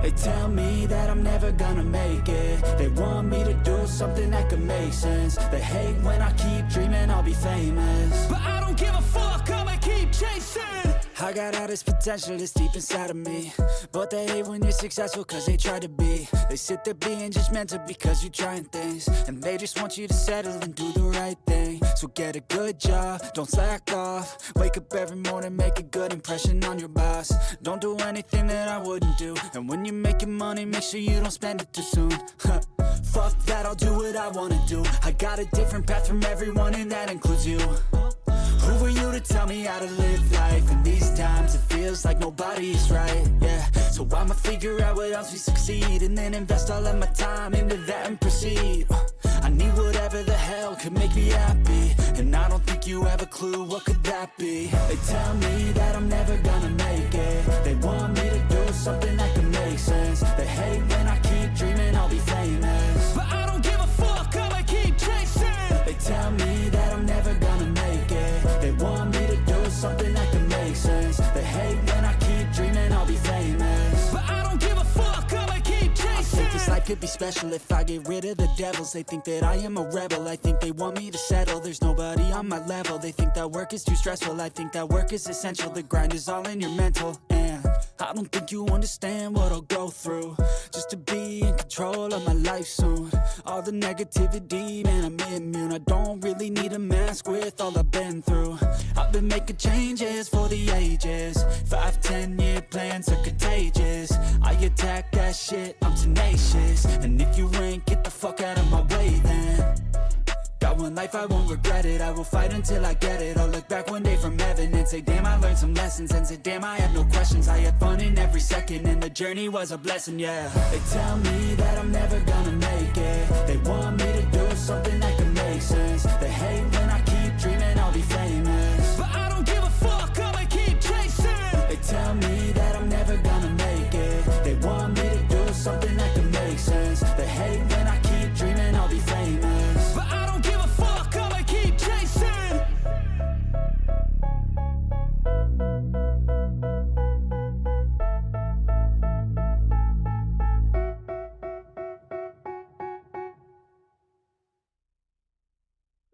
They tell me that I'm never gonna make it. They want me to do something that could make sense. They hate when I keep dreaming I'll be famous, but I don't give a fuck, I'ma keep chasing. I got all this potential that's deep inside of me, but they hate when you're successful cause they try to be. They sit there being judgmental because you're trying things, and they just want you to settle and do the right thing. So get a good job, don't slack off. Wake up every morning, make a good impression on your boss. Don't do anything that I wouldn't do, and when you're making money, make sure you don't spend it too soon. Fuck that, I'll do what I wanna do. I got a different path from everyone, and that includes you. Who are you to tell me how to live life? In these times it feels like nobody is right, yeah. So I'ma figure out what else we succeed, and then invest all of my time into that and proceed. I need whatever the hell could make me happy, and I don't think you have a clue what could that be. They tell me that I'm never gonna make it. They want me to do something that could make sense. They hate when I keep dreaming I'll be famous, but I don't give a fuck, I'ma keep chasing. They tell me that I'm never gonna make it. They want me to do something that can make sense. They hate when I keep dreaming I'll be famous, but I don't give a fuck, I'ma keep chasing. I think this life could be special if I get rid of the devils. They think that I am a rebel, I think they want me to settle. There's nobody on my level. They think that work is too stressful, I think that work is essential. The grind is all in your mental, and I don't think you understand what I'll go through just to be in control of my life soon. All the negativity, man, I'm immune. I don't really need a mask with all I've been through. I've been making changes for the ages. 5-10 year plans are contagious. I attack that shit, I'm tenacious. And if you ain't, get the fuck out of my way then. Got one life, I won't regret it. I will fight until I get it. I'll look back one day from heaven and say, damn, I learned some lessons. And say, damn, I have no questions. I had fun in every second, and the journey was a blessing, yeah. They tell me that I'm never gonna make it. They want me to do something that can make sense. They hate when I keep dreaming I'll be famous, but I don't give a fuck, I'ma keep chasing. They tell me that I'm never gonna make it. They want me to do something that can make sense. They hate when I keep dreaming I'll be famous, but I don't give a fuck, I'ma keep chasing.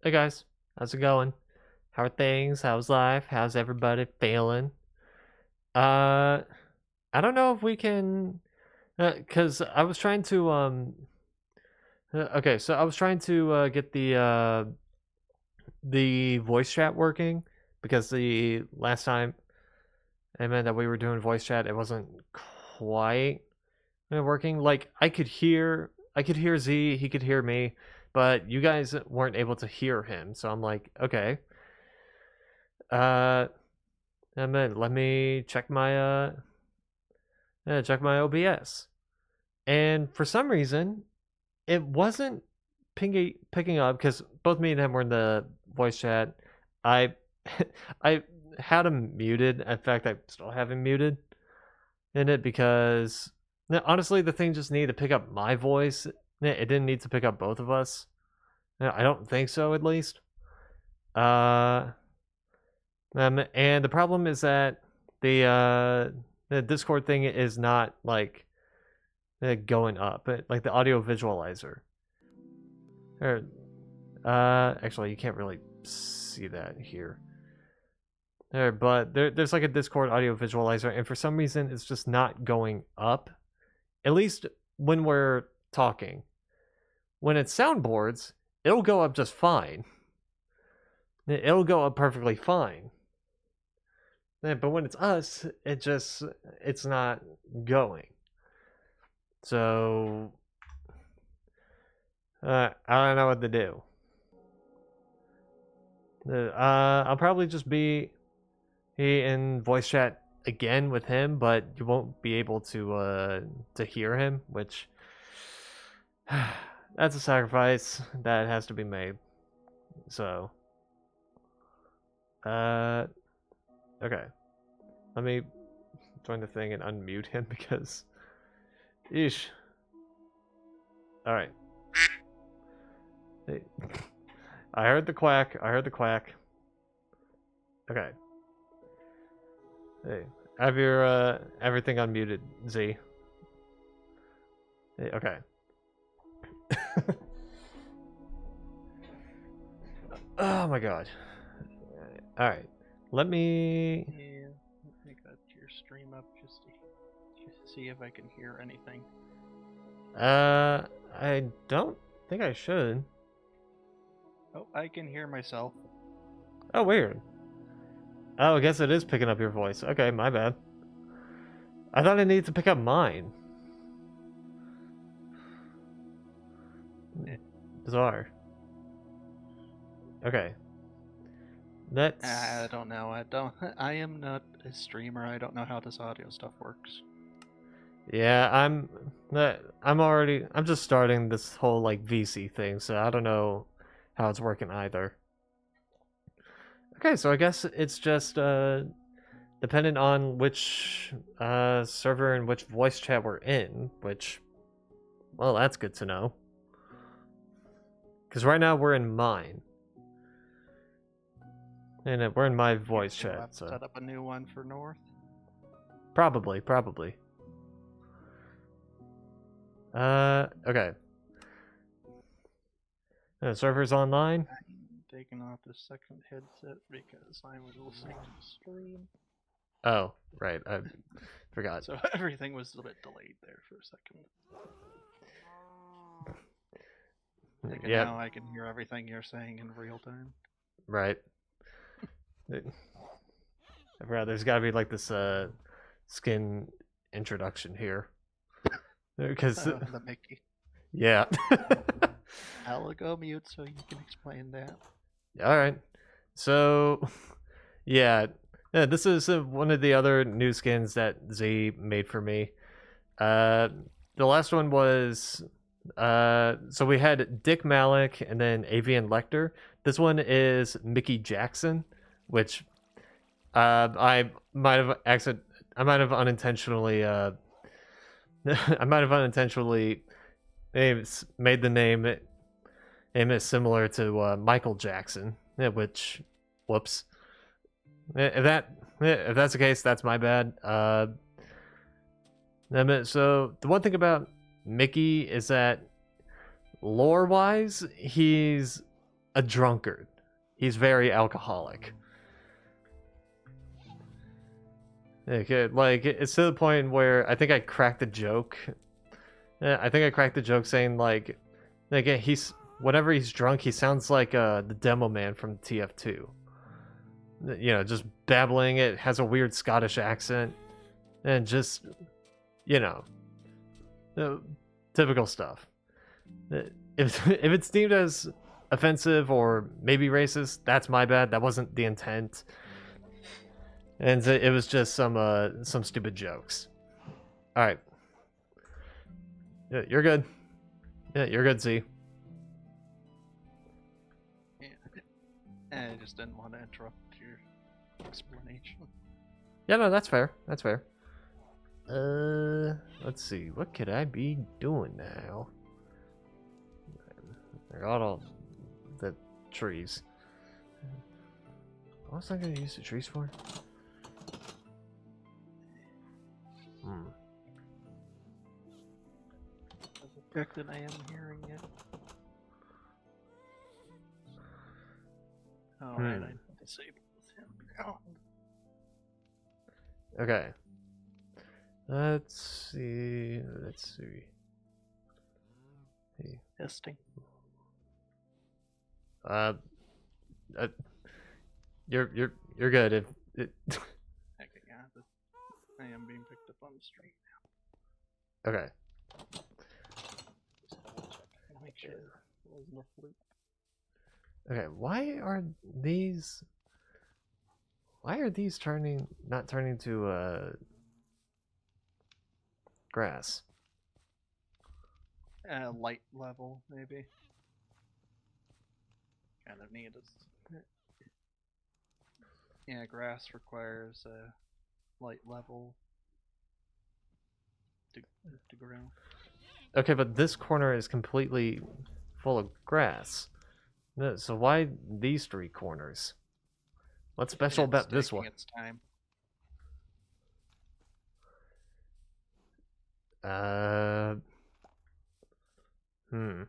Hey guys, how's it going? How are things? How's life? How's everybody feeling? I don't know if we can, cause I was trying to okay, so I was trying to get the voice chat working, because the last time I meant that we were doing voice chat, it wasn't quite working. Like I could hear Z, he could hear me, but you guys weren't able to hear him. So I'm like, okay. And then let me check my OBS. And for some reason, it wasn't picking up, because both me and him were in the voice chat. I I had him muted. In fact, I still have him muted in it, because honestly, the thing just needed to pick up my voice. It didn't need to pick up both of us. I don't think so, at least. And the problem is that the Discord thing is not like going up, like the audio visualizer. Or actually, you can't really see that here. But there's like a Discord audio visualizer, and for some reason, it's just not going up. At least when we're talking. When it's soundboards, it'll go up just fine. It'll go up perfectly fine. But when it's us, it's not going. So I don't know what to do. I'll probably just be in voice chat again with him, but you won't be able to hear him, which that's a sacrifice that has to be made. So okay. Let me join the thing and unmute him, because eesh. Alright. Hey. I heard the quack. Okay. Hey. Have your everything unmuted, Z. Okay. Oh my god. Alright. Let me... Yeah, I got your stream up just to see if I can hear anything. I don't think I should. Oh, I can hear myself. Oh, weird. Oh, I guess it is picking up your voice. Okay, my bad. I thought it needed to pick up mine. Bizarre. Okay. Let's... I don't know. I am not a streamer. I don't know how this audio stuff works. Yeah, I'm just starting this whole like VC thing, so I don't know how it's working either. Okay, so I guess it's just dependent on which server and which voice chat we're in, which, well, that's good to know. Because right now we're in mine. And we're in my voice So I'll chat, have to so... set up a new one for North. Probably. Okay. Server's online? I'm taking off the second headset because I was listening to the stream. Oh, right. I forgot. So everything was a bit delayed there for a second. Yeah. Now I can hear everything you're saying in real time. Right. I forgot there's gotta be like this skin introduction here. Because The Mickey. yeah. I'll go mute so you can explain that. Alright. So yeah. This is one of the other new skins that Z made for me. The last one was so we had Dick Malik and then Avian Lecter. This one is Mickey Jackson, which I might have unintentionally made the name similar to Michael Jackson, which, whoops. If that's the case, that's my bad. So the one thing about Mickey is that lore-wise, he's a drunkard. He's very alcoholic. Okay, like it's to the point where I think I cracked the joke. I think I cracked the joke saying like he's whenever he's drunk, he sounds like the Demo Man from TF2. You know, just babbling. It has a weird Scottish accent, and just typical stuff. If it's deemed as offensive or maybe racist, that's my bad. That wasn't the intent. And it was just some stupid jokes. All right. Yeah, you're good. Yeah, you're good, Z. Yeah. I just didn't want to interrupt your explanation. Yeah, no, that's fair. That's fair. Let's see. What could I be doing now? I got all the trees. What was I going to use the trees for? Check that I am hearing it. Alright, I disabled him now. Okay. Let's see. Hey. Testing. You're good. If it... Okay, yeah, I am being picked up on the street Okay. now. Just double check. Make sure there wasn't a fluke. Okay, why are these not turning to grass? Light level, maybe. Kind of need is. Yeah, grass requires a light level to grow. Okay, but this corner is completely full of grass. So why these three corners? What's special about this one? Its time. Hmm.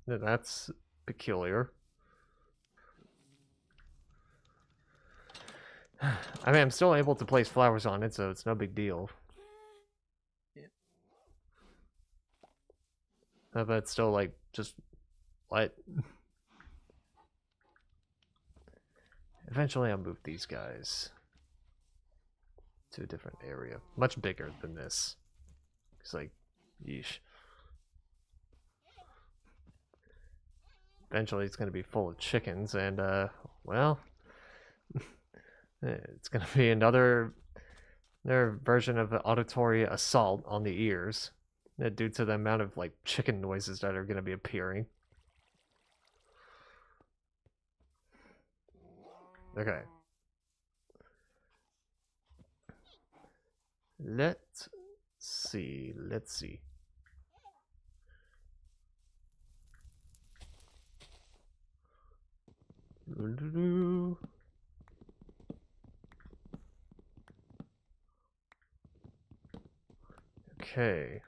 That's peculiar. I mean, I'm still able to place flowers on it, so it's no big deal. Yeah. But it's still like just what? Eventually, I'll move these guys to a different area, much bigger than this. It's like, yeesh. Eventually, it's gonna be full of chickens, and well, it's gonna be another version of an auditory assault on the ears, due to the amount of like chicken noises that are gonna be appearing. Okay. Let's see. Let's see. Okay.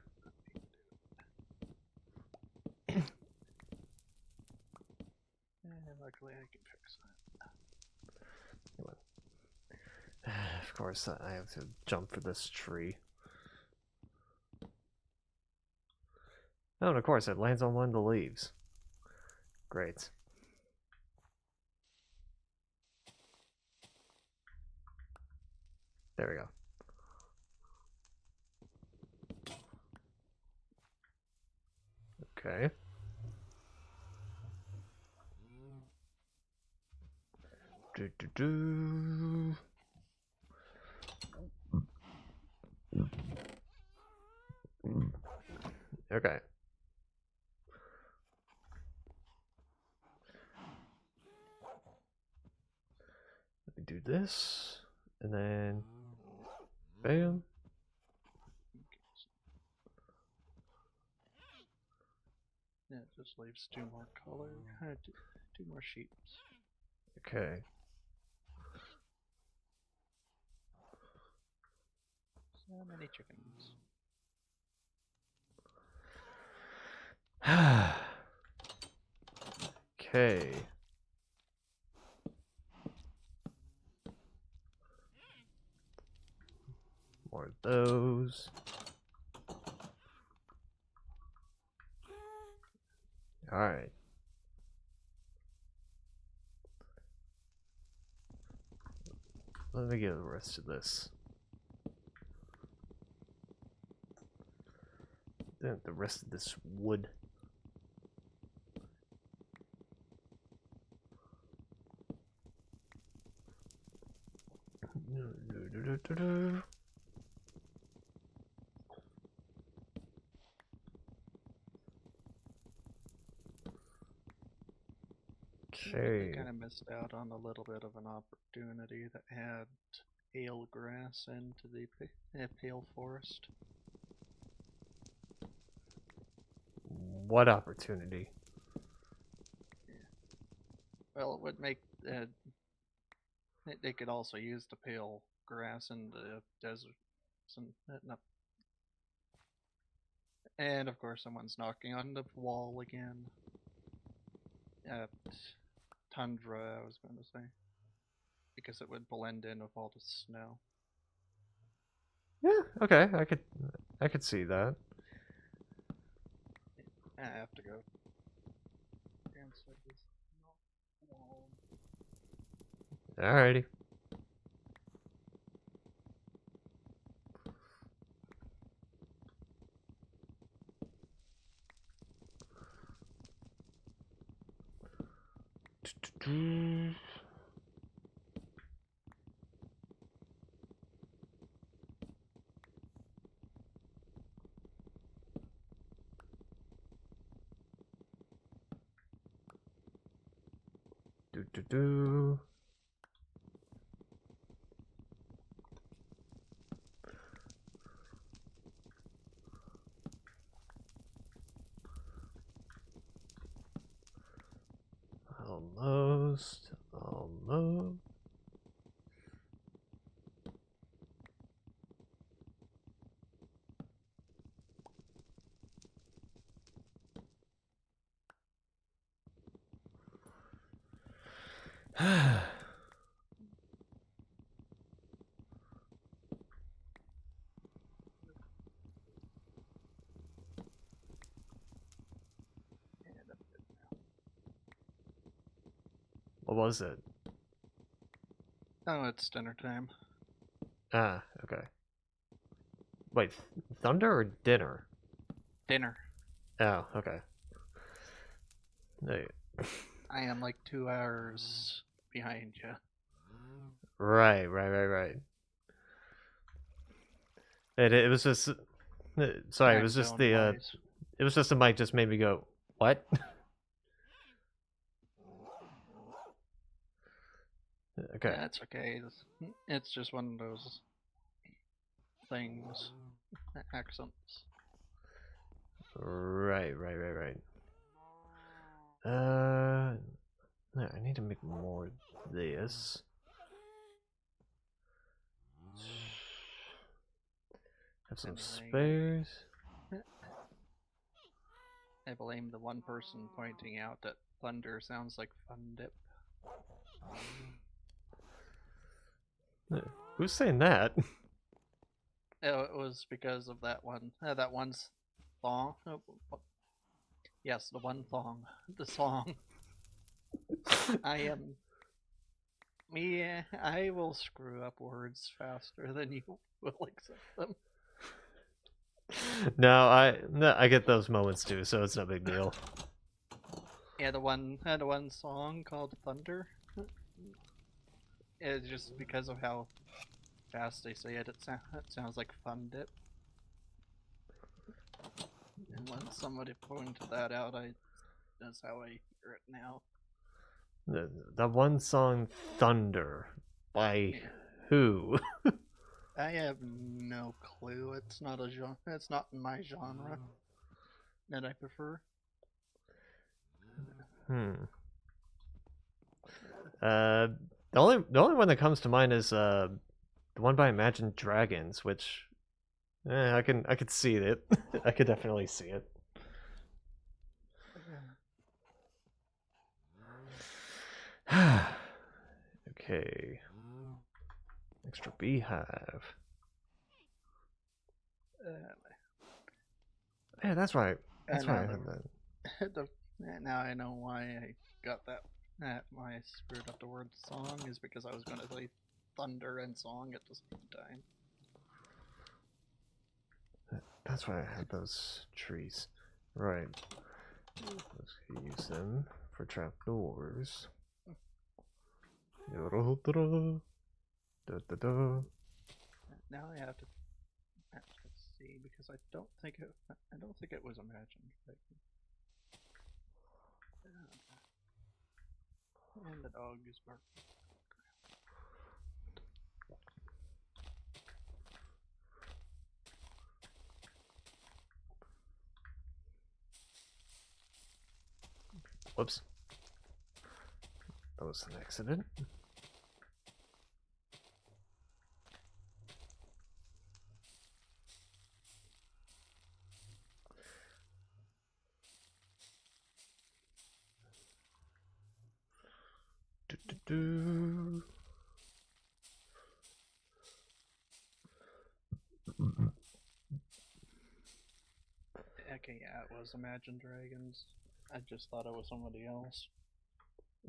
Luckily, I can fix that. Of course, I have to jump for this tree. Oh, and of course, it lands on one of the leaves. Great. There we go. Okay. Do, do, do. Okay. Let me do this, and then bam. Yeah, it just leaves 2 more color, two more sheets. Okay. So many chickens. Okay. More of those. Alright. Let me get the rest of this. Then the rest of this wood. I Okay. kind of missed out on a little bit of an opportunity that had pale grass into the pale forest. What opportunity? Well, it would make they could also use the pale grass in the desert, and of course, someone's knocking on the wall again. Tundra, I was going to say, because it would blend in with all the snow. Yeah, okay, I could see that. I have to go inside this wall. Alrighty. Do do do. Almost. Almost. What was it? Oh, it's dinner time. Ah, okay. Wait, thunder or dinner? Dinner. Oh, okay. Hey, I am like 2 hours behind you. right. It was just sorry, it was Time just zone the wise. it was just the mic just made me go, what? Okay. That's okay. It's just one of those things. Accents. Right. No, I need to make more of this. Have some Anyway, spares. I blame the one person pointing out that thunder sounds like fun dip. Who's saying that? It was because of that one song. Yes, the one song. The song. I am. Me, I will screw up words faster than you will accept them. No, I get those moments too, so it's no big deal. Yeah, the one song called Thunder. It's just because of how fast they say it. It sounds like fun dip. And when somebody pointed that out, that's how I hear it now. The one song Thunder by Yeah. who? I have no clue. It's not a genre. It's not my genre that I prefer. Uh, the only one that comes to mind is the one by Imagine Dragons, which I could see it. I could definitely see it. Okay. Extra beehive. Yeah, that's right. That's I know right. I had that. now I know why I got that. Why I screwed up the word song is because I was going to say thunder and song at the same time. That's why I had those trees. Right. Let's use them for trapdoors. Now I have to see because I don't think it was imagined. And the dog is barking. Whoops. That was an accident. Do. Okay, yeah, it was Imagine Dragons. I just thought it was somebody else.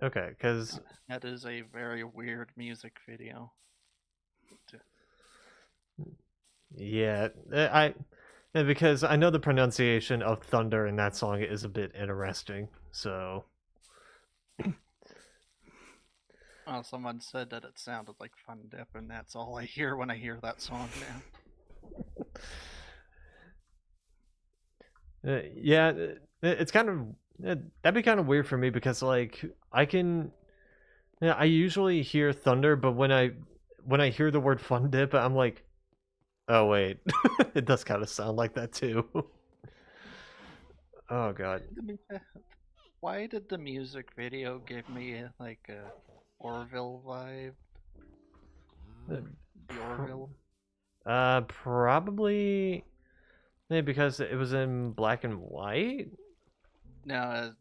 Okay, because That is a very weird music video. yeah, because I know the pronunciation of thunder in that song is a bit interesting. So Well, someone said that it sounded like Fun Dip, and that's all I hear when I hear that song now. yeah, it's kind of that'd be kind of weird for me because like I usually hear thunder, but when I hear the word fun dip, I'm like, oh wait, it does kind of sound like that too. Oh god. Why did the music video give me like a Orville vibe? The Orville? Probably because it was in black and white. No,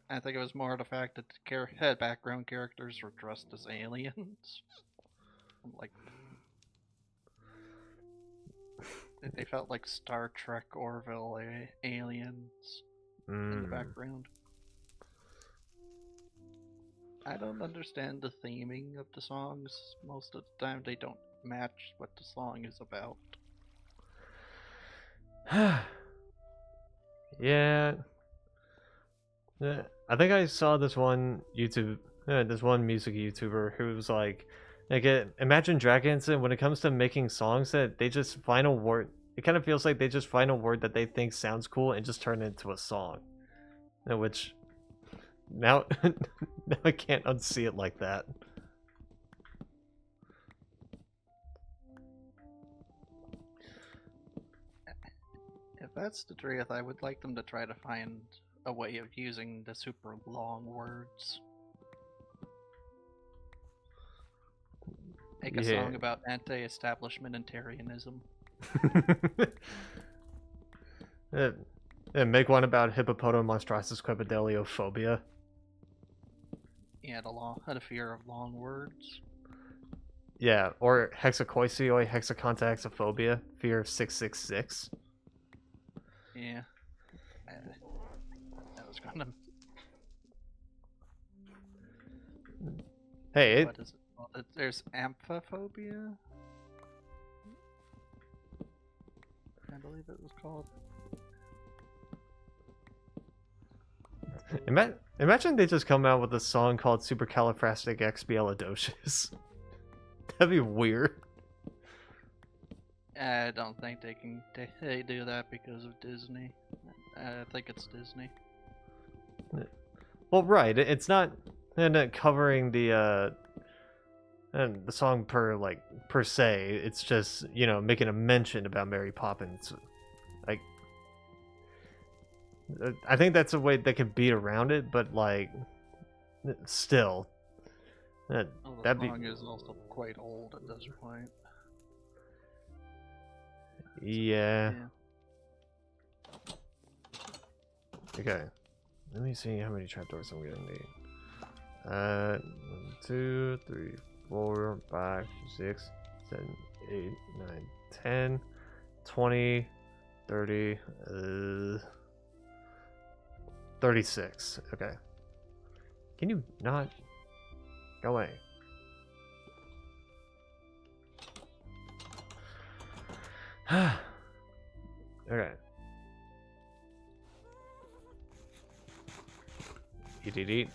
I think it was more the fact that the background characters were dressed as aliens. Like, they felt like Star Trek Orville aliens in the background. I don't understand the theming of the songs. Most of the time, they don't match what the song is about. Yeah. Yeah, I think I saw this one this one music YouTuber who was like, Imagine Dragons, and when it comes to making songs, that they just find a word. It kind of feels like they just find a word that they think sounds cool and just turn it into a song. Which now, now I can't unsee it like that. If that's the truth, I would like them to try to find a way of using the super long words. Make a song about anti-establishmentarianism. And make one about hippopotamonstrossus crepidaliophobia. Yeah, the fear of long words. Yeah, or hexacoisioi hexacontaxophobia, fear of 666. Yeah. That was gonna. Hey, what is it? Well, there's amphiphobia. I believe it was called. Imagine they just come out with a song called Supercalifragisticexpialidocious. That'd be weird. I don't think they do that because of Disney. I think it's Disney. Well, right. It's not covering the song per se. It's just, making a mention about Mary Poppins. Like, I think that's a way they could beat around it, but like, still, The song is also quite old at this point. Yeah. Okay. Let me see how many trapdoors I'm gonna need. 1, 2, 3, 4, 5, 6, 7, 8, 9, 10, 20, 30, 36. Okay. Can you not go away? Okay. Eat.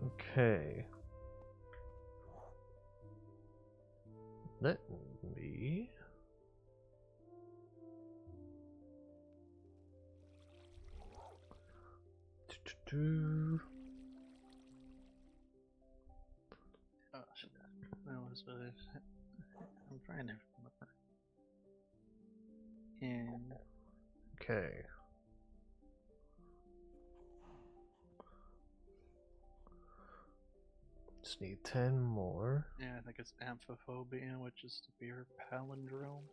Okay. Let me... Oh, shit. That was I'm trying to remember. And Okay. Just need 10 more. yeah, I think it's amphiphobia, which is the fear of palindromes.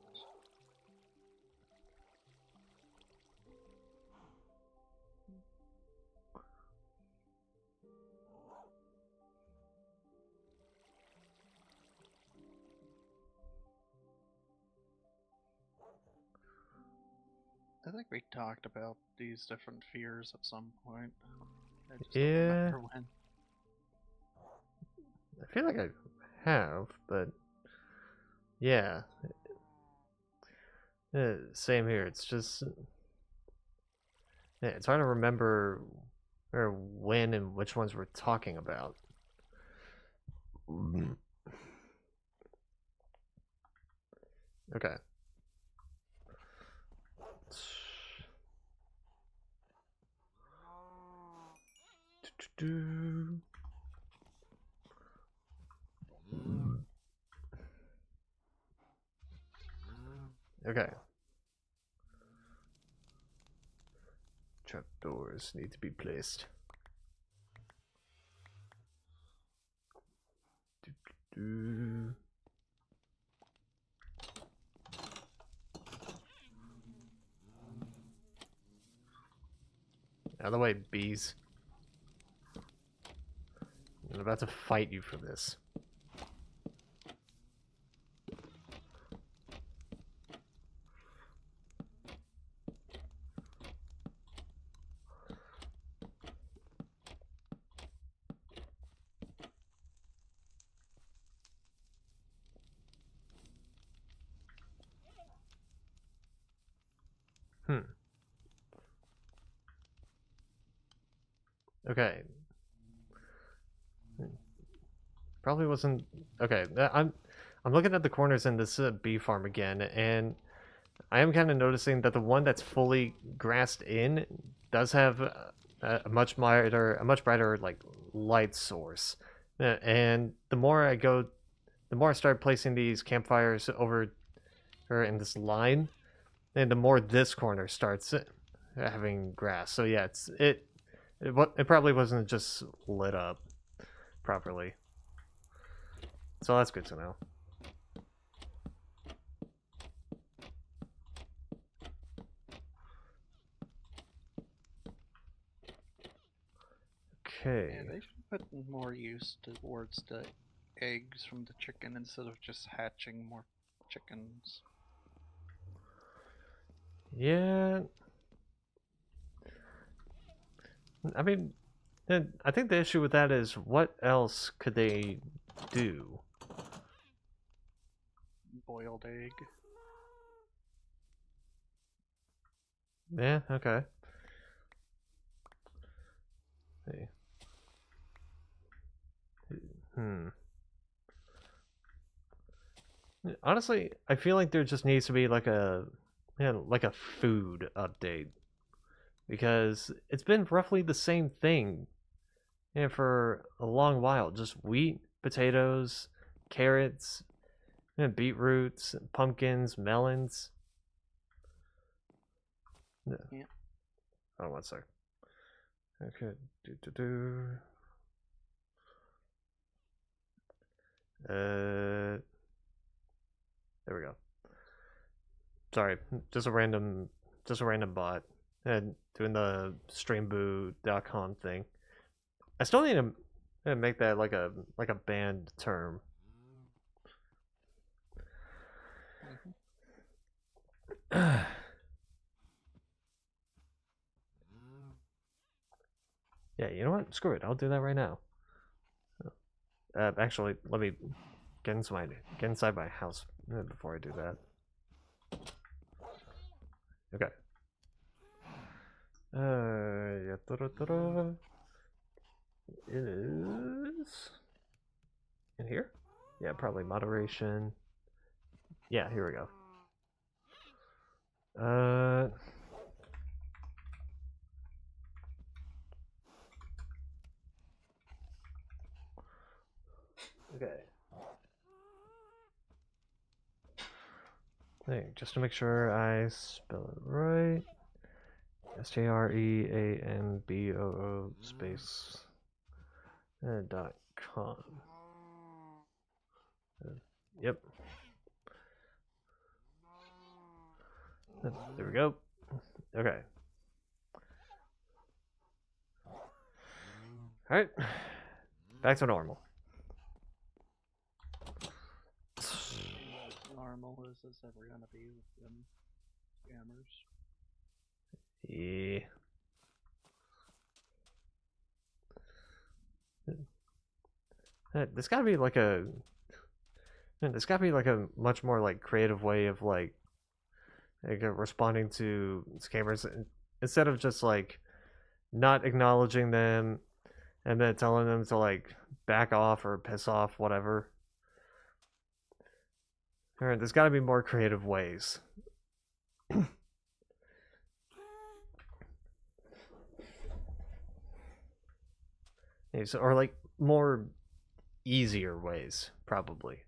I think we talked about these different fears at some point. I just don't remember when. I feel like I have, but yeah. Same here. It's just it's hard to remember or when and which ones we're talking about. Okay. Okay. Trapdoors need to be placed. Out of the way, bees. I'm about to fight you for this. Okay. Probably wasn't okay. I'm looking at the corners in this bee farm again, and I am kind of noticing that the one that's fully grassed in does have a much brighter like light source. And the more I go, the more I start placing these campfires over her in this line, and the more this corner starts having grass. So yeah, it probably wasn't just lit up properly. So that's good to know. Okay. Yeah, they should put more use towards the eggs from the chicken instead of just hatching more chickens. Yeah. I mean, then I think the issue with that is what else could they do? Boiled egg. Yeah, okay. Hey. Honestly, I feel like there just needs to be like a food update because it's been roughly the same thing for a long while. Just wheat, potatoes, carrots, beetroots, pumpkins, melons. Yeah. Oh, one sec. Okay. There we go. Sorry, just a random bot. And doing the streamboot.com thing. I still need to make that like a banned term. Yeah, you know what? Screw it. I'll do that right now. Actually, let me get inside my house before I do that. Okay. Yeah, it is in here. Yeah, probably moderation. Yeah, here we go. Okay. Hey, just to make sure I spell it right. STREAMBOO space .com. Yep. There we go. Okay. Alright. Back to normal. Normal is this ever gonna be with them scammers? Yeah. There's gotta be like a much more like creative way of like responding to scammers instead of just like not acknowledging them and then telling them to like back off or piss off, whatever. Alright, there's gotta be more creative ways. Or like more easier ways, probably.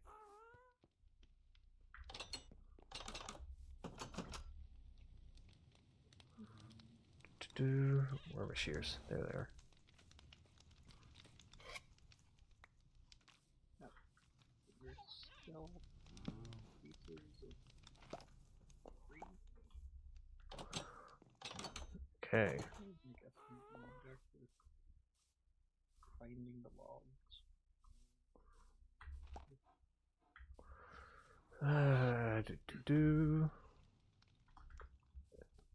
Where are my shears? There they are. There's still pieces of Okay. Do.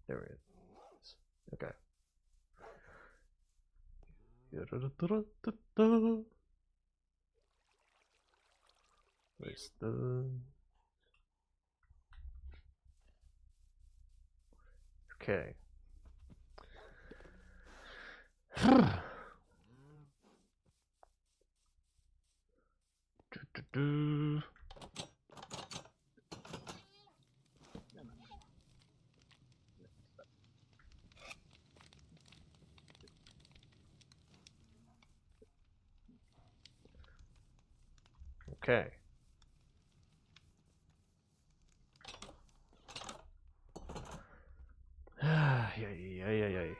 There it is. Okay. Where's the... Okay. Do. Okay. Yay.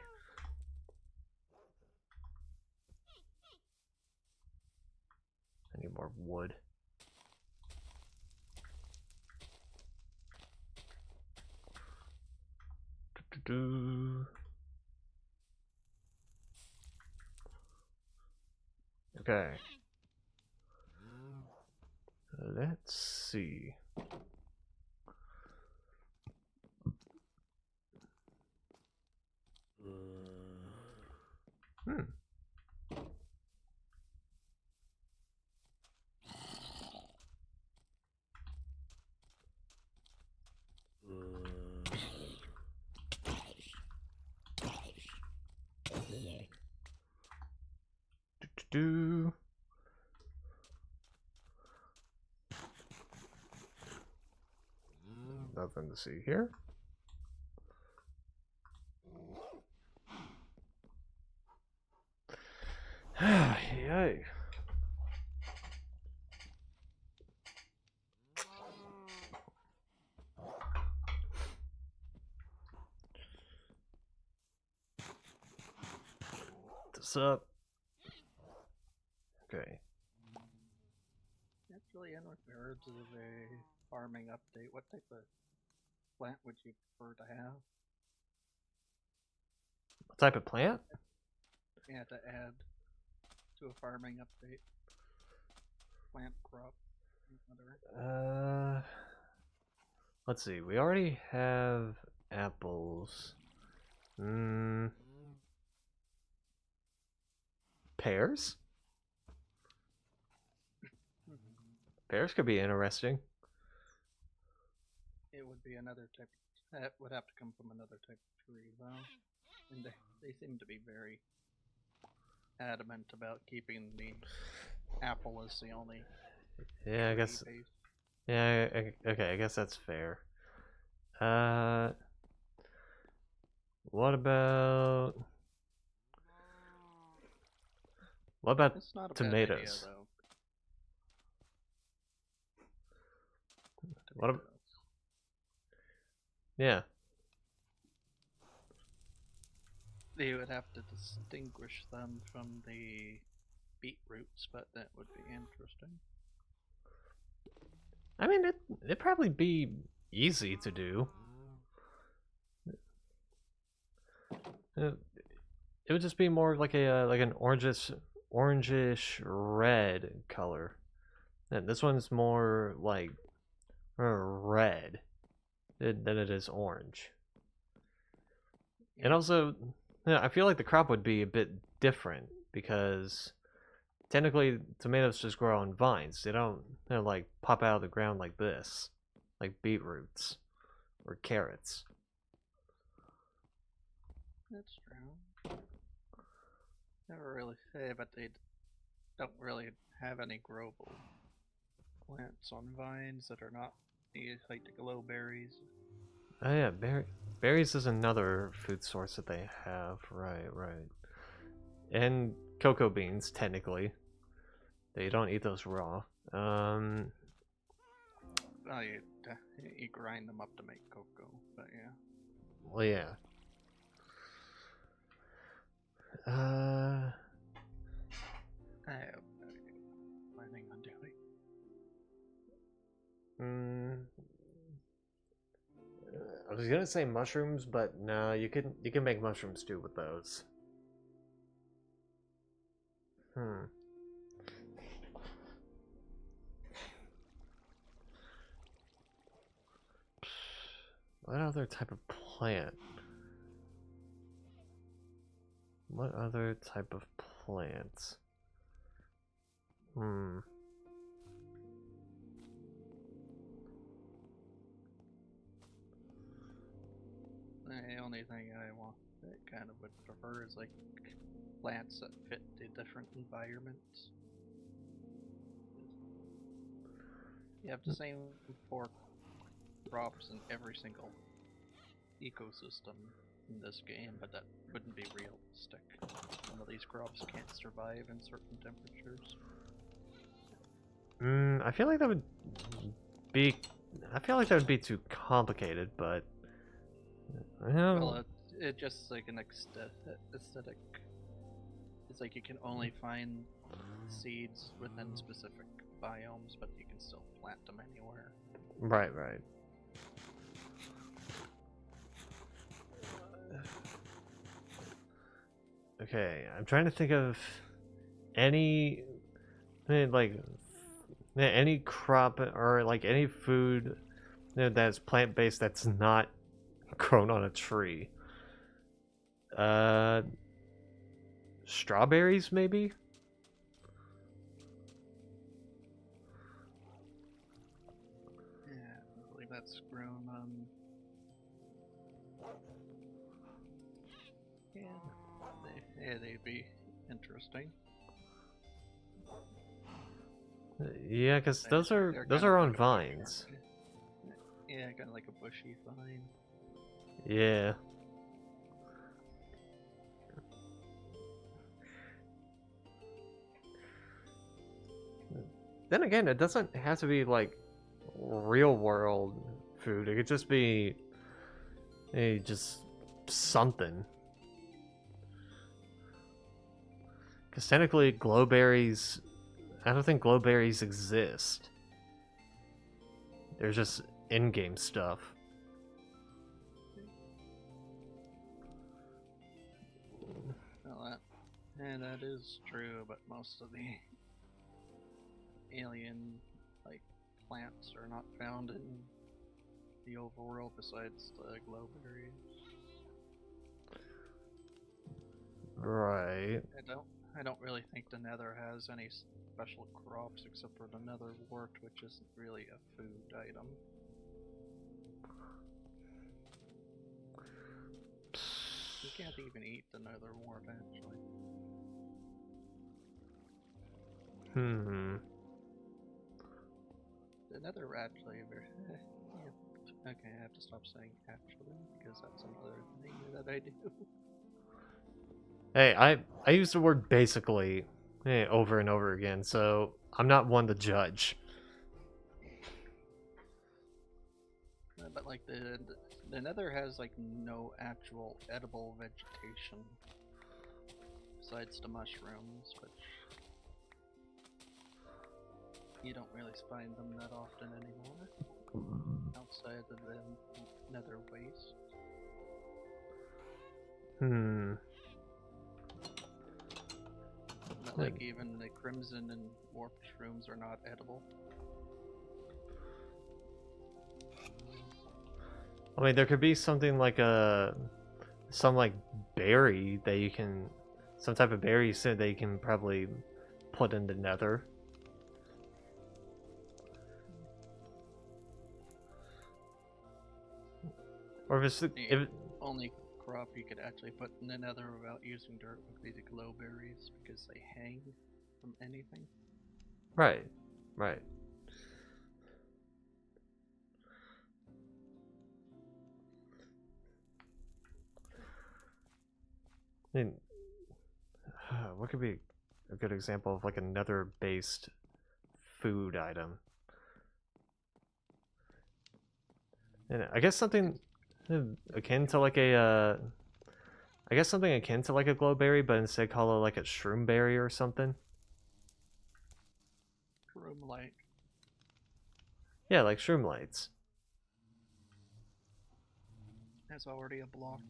I need more wood. Do. Okay. Let's see. Hmm. Do. Nothing to see here. Yay. This up. Okay. Actually, in regards to a farming update, what type of plant would you prefer to have? What type of plant? Yeah, to add to a farming update. Plant, crop, whatever. Let's see. We already have apples. Pears? Pears could be interesting. It would be another type. That would have to come from another type of tree, though. And they seem to be very adamant about keeping the apple as the only Yeah, I guess. tree base. Yeah, okay, I guess that's fair. What about... What about It's not a tomatoes? bad idea, though. What about... Yeah. They would have to distinguish them from the beetroots, but that would be interesting. I mean, it'd probably be easy to do. It would just be more like a like an orangish red color. And this one's more like red than it is orange. And also, yeah, I feel like the crop would be a bit different because technically tomatoes just grow on vines. They don't like pop out of the ground like this, like beetroots or carrots. That's true. Never really say, but they don't really have any growable plants on vines that are not like the glow berries. Oh yeah, berries is another food source that they have. Right. And cocoa beans, technically. They don't eat those raw. Oh, you grind them up to make cocoa, but yeah. Well, yeah. I have no idea what I'm planning on doing. I was gonna say mushrooms, but no, you can make mushroom stew with those. What other type of plant? What other type of plants? Hmm. The only thing I want that kind of would prefer is like plants that fit the different environments. You have the same 4 crops in every single ecosystem in this game, but that wouldn't be realistic. Some of these crops can't survive in certain temperatures. I feel like that would be. I feel like that would be too complicated, but. Well, it's just like an aesthetic. It's like you can only find seeds within specific biomes, but you can still plant them anywhere. Right, right. Okay, I'm trying to think of any, like, any crop or like any food that's plant-based that's not grown on a tree. Uh, Strawberries maybe? Yeah, I believe that's grown on. Yeah, they'd be interesting. Yeah, because those They're are kind of on like a bush, aren't vines. they? Yeah, kind of like a bushy vine. Yeah. Then again, it doesn't have to be like real world food. It could just be just something. Because technically, glowberries. I don't think glowberries exist. They're just in-game stuff. Well, that is true, but most of the alien like plants are not found in the overworld besides the glowberries. Right. I don't really think the Nether has any special crops except for the Nether wart, which isn't really a food item. You can't even eat the Nether wart actually. Hmm. The Nether actually yeah. Okay, I have to stop saying actually because that's another thing that I do. Hey, I use the word basically over and over again, so I'm not one to judge. But like the Nether has like no actual edible vegetation besides the mushrooms, which you don't really find them that often anymore outside of the Nether waste. Hmm. But like even the crimson and warped shrooms are not edible. I mean, there could be something like some like berry that you can, some type of berry you said that you can probably put in the Nether. Or if it's The only crop you could actually put in the Nether without using dirt would be the glowberries because they hang from anything. right, right. I mean, what could be a good example of like a Nether-based food item? And I guess something akin to like a, I guess something akin to like a glowberry, but instead call it like a shroomberry or something. Shroom light. Yeah, like shroom lights. That's already a block.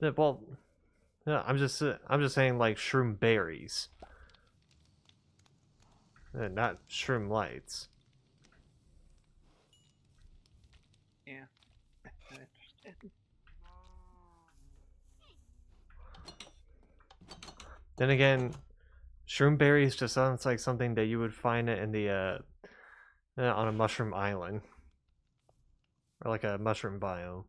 Yeah, well, yeah, I'm just saying like shroom berries, not shroom lights. Then again, shroom berries just sounds like something that you would find it in the on a mushroom island or like a mushroom biome.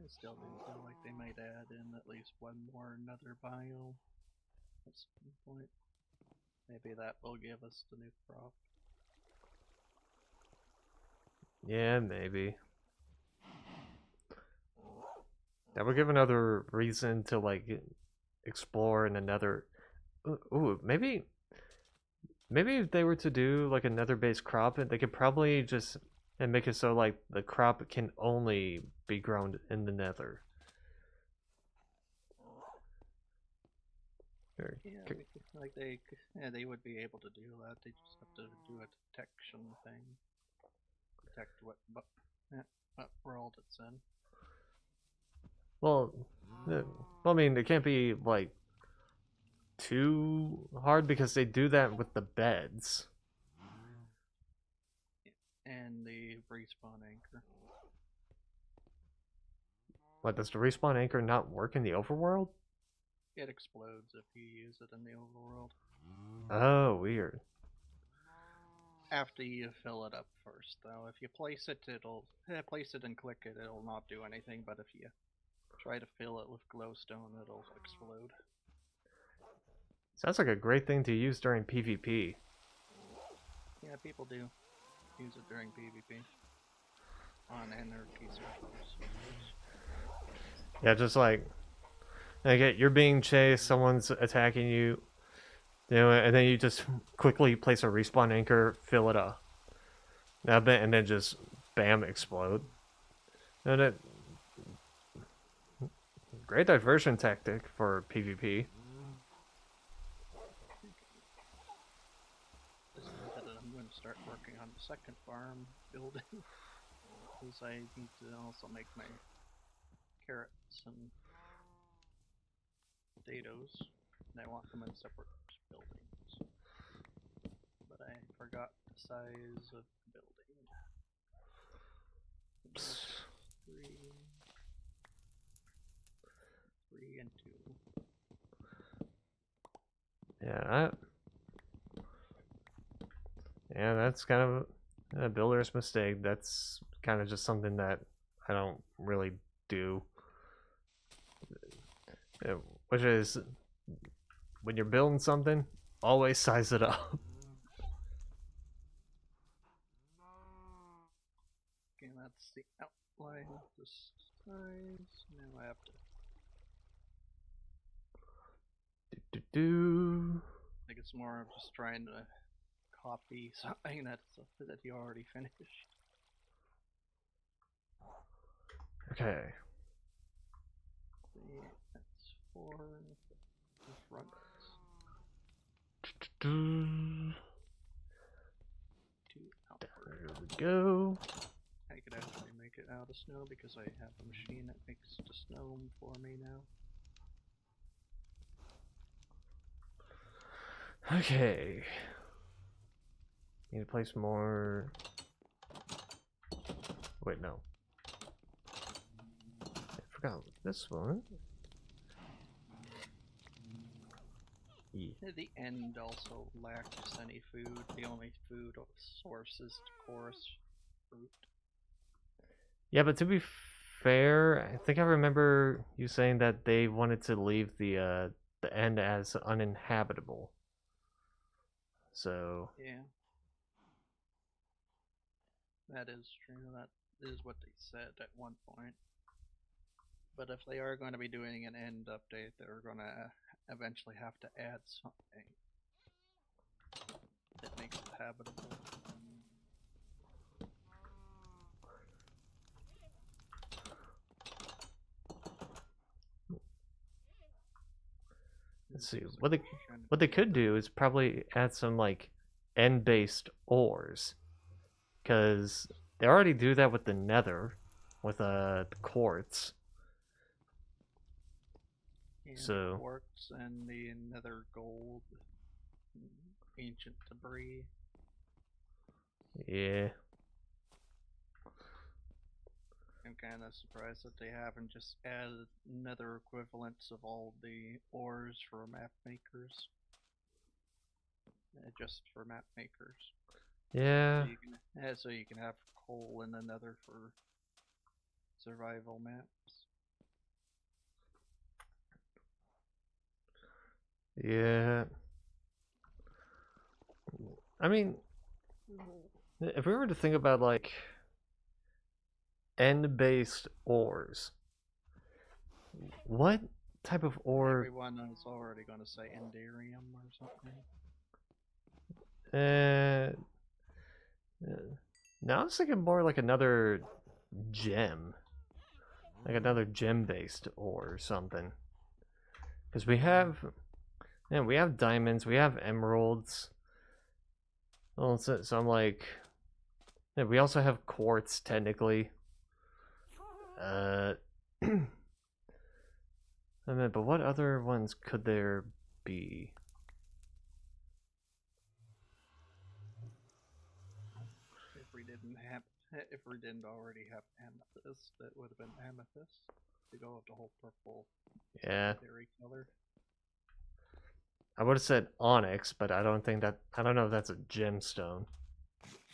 I still do feel like they might add in at least one more another biome at some point. Maybe that will give us the new crop. Yeah, maybe. That would give another reason to like explore in another. Ooh, maybe if they were to do like another base crop, they could probably just and make it so like the crop can only be grown in the nether. Yeah, like they would be able to do that. They just have to do a detection thing, detect what world it's in. Well, I mean, it can't be like too hard because they do that with the beds. And the respawn anchor. What, does the respawn anchor not work in the overworld? It explodes if you use it in the overworld. Oh, weird. After you fill it up first, though. If you place it, place it and click it. It'll not do anything. But if you try to fill it with glowstone, it'll explode. Sounds like a great thing to use during PvP. Yeah, people do use it during PvP on anarchy servers. Yeah, just like you're being chased, someone's attacking you, and then you just quickly place a respawn anchor, fill it up, and then just bam, explode. And it great diversion tactic for PvP. Decided that I'm going to start working on the second farm building because I need to also make my carrots and potatoes, and I want them in separate buildings. But I forgot the size of the building. Three and 2. Yeah, that's kind of a builder's mistake. That's kind of just something that I don't really do. Which is, when you're building something, always size it up. Okay, that's the outline of the size. Now I have to. I think it's more of just trying to copy something that you already finished. Okay. See, that's 4 fronts. 2 outward. There we go. I could actually make it out of snow because I have a machine that makes the snow for me now. Okay. Need to place more. Wait, no. I forgot this one. Yeah. The end also lacks any food. The only food source is the chorus fruit. Yeah, but to be fair, I think I remember you saying that they wanted to leave the end as uninhabitable. So yeah, that is true. That is what they said at one point. But if they are going to be doing an end update, they're going to eventually have to add something that makes it habitable. let's see what they could do is probably add some like end-based ores, because they already do that with the Nether, with the quartz. Yeah, So the quartz and the nether gold, ancient debris. Yeah. I'm kind of surprised that they haven't just added another equivalents of all the ores for map makers. Just for map makers. Yeah. So you can have coal and another for survival maps. Yeah. I mean, if we were to think about like end-based ores, what type of ore? Everyone is already going to say Enderium or something. Uh, now I was thinking more like another gem, like another gem-based ore or something. Because we have, yeah, we have diamonds, we have emeralds. Well, so I'm like, yeah, we also have quartz technically. I mean, but what other ones could there be? If we didn't already have amethyst, that would have been amethyst to go with the whole purple Yeah, secondary color. I would have said onyx, but I don't think that. I don't know if that's a gemstone.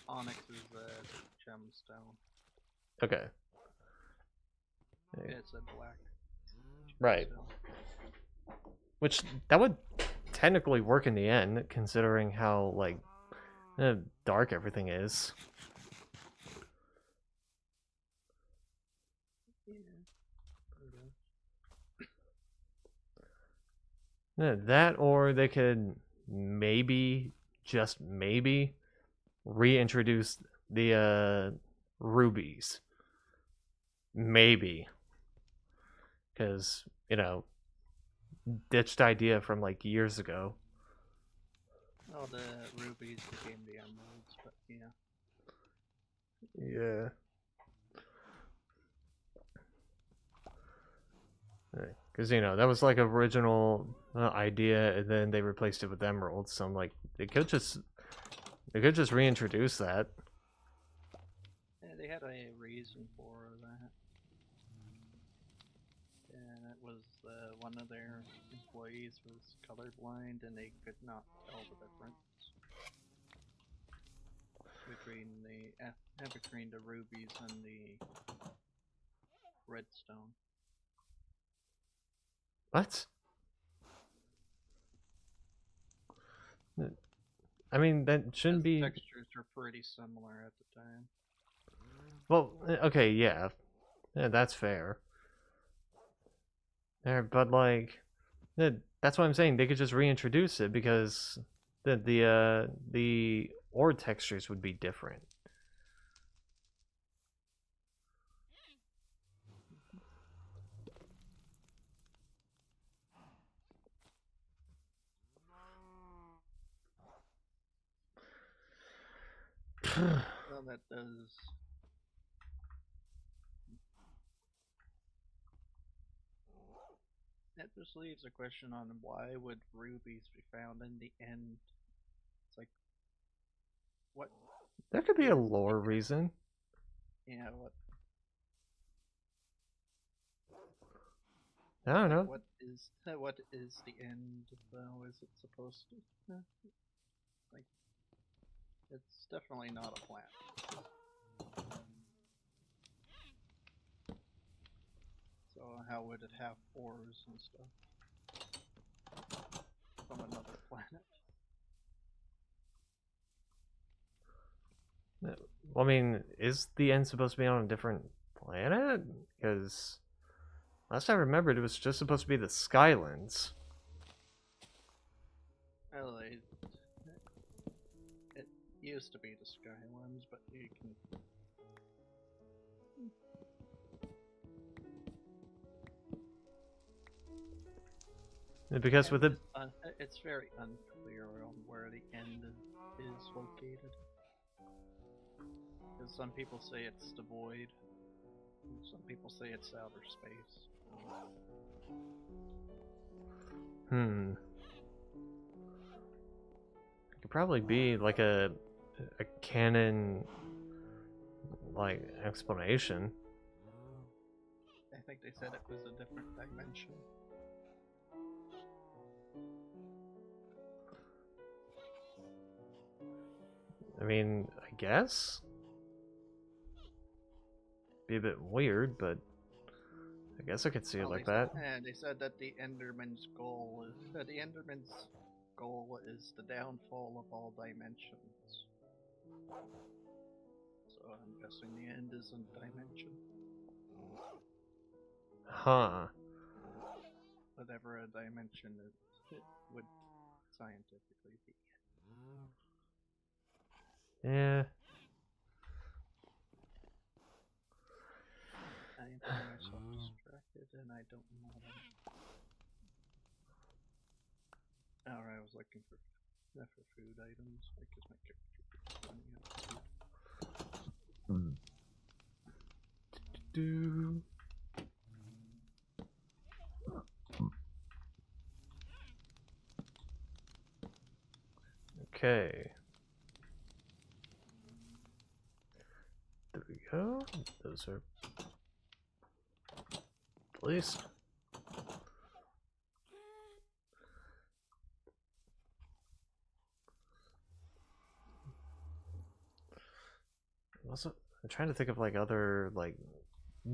Onyx is a gemstone. Okay. It's a black. Right. Gemstone. Which that would technically work in the end, considering how like dark everything is. Yeah, that, or they could maybe, just maybe, reintroduce the rubies. Maybe. Because, ditched idea from like years ago. Oh, the rubies became the emeralds, but yeah. Yeah. Because, that was like original idea, and then they replaced it with emeralds. So I'm like, they could just reintroduce that. Yeah, they had a reason for that. And it was one of their employees was colorblind and they could not tell the difference between the rubies and the redstone. What? I mean, that shouldn't be. Textures are pretty similar at the time. Well, okay, yeah, that's fair. But like, that's what I'm saying. They could just reintroduce it because the ore textures would be different. Well, that does. That just leaves a question on why would rubies be found in the end. It's like, what? There could be a lore reason. Yeah, what? I don't know. What is the end though? Is it supposed to? Like, it's definitely not a plant. So how would it have ores and stuff from another planet? Well, I mean, is the end supposed to be on a different planet? Because last I remembered, it was just supposed to be the Skylands. Well, it used to be the Skylands, but you can. Because with it, It's very unclear on where the end is located. Because some people say it's the void, and some people say it's outer space. It could probably be like a a canon like explanation. I think they said it was a different dimension. I mean, I guess be a bit weird, but I guess I could see it like that. And they said that the Enderman's goal is the downfall of all dimensions. So I'm guessing the end is a dimension. Huh. Whatever a dimension is, it would scientifically be. Yeah. I am getting myself distracted and I don't know what Alright, I was looking for food items, because my character keeps running out of food. Do. Okay. There we go. Those are placed. Also, I'm trying to think of like other like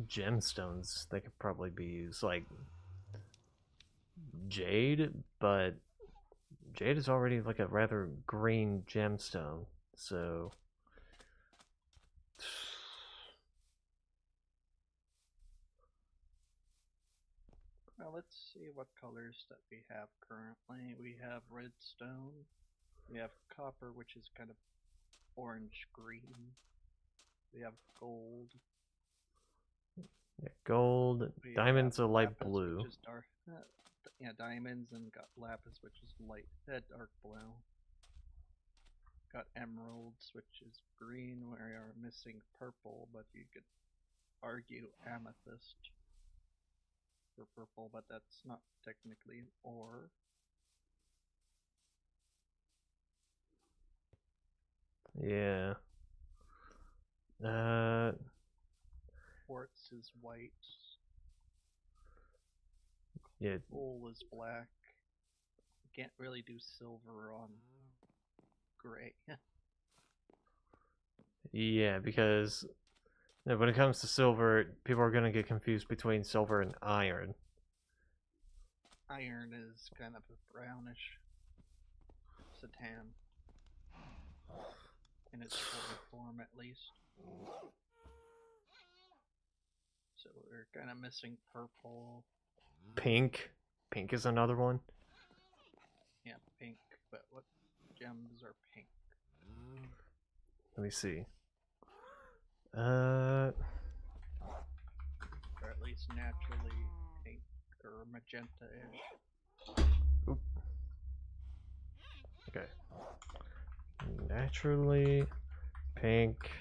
gemstones that could probably be used, like jade, but jade is already like a rather green gemstone, so Well, let's see what colors that we have currently. We have redstone, we have copper, which is kind of orange-green, we have gold, yeah, gold, we diamonds have are light lapis, blue. which is dark. Yeah, diamonds, and got lapis, which is dark blue. Got emeralds, which is green. We are missing purple, but you could argue amethyst for purple, but that's not technically an ore. Yeah. Quartz is white. Yeah. Coal is black. You can't really do silver on gray. Yeah, because when it comes to silver, people are gonna get confused between silver and iron. Iron is kind of a brownish satan. In its core form, at least. So we're kind of missing purple. Pink. Pink is another one. Yeah, pink. But what gems are pink? Let me see. Or at least naturally pink or magenta-ish. Oop. Okay. Naturally pink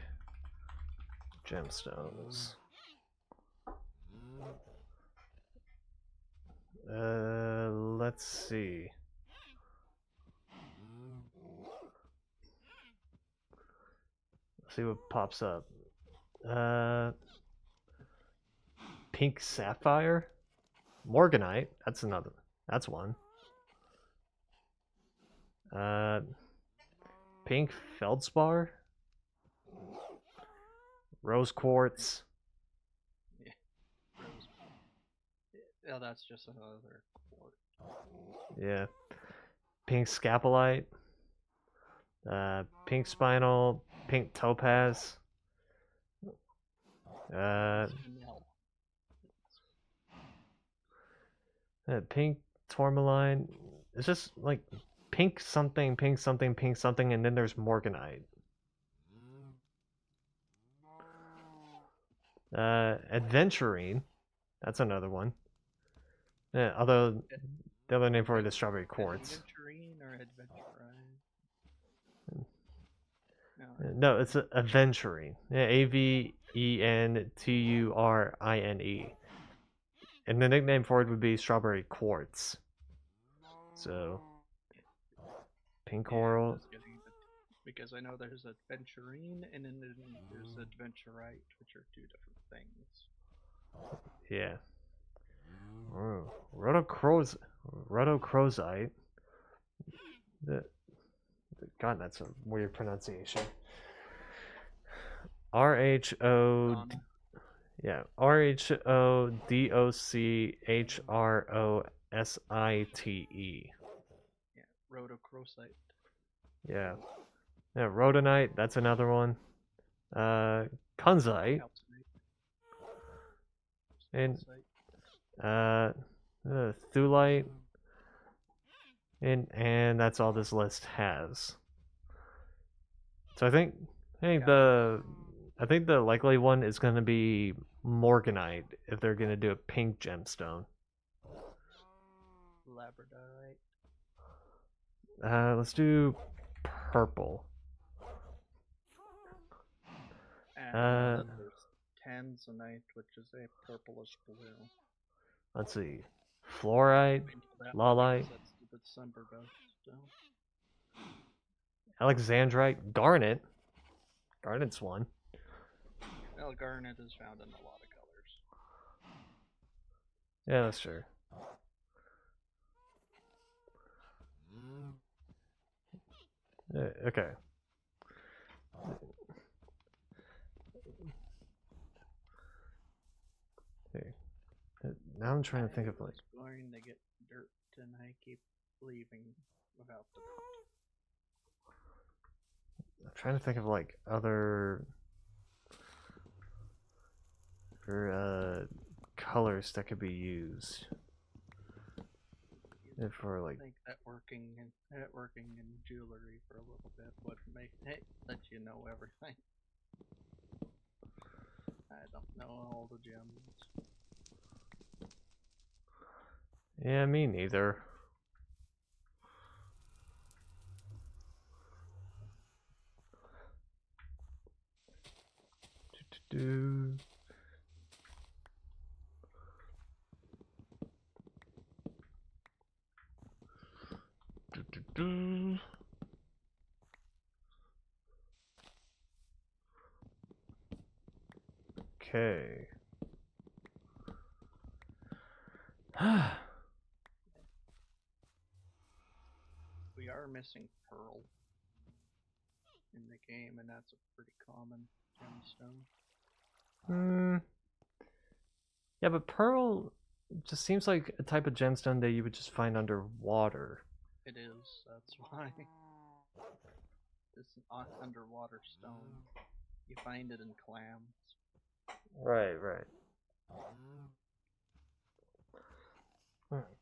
gemstones. Let's see. Let's see what pops up. Pink sapphire, morganite. That's another. That's one. Pink feldspar, rose quartz. Yeah. Rose. Yeah, that's just another quartz. Yeah. Pink scapolite. Pink spinel, pink topaz. Pink tourmaline. It's just like pink something, pink something, pink something, and then there's morganite. Adventurine. That's another one. Yeah, although the other name for it is strawberry quartz. Adventurine or adventurine? No, it's aventurine. Yeah, Aventurine. And the nickname for it would be strawberry quartz. So, pink coral. Because I know there's adventurine and then there's adventurite, which are two different things. Yeah. Rhodochrosite. The, God, that's a weird pronunciation. RHO. Donna. Yeah. RHODOCHROSITE. Yeah, rhodochrosite. Yeah. Yeah. Rhodonite. That's another one. Kunzite. Calcite. And Calcite. Thulite. And that's all this list has. So I think the likely one is going to be Morganite if they're going to do a pink gemstone. Labradorite. Let's do purple. And then there's tanzanite, which is a purplish blue. Let's see. Fluorite, Lawlite, That's the December dust. So. Alexandrite, Garnet. Garnet's one. Well, garnet is found in a lot of colors. Yeah, that's true. Okay. Okay. Now I'm trying to think of like. Going to get dirt, and I keep leaving without the dirt. I'm trying to think of like other colors that could be used. For like I think that working in jewelry for a little bit would let you know everything. I don't know all the gems. Yeah, me neither. Okay. We are missing pearl in the game, and that's a pretty common gemstone. Yeah, but pearl just seems like a type of gemstone that you would just find underwater. It is. That's why. It's an underwater stone. You find it in clams. Right.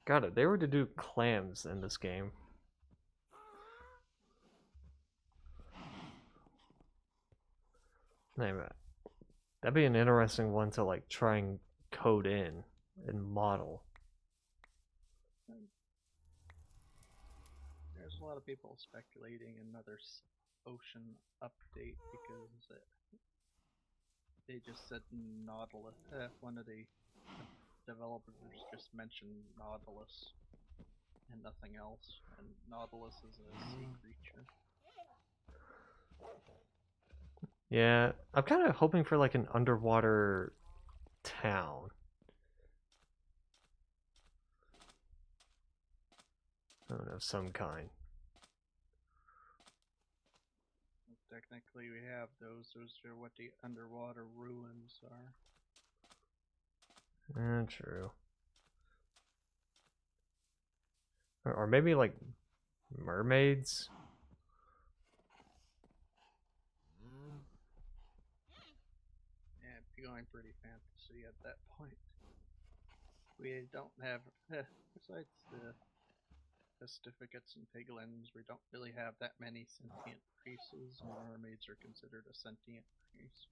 Got it. They were to do clams in this game. Anyway, that'd be an interesting one to like try and code in and model. There's a lot of people speculating another ocean update because they just said Nautilus. One of the developers just mentioned Nautilus and nothing else, and Nautilus is a sea creature. Yeah, I'm kind of hoping for like an underwater town. I don't know, of some kind. Technically, we have those. Those are what the underwater ruins are. True. Or maybe like mermaids. Yeah, it'd be going pretty fantasy at that point. We don't have, besides the certificates and piglins, we don't really have that many sentient races, and mermaids are considered a sentient race.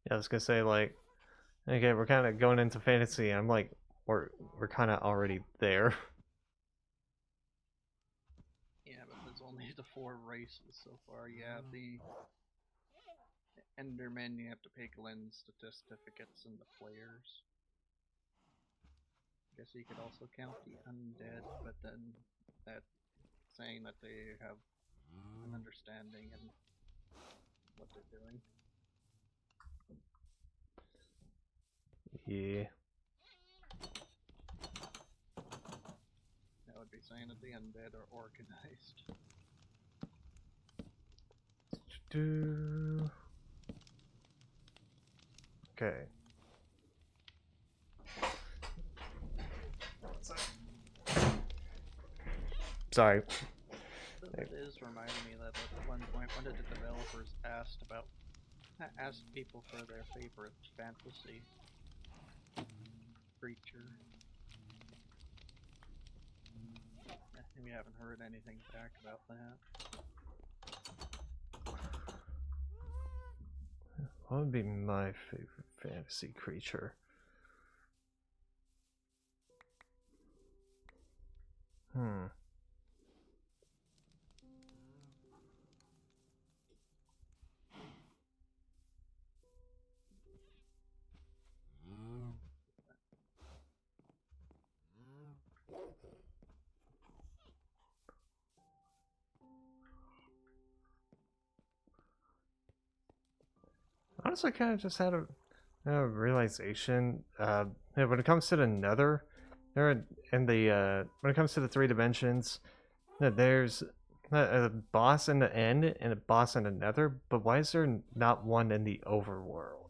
Yeah, I was gonna say like, okay, we're kind of going into fantasy. I'm like, we're kind of already there. Yeah, but there's only the 4 races so far. You have the Endermen, you have the piglins, the certificates, and the players. I guess you could also count the undead, but then that's saying that they have an understanding and what they're doing. Yeah. That would be saying that the undead are organized. Okay. Sorry. It is reminding me that at one point one of the developers asked people for their favorite fantasy creature. And we haven't heard anything back about that. What would be my favorite fantasy creature? Honestly, kind of just had a realization. When it comes to the Nether, there in the when it comes to the 3 dimensions, that there's a boss in the end and a boss in the Nether. But why is there not one in the overworld?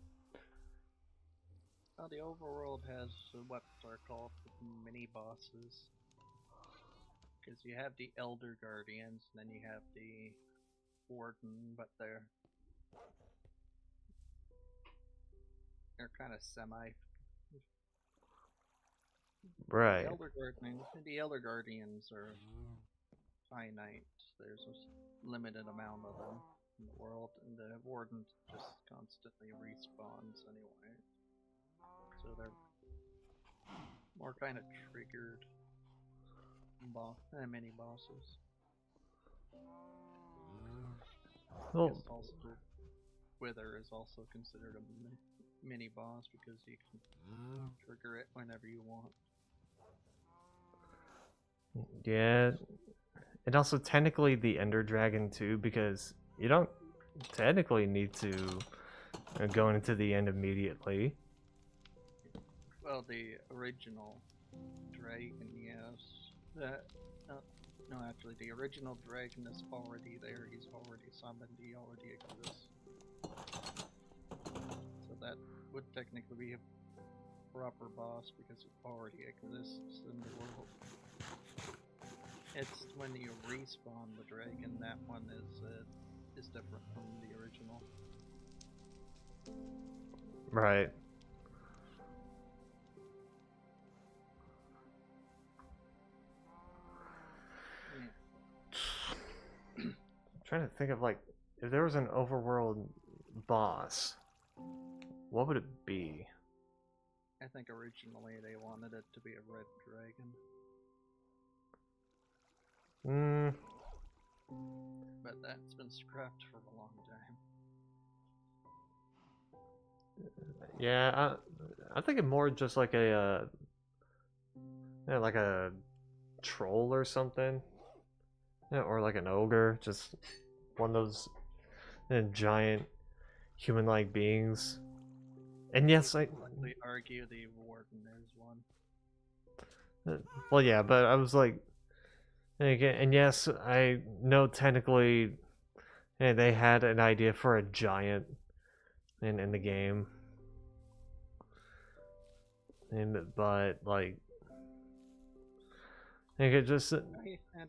Well, the overworld has what are called mini bosses. Because you have the Elder Guardians, and then you have the Warden, but they're kind of semi. Right. The Elder Guardians are finite. There's a limited amount of them in the world, and the Warden just constantly respawns anyway. So they're more kind of triggered mini bosses. Well, Also, Wither is also considered a mini boss because you can trigger it whenever you want. yeah, and also technically the Ender Dragon too, because you don't technically need to go into the end immediately. Well, the original dragon, yes. No, actually, the original dragon is already there. He's already summoned. He already exists. So that would technically be a proper boss because it already exists in the world. It's when you respawn the dragon, that one is different from the original. Right. I'm trying to think of like if there was an overworld boss, what would it be? I think originally they wanted it to be a red dragon. But that's been scrapped for a long time. Yeah, I'm thinking more just like like a troll or something, or like an ogre, just one of those giant human-like beings. And yes, I argue the Warden is one. Well, yeah, but I was like, and yes, I know technically, they had an idea for a giant in the game, but like, I think it just And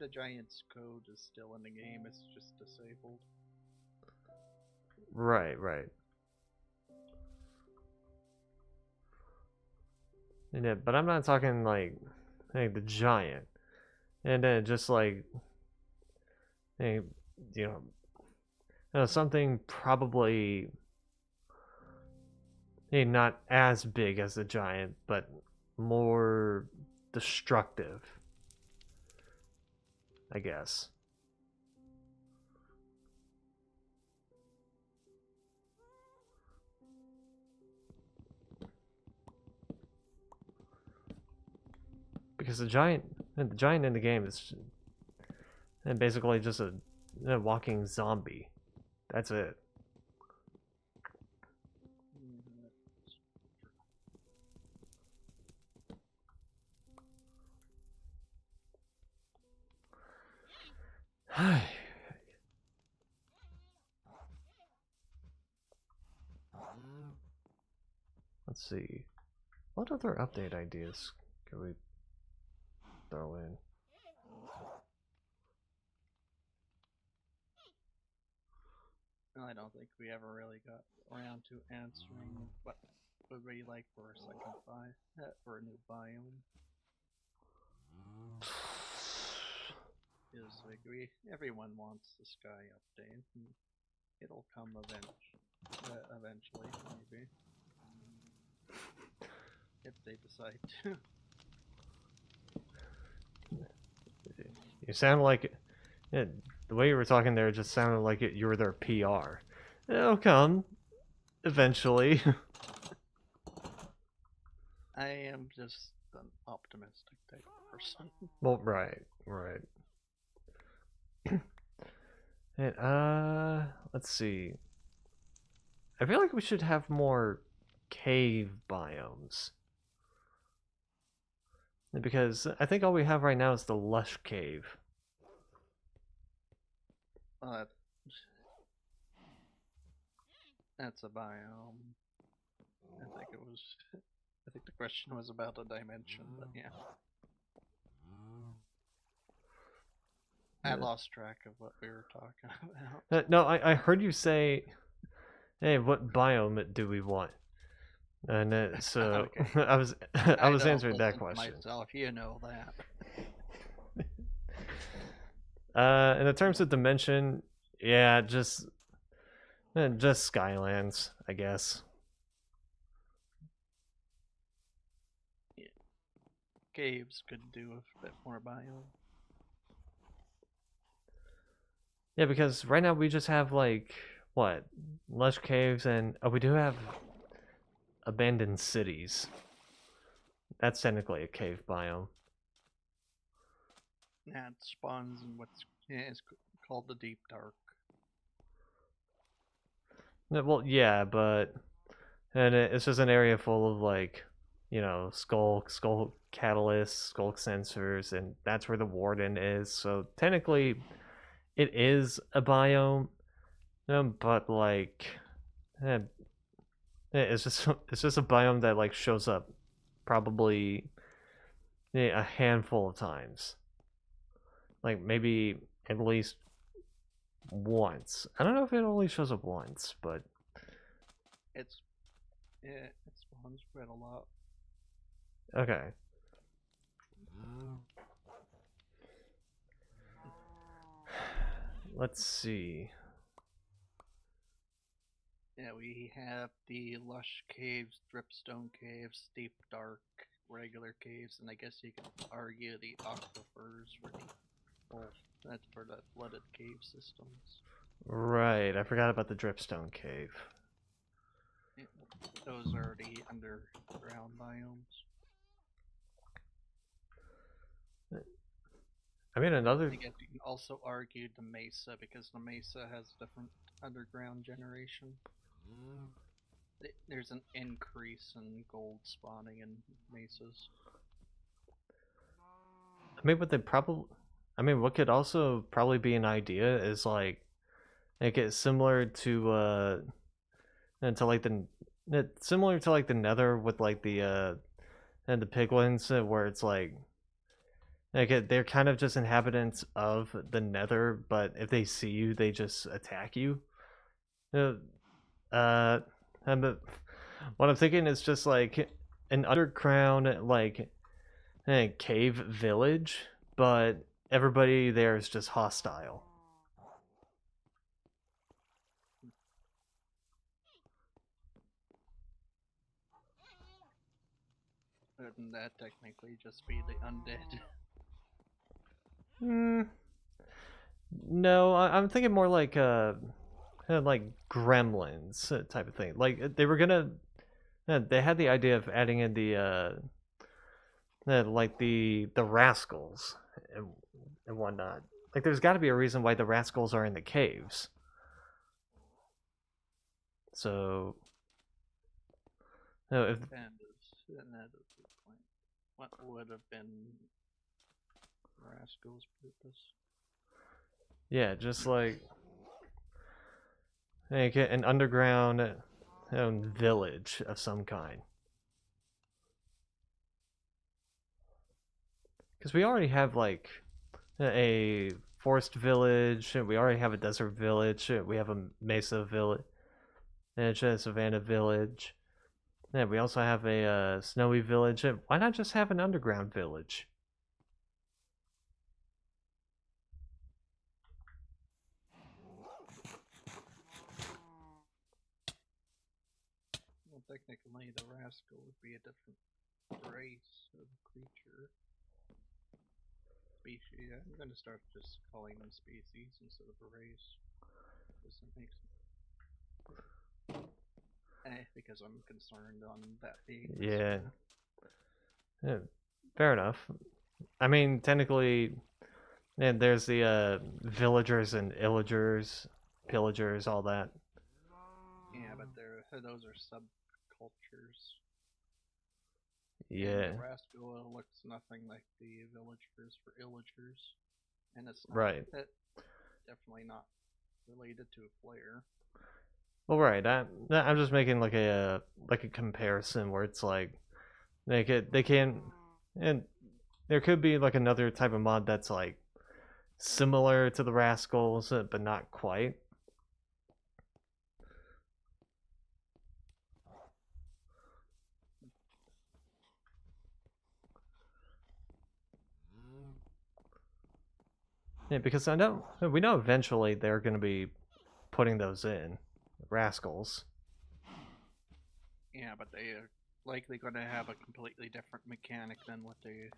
a giant's code is still in the game. It's just disabled. right. And but I'm not talking like the giant, and then just like you know, something probably not as big as the giant, but more destructive, I guess. Because the giant in the game is and basically just a walking zombie. That's it. Let's see. What other update ideas can we throw in? I don't think we ever really got around to answering what would we like for a second for a new biome. Is like everyone wants the sky update, and it'll come eventually, maybe, if they decide to. You sound like yeah, the way you were talking there just sounded like you were their PR. It'll come eventually. I am just an optimistic type of person. Well, right. And let's see. I feel like we should have more cave biomes. Because I think all we have right now is the lush cave. Well, that's a biome. I think the question was about a dimension, but yeah. I lost track of what we were talking about. No, I heard you say, "Hey, what biome do we want?" And so Okay. I was I was answering that question. Myself, you know that. And in terms of dimension, yeah, just Skylands, I guess. Yeah. Caves could do a bit more biome. Yeah, because right now we just have like what lush caves, and we do have abandoned cities. That's technically a cave biome. Yeah, it spawns in what's called the deep dark. Well, yeah, but and it's just an area full of like, skull catalysts, skull sensors, and that's where the warden is. So technically, it is a biome, but like, eh, it's just a biome that like shows up probably a handful of times, like maybe at least once. I don't know if it only shows up once, but It spawns quite a lot. okay. Let's see. Yeah, we have the lush caves, dripstone caves, deep dark, regular caves, and I guess you can argue the aquifers for that's for the flooded cave systems. Right, I forgot about the dripstone cave. Yeah, those are the underground biomes. I mean, another. I guess you can also argue the mesa because the mesa has different underground generation. There's an increase in gold spawning in mesas. I mean, what could also probably be an idea is like make it similar to like the Nether with like the and the piglins, where it's like they're kind of just inhabitants of the Nether, but if they see you, they just attack you. And what I'm thinking is just like an underground like cave village, but everybody there is just hostile. Wouldn't that technically just be the undead? No, I'm thinking more like gremlins type of thing. Like they were gonna, they had the idea of adding in the like the rascals and whatnot. like there's got to be a reason why the rascals are in the caves. So, no, if And that is the point. What would have been Rascal's purpose? yeah, just like an underground village of some kind. Because we already have like a forest village, we already have a desert village, we have a mesa village, and a savanna village. Yeah, we also have a snowy village. Why not just have an underground village? Well, technically, the Rascal would be a different race of creature. Species. I'm going to start just calling them species instead of a race. Because it makes because I'm concerned on that being Yeah. Yeah, fair enough. I mean, technically, and there's the villagers and illagers, pillagers, all that. Yeah, but those are subcultures. And Yeah, the Rascal looks nothing like the villagers for illagers, and it's not, right. definitely not related to a player. Well, right. I'm just making like a comparison where it's like they can, and there could be like another type of mod that's like similar to the Rascals, but not quite. Yeah, because we know eventually they're going to be putting those in Rascals. Yeah, but they are likely going to have a completely different mechanic than what they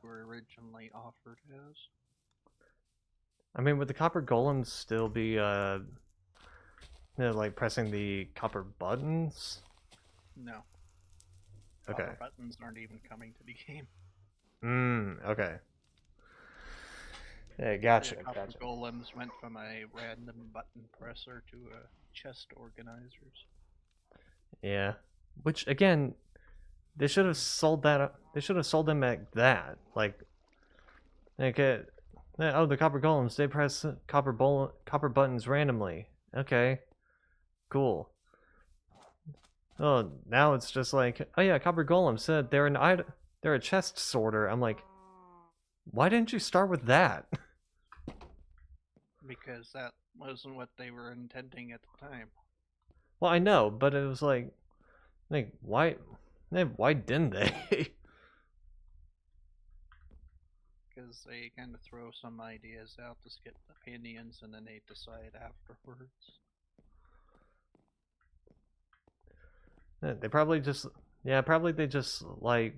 were originally offered as. I mean, would the copper golems still be like pressing the copper buttons? No. Okay. Copper buttons aren't even coming to the game. Okay. Yeah, gotcha. The copper Gotcha. golems went from a random button presser to a chest organizers. Yeah. Which again, they should have sold that. They should have sold them like that. Like, oh, the copper golems. They press copper buttons randomly. Okay. Cool. Oh, now it's just like, oh yeah, copper golems said they're a chest sorter. I'm like, why didn't you start with that? Because that wasn't what they were intending at the time. Well, I know, but it was like why didn't they? Because they kind of throw some ideas out to get opinions and then they decide afterwards. They probably just probably they just like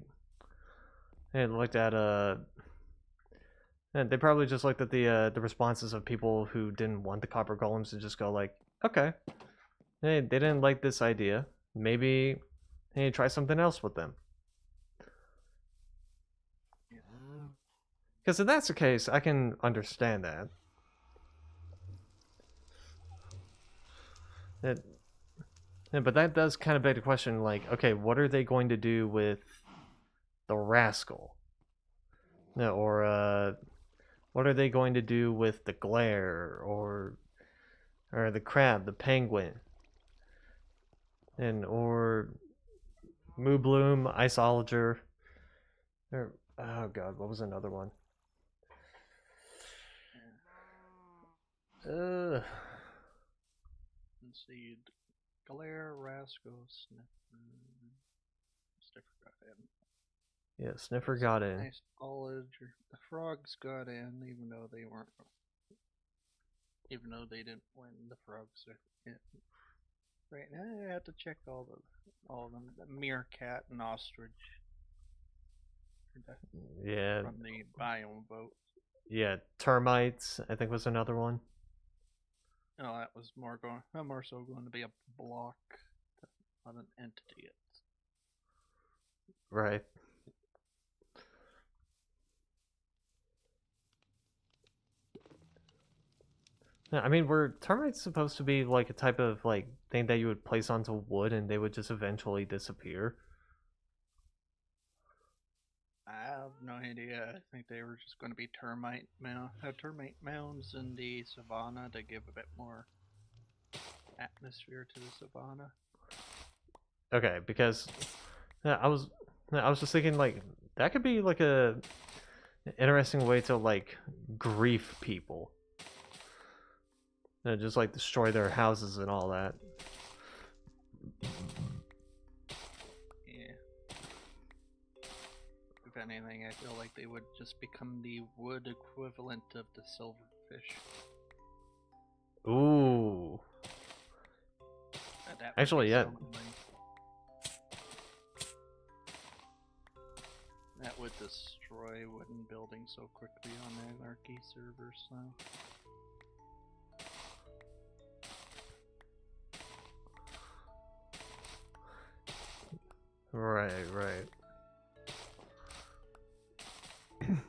looked at and they probably just looked at the responses of people who didn't want the copper golems and just go like, okay, hey, they didn't like this idea. Maybe hey, try something else with them. Because if that's the case, I can understand that. But that does kind of beg the question, like, okay, what are they going to do with the rascal? No, or what are they going to do with the glare or the crab, the penguin, and or Moo Bloom, Iceologer, or oh god, what was another one? Uh, Let's see, Glare, Rascal, Sniffer got in. yeah, Sniffer got in. Nice college. The frogs got in, even though they weren't. Even though they didn't win, the frogs are in. Right now, I have to check all of them. The meerkat and ostrich. Yeah, From the biome vote. yeah, termites, I think was another one. No, that was more so going to be a block, not an entity. Right. Yeah, I mean, were termites supposed to be like a type of like thing that you would place onto wood and they would just eventually disappear? I have no idea. I think they were just going to be termite mounds in the savannah to give a bit more atmosphere to the savannah. Okay, because yeah, I was just thinking like that could be like a interesting way to like grief people. Just like destroy their houses and all that. Yeah. If anything, I feel like they would just become the wood equivalent of the silverfish. Ooh. That would Actually, be yeah. so nice. That would destroy wooden buildings so quickly on Anarchy servers now. Right, right. And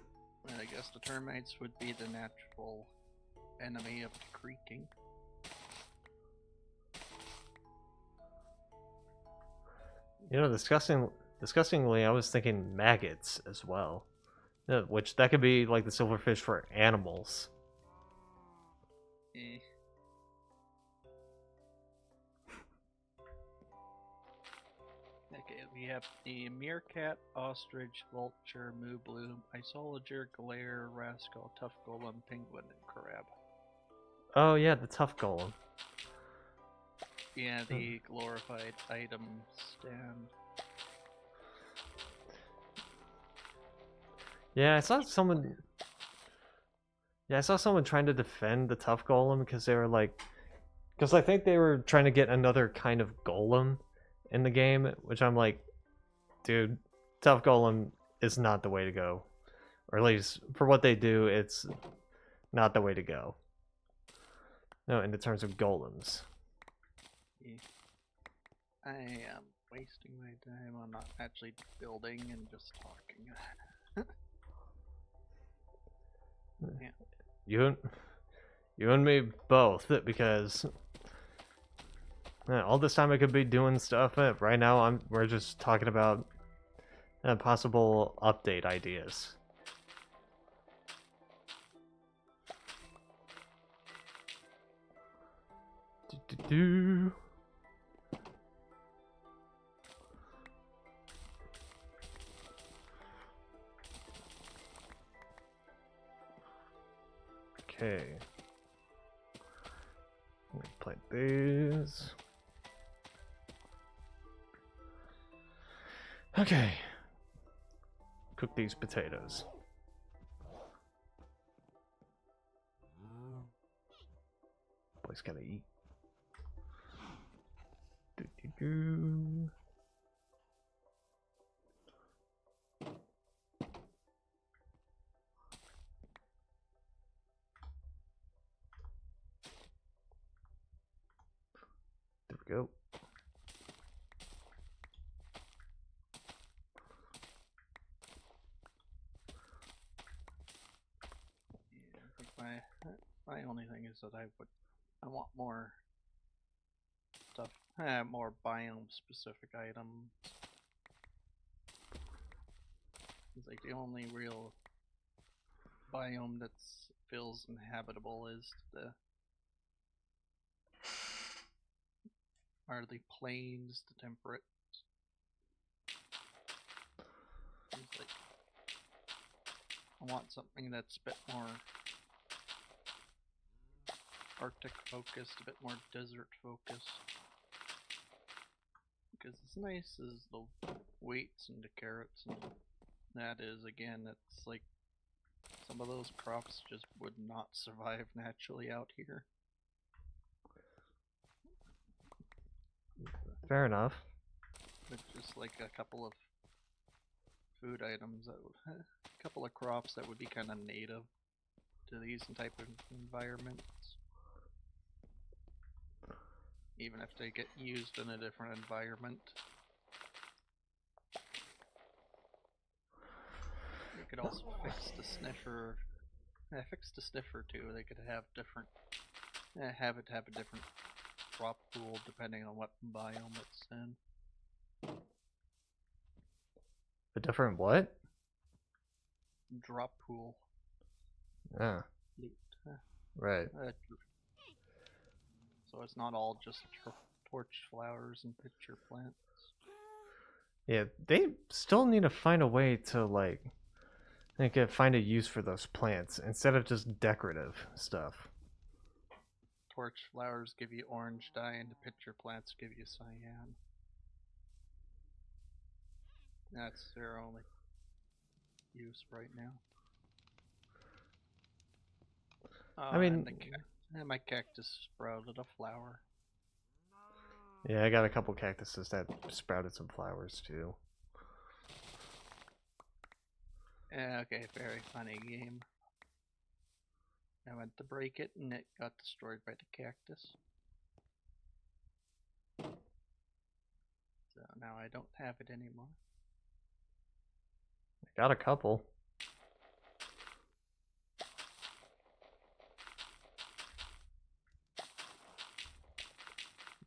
I guess the termites would be the natural enemy of the creaking. You know, disgustingly, I was thinking maggots as well. Yeah, which that could be like the silverfish for animals. Eh. Okay, we have the meerkat, ostrich, vulture, moo bloom, isolager, glare, rascal, tough golem, penguin, and crab. Oh yeah, the tough golem. Yeah, the glorified item stand. Yeah, I saw someone. Yeah, I saw someone trying to defend the tough golem because they were like, because I think they were trying to get another kind of golem in the game, which I'm like, dude, tough golem is not the way to go, or at least for what they do, it's not the way to go. No, in the terms of golems. Yeah. I am wasting my time on not actually building and just talking. Yeah. You and me both, because all this time I could be doing stuff. Right now, we're just talking about possible update ideas. Do. Okay. Play these. Okay. Cook these potatoes. Boys gotta eat. Do. There we go. Yeah, I think my only thing is that I want more stuff, more biome specific items. It's like the only real biome that feels inhabitable is the plains, the temperate. It's like I want something that's a bit more Arctic focused, a bit more desert focused. Because as nice as the wheats and the carrots and that is, again, it's like some of those crops just would not survive naturally out here. Fair enough. But just like a couple of food items that would, a couple of crops that would be kind of native to these type of environments. Even if they get used in a different environment. They could also fix the sniffer. Fix the sniffer too. They could have different have it have a different drop pool depending on what biome it's in. A different what? Drop pool. Ah, Loot. right. So it's not all just torch flowers and picture plants. Yeah, they still need to find a way to like, find a use for those plants instead of just decorative stuff. Torch flowers give you orange dye, and the picture plants give you cyan. That's their only use right now. I mean, and my cactus sprouted a flower. yeah, I got a couple cactuses that sprouted some flowers too. Okay, very funny game. I went to break it and it got destroyed by the cactus. So now I don't have it anymore. I got a couple.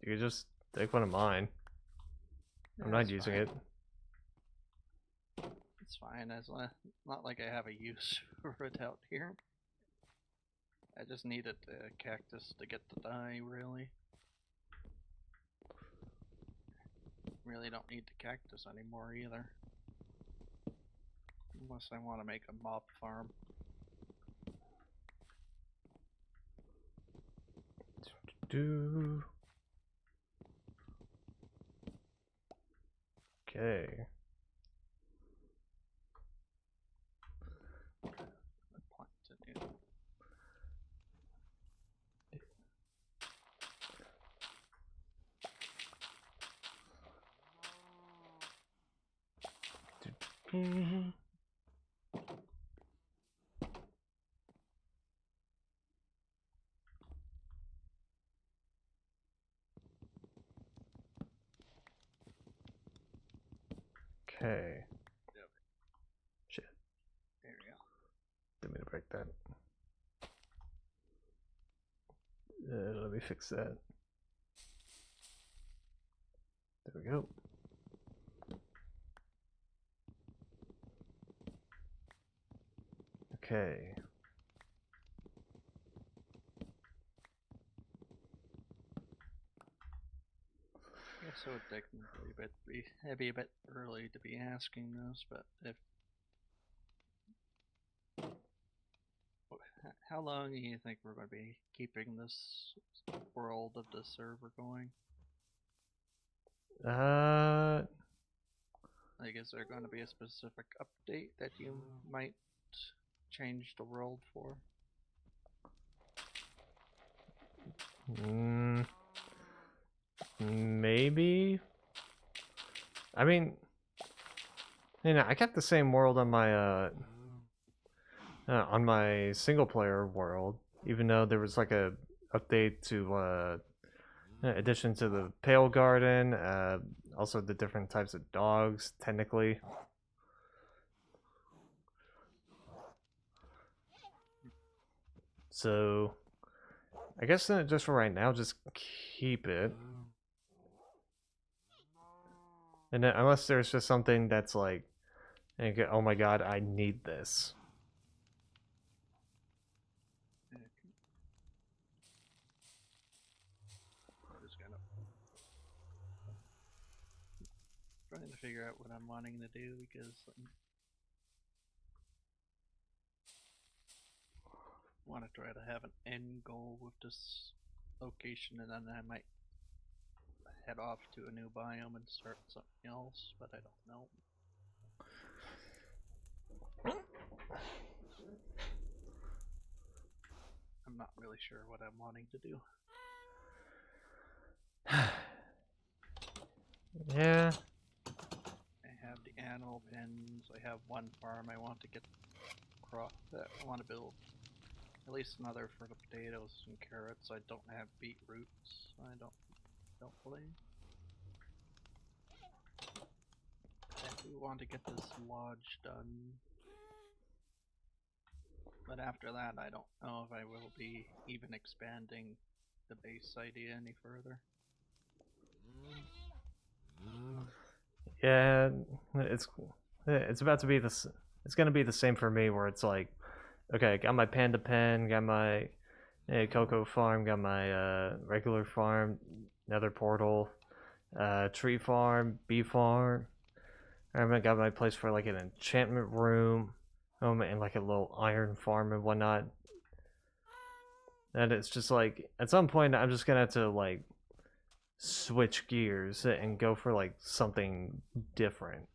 You could just take one of mine. I'm not using it. It's fine. Not like I have a use for it out here. I just needed a cactus to get the dye, really. Really don't need the cactus anymore either. Unless I want to make a mob farm. Okay. Okay. Yep. Shit. There we go. Didn't mean to break that. Let me fix that. There we go. Okay. Yeah, so technically, it'd be a bit early to be asking this, but how long do you think we're going to be keeping this world of the server going? Like, is there going to be a specific update that you might change the world for? Maybe. I mean, I kept the same world on my single player world, even though there was like a update to addition to the Pale Garden, also the different types of dogs, technically. So, I guess just for right now, just keep it. And then, unless there's just something that's like, oh my god, I need this. Trying to figure out what I'm wanting to do because I want to try to have an end goal with this location, and then I might head off to a new biome and start something else, but I don't know. I'm not really sure what I'm wanting to do. Yeah. I have the animal pens. I have one farm I want to get that I want to build. At least another for the potatoes and carrots. I don't have beetroots. I don't believe. I do want to get this lodge done. But after that, I don't know if I will be even expanding the base idea any further. Yeah, it's about to be this. It's gonna be the same for me, where it's like, okay, got my panda pen, got my cocoa farm, got my regular farm, nether portal, tree farm, bee farm. I got my place for like an enchantment room, and like a little iron farm and whatnot. And it's just like at some point I'm just gonna have to like switch gears and go for like something different.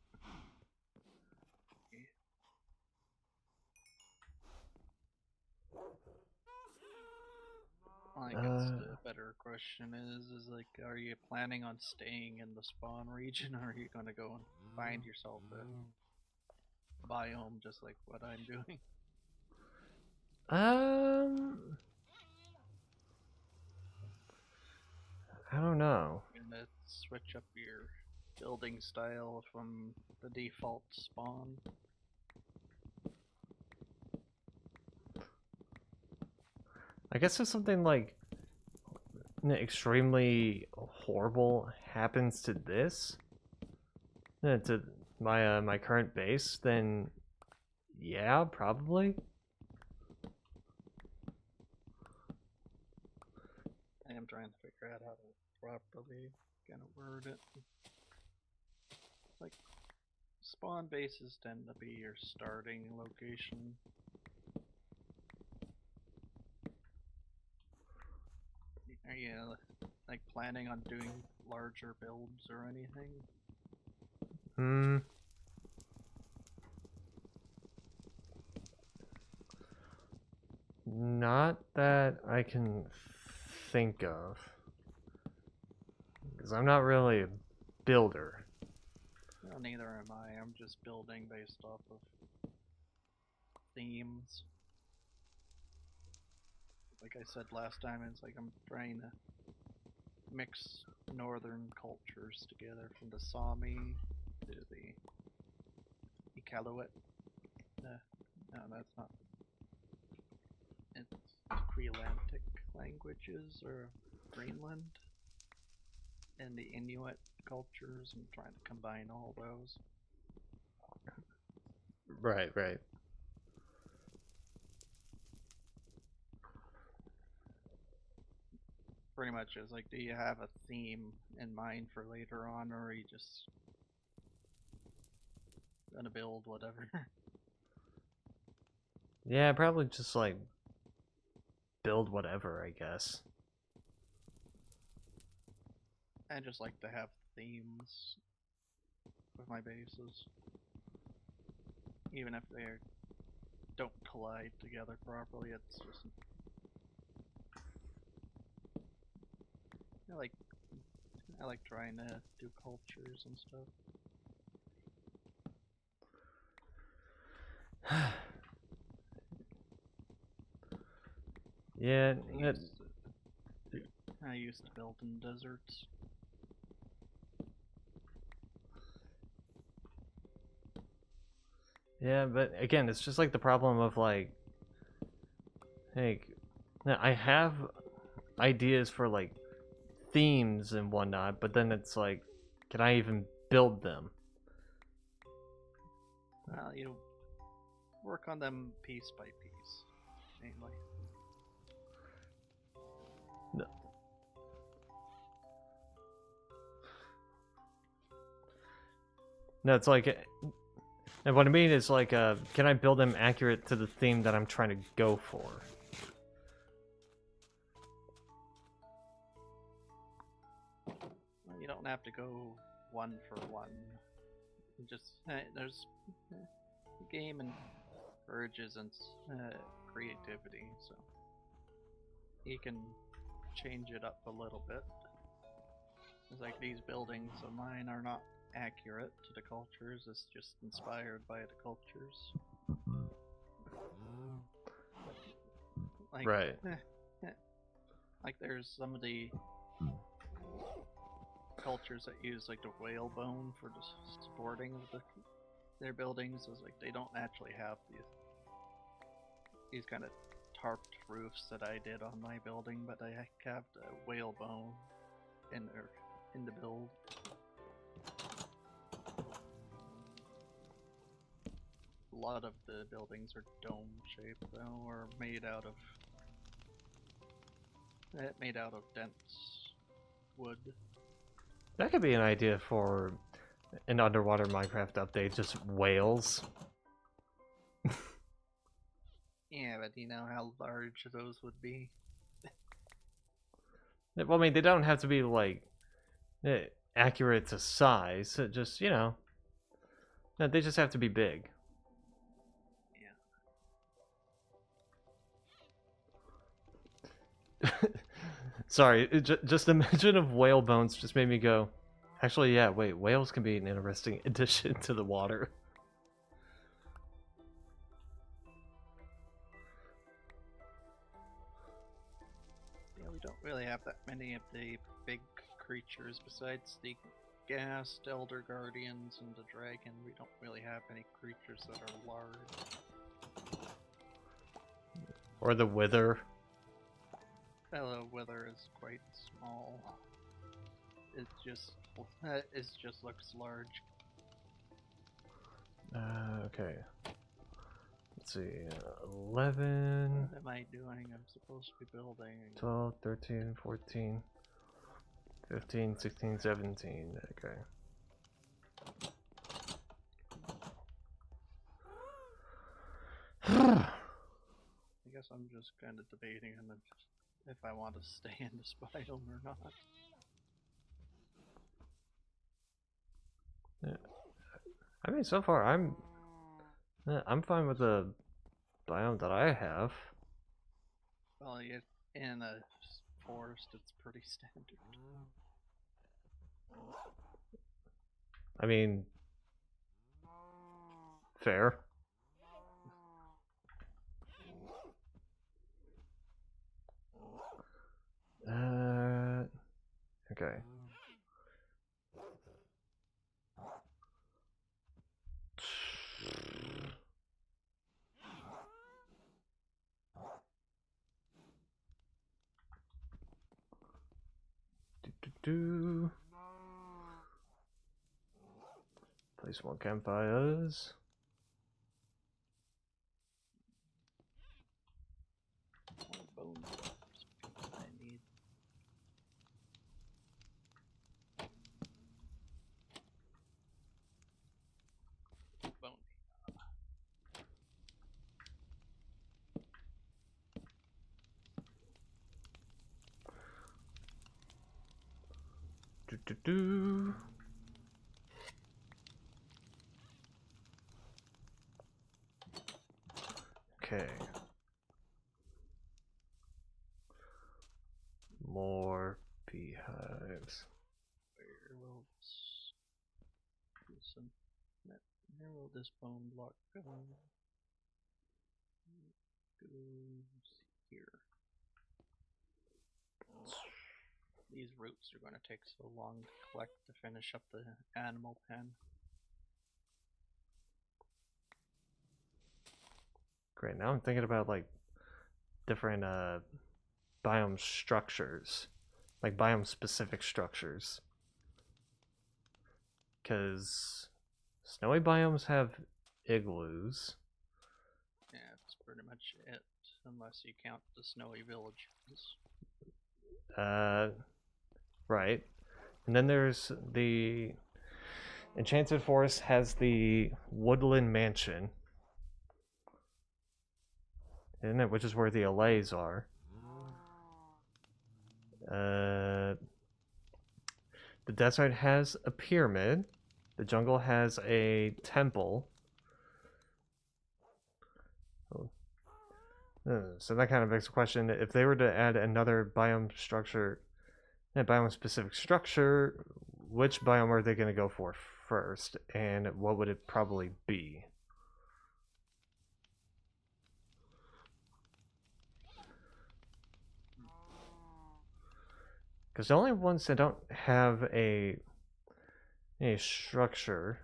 I guess the better question is like, are you planning on staying in the spawn region, or are you gonna go and find yourself a biome just like what I'm doing? I don't know. You're gonna switch up your building style from the default spawn. I guess if something like extremely horrible happens to this, to my current base, then yeah, probably. I am trying to figure out how to properly kind of word it. Like, spawn bases tend to be your starting location. Are you like planning on doing larger builds or anything? Not that I can think of, because I'm not really a builder. Well, neither am I. I'm just building based off of themes. Like I said last time, it's like I'm trying to mix northern cultures together, from the Sami to the Iqaluit. No, that's not. It's Creelantic languages, or Greenland, and the Inuit cultures. I'm trying to combine all those. Right, right. Pretty much is like, do you have a theme in mind for later on, or are you just gonna build whatever? Yeah, probably just like build whatever, I guess. I just like to have themes with my bases, even if they don't collide together properly. It's just I like I like trying to do cultures and stuff. Yeah, I used to build in deserts. yeah, but again, it's just like the problem of like, hey, I have ideas for like themes and whatnot, but then it's like, can I even build them? Well, you work on them piece by piece, mainly. No. No, it's like, and what I mean is like, can I build them accurate to the theme that I'm trying to go for? Well, you don't have to go one for one. You just there's the game encourages and creativity, so you can change it up a little bit. It's like these buildings of mine are not accurate to the cultures, it's just inspired by the cultures. Like, Right. like there's some of the cultures that use like the whale bone for the supporting of their buildings. Is like they don't actually have these kind of tarped roofs that I did on my building, but I kept a whalebone in the build. A lot of the buildings are dome shaped though, or made out of dense wood. That could be an idea for an underwater Minecraft update, just whales. Yeah, but you know how large those would be. Well, I mean, they don't have to be like accurate to size. Just, you know, no, they just have to be big. Yeah. Sorry, just the mention of whale bones just made me go. Actually, yeah. Wait, whales can be an interesting addition to the water. Yeah, we don't really have that many of the big creatures besides the ghast, elder guardians, and the dragon. We don't really have any creatures that are large. Or the wither. Hello, wither is quite small. It just looks large. Okay. Let's see. 11. What am I doing? I'm supposed to be building. 12, 13, 14, 15, 16, 17. Okay. I guess I'm just kind of debating if I want to stay in this biome or not. Yeah. I mean, so far I'm fine with the biome that I have. Well, in a forest, it's pretty standard. I mean, fair. Okay. Place more campfires. More bone blocks I need. Bone. Okay. More beehives. Where will where will this bone block go? It goes here. These roots are going to take so long to collect to finish up the animal pen. Great. Now I'm thinking about like different biome structures, like biome specific structures. Because snowy biomes have igloos. Yeah, that's pretty much it, unless you count the snowy villages. Right. And then there's the Enchanted Forest has the Woodland Mansion, isn't it? Which is where the allays are. The desert has a pyramid. The jungle has a temple. So that kind of begs the question: if they were to add another biome structure, a biome specific structure, which biome are they going to go for first, and what would it probably be? Because the only ones that don't have a structure,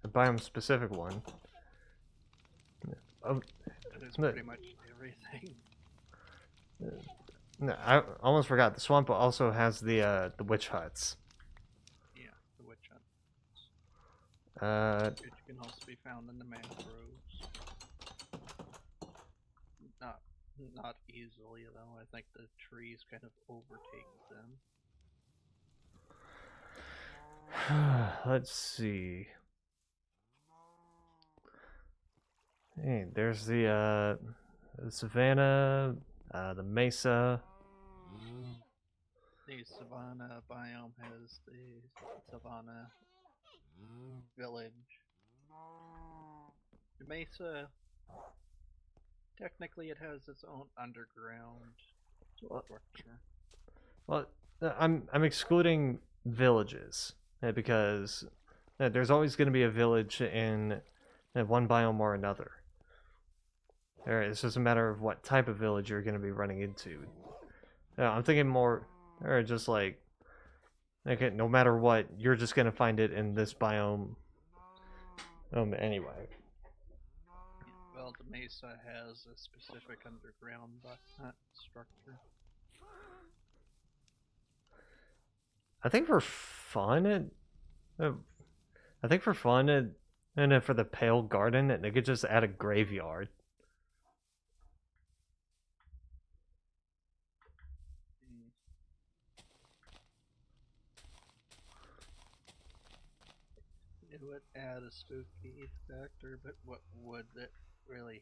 a biome specific one. It is pretty much everything. No, I almost forgot. The swamp also has the witch huts. Yeah, the witch hut, Uh, which can also be found in the mangroves. Not not easily though. I think the trees kind of overtake them. let's see. Hey, there's the savanna, the mesa. The savanna biome has the savanna village. The mesa, technically, it has its own underground Well, structure. well, I'm excluding villages because there's always going to be a village in one biome or another. Alright, it's just a matter of what type of village you're going to be running into. I'm thinking more, or just like, okay, no matter what, you're just going to find it in this biome anyway. Well, the mesa has a specific underground structure. I think for fun, uh, I think for fun, and then for the Pale Garden, they could just add a graveyard. Mm. It would add a spooky factor, but what would it really?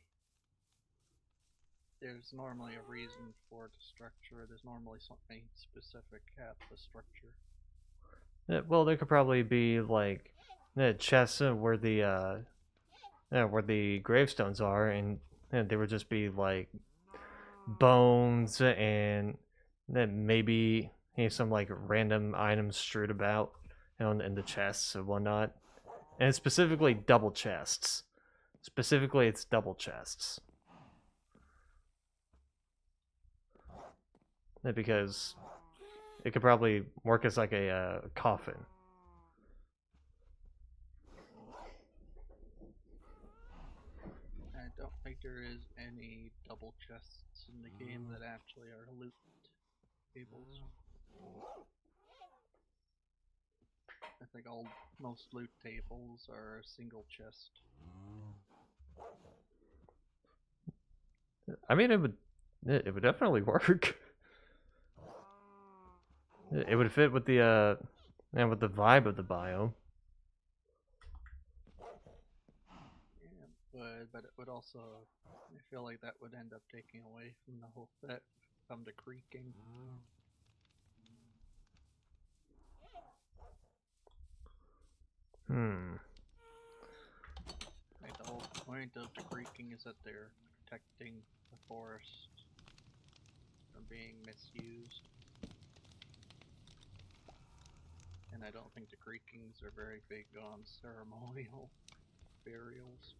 There's normally a reason for the structure. There's normally something specific at the structure. Well, there could probably be like chests where the gravestones are, and they would just be like bones and then maybe some like random items strewed about, in the chests and whatnot. And specifically double chests. Specifically, it's double chests. Because it could probably work as like a coffin. I don't think there is any double chests in the game that actually are loot tables. I think most loot tables are a single chest. I mean, it would definitely work. It would fit with the and with the vibe of the biome. Yeah, but it would also. I feel like that would end up taking away from the whole that come to creaking. Like the whole point of the creaking is that they're protecting the forest from being misused. And I don't think the creakings are very big on ceremonial burials.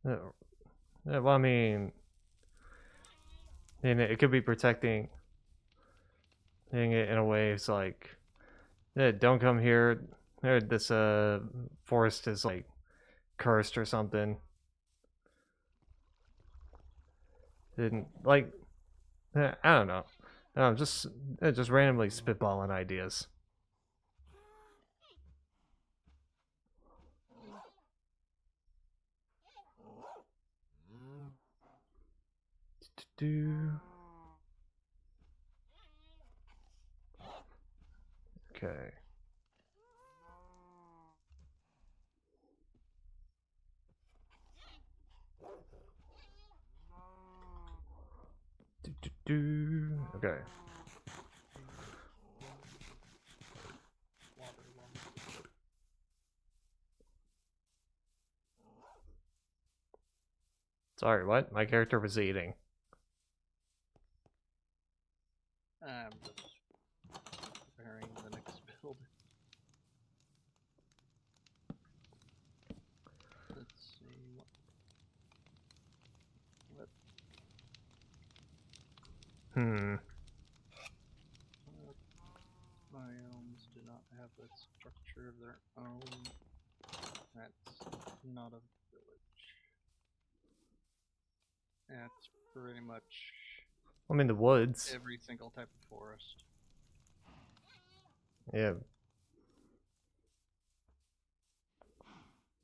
Well, I mean, and it could be protecting it in a way. It's like, don't come here. This forest is like cursed or something. And like, I don't know. Just randomly spitballing ideas. Okay. Okay. Water lung. Sorry, what? My character was eating. I'm just preparing the next build. Let's see what Hmm. biomes do not have a structure of their own. That's not a village. That's pretty much I'm in the woods. every single type of forest. Yeah.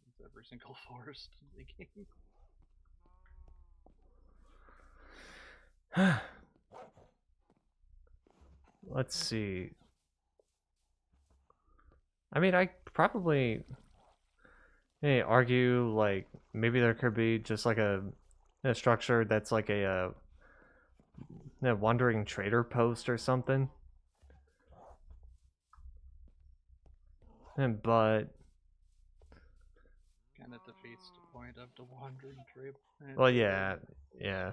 It's every single forest in the game. Let's see. I mean, I probably argue like maybe there could be just like a structure that's like a wandering trader post or something. But Kind of defeats the point of the wandering trip. well, yeah, yeah.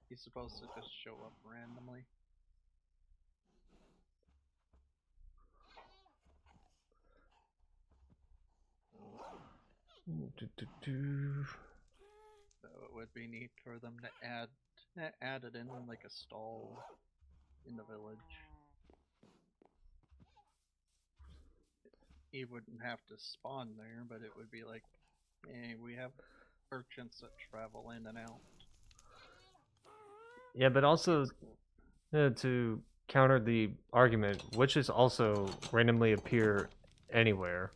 He's supposed to just show up randomly. So it would be neat for them to add it in like a stall in the village. He wouldn't have to spawn there, but it would be like, hey, we have merchants that travel in and out. Yeah, but also to counter the argument, witches also randomly appear anywhere,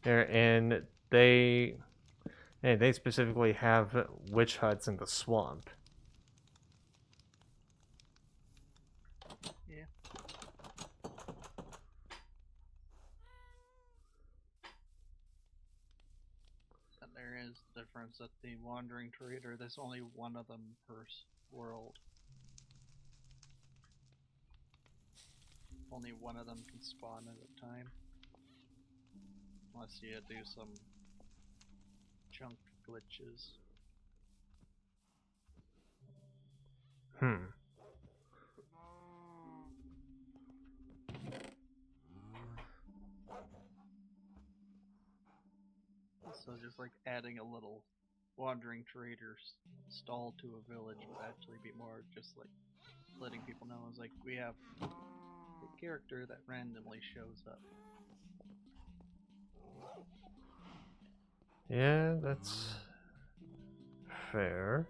and they specifically have witch huts in the swamp. Yeah. And there is the difference that the wandering trader, there's only one of them per world. Only one of them can spawn at a time. Unless you do some junk glitches. So just like adding a little wandering trader stall to a village would actually be more just like letting people know it's like we have a character that randomly shows up. Yeah, that's fair.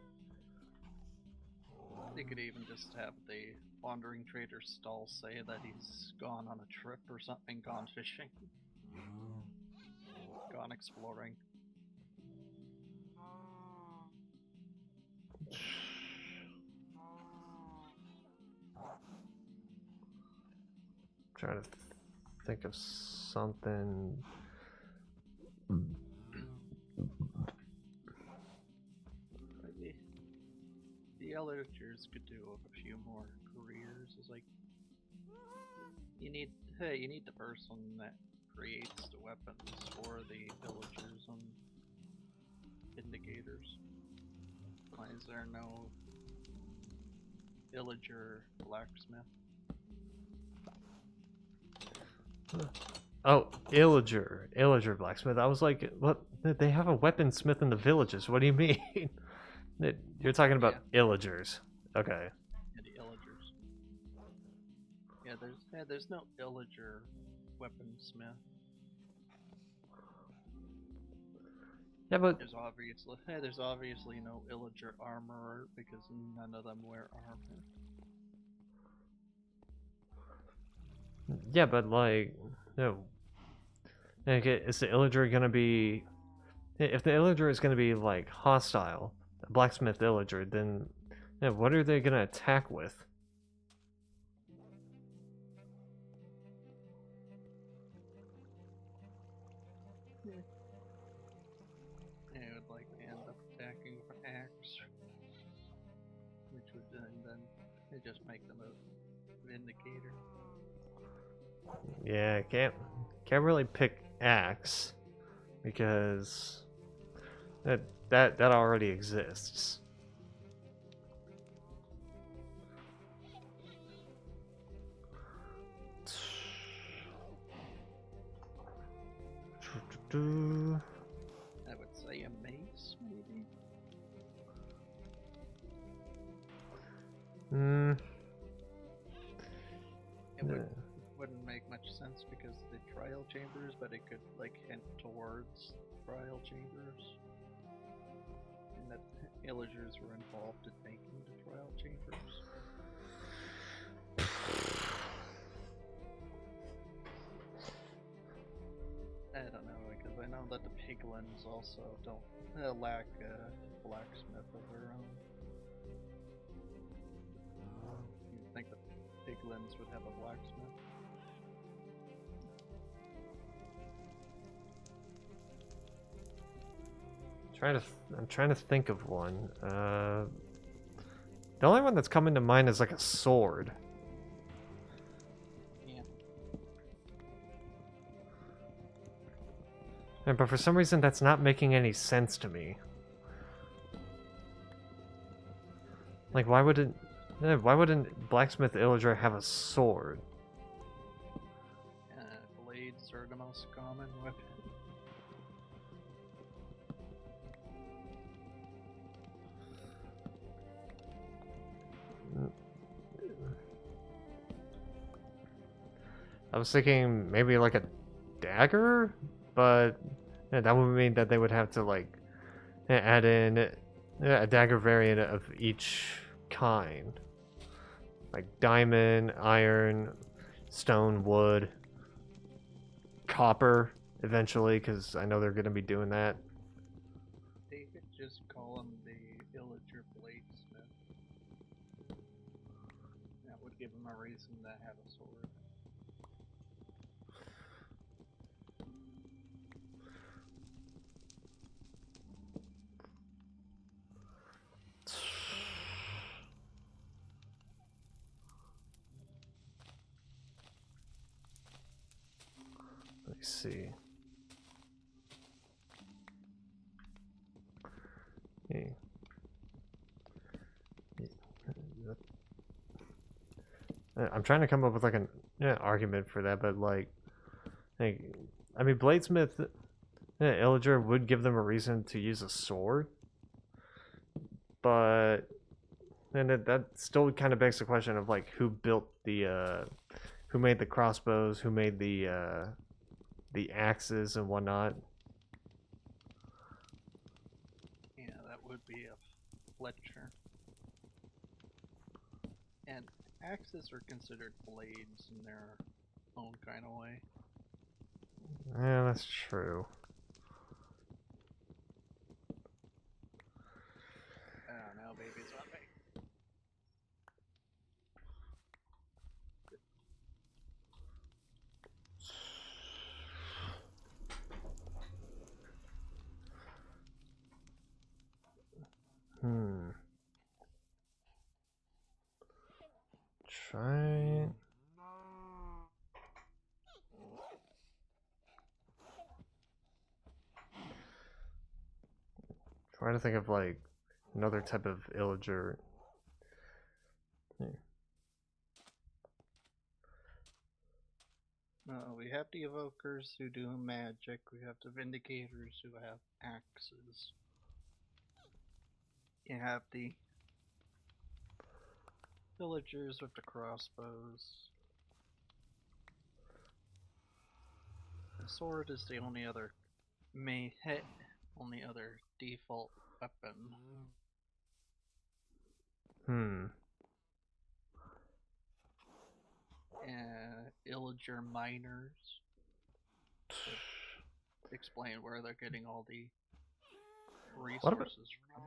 They could even just have the wandering trader stall say that he's gone on a trip or something, gone fishing, gone exploring. Trying to think of something. Maybe the villagers could do a few more careers. It's like you need the person that creates the weapons for the villagers and indicators. Why is there no villager blacksmith? Oh, Illager blacksmith. I was like, what? They have a weaponsmith in the villages. What do you mean? You're talking about Illagers. Okay. Yeah, the illagers. Yeah, there's no illager weaponsmith. Yeah, but There's obviously no illager armorer because none of them wear armor. yeah, but like, no. Okay, is the Illager gonna be? If the Illager is gonna be like hostile, a blacksmith Illager, then what are they gonna attack with? They would likely end up attacking with an axe, which would then they just make them a vindicator. Yeah, can't really pick axe because that already exists. I would say a mace, maybe. Hmm. It wouldn't make much sense it's because of the trial chambers, but it could like hint towards trial chambers, and that illagers were involved in making the trial chambers. I don't know, because I know that the piglins also don't lack a blacksmith of their own. You'd think the piglins would have a blacksmith. I'm trying to think of one. The only one that's coming to mind is like a sword. Yeah. But for some reason, that's not making any sense to me. Like, why wouldn't Blacksmith Illager have a sword? Blades are the most common weapon. I was thinking maybe like a dagger, but yeah, that would mean that they would have to like add in a dagger variant of each kind, like diamond, iron, stone, wood, copper eventually, because I know they're going to be doing that. They could just call him the Illager Bladesmith. That would give him a reason to have a sword. Let me see. Hey. I'm trying to come up with like an argument for that, but like, I mean, Bladesmith Illager would give them a reason to use a sword, but then that still kind of begs the question of like who built the who made the crossbows, who made the axes and whatnot. Yeah, that would be a Fletcher. And axes are considered blades in their own kind of way. Yeah, that's true. I don't know, baby's on me. Try. Trying to think of like another type of illager. We have the evokers who do magic. We have the vindicators who have axes. You have the villagers with the crossbows. The sword is the only other only other default weapon. Illager miners. Explain where they're getting all the resources from.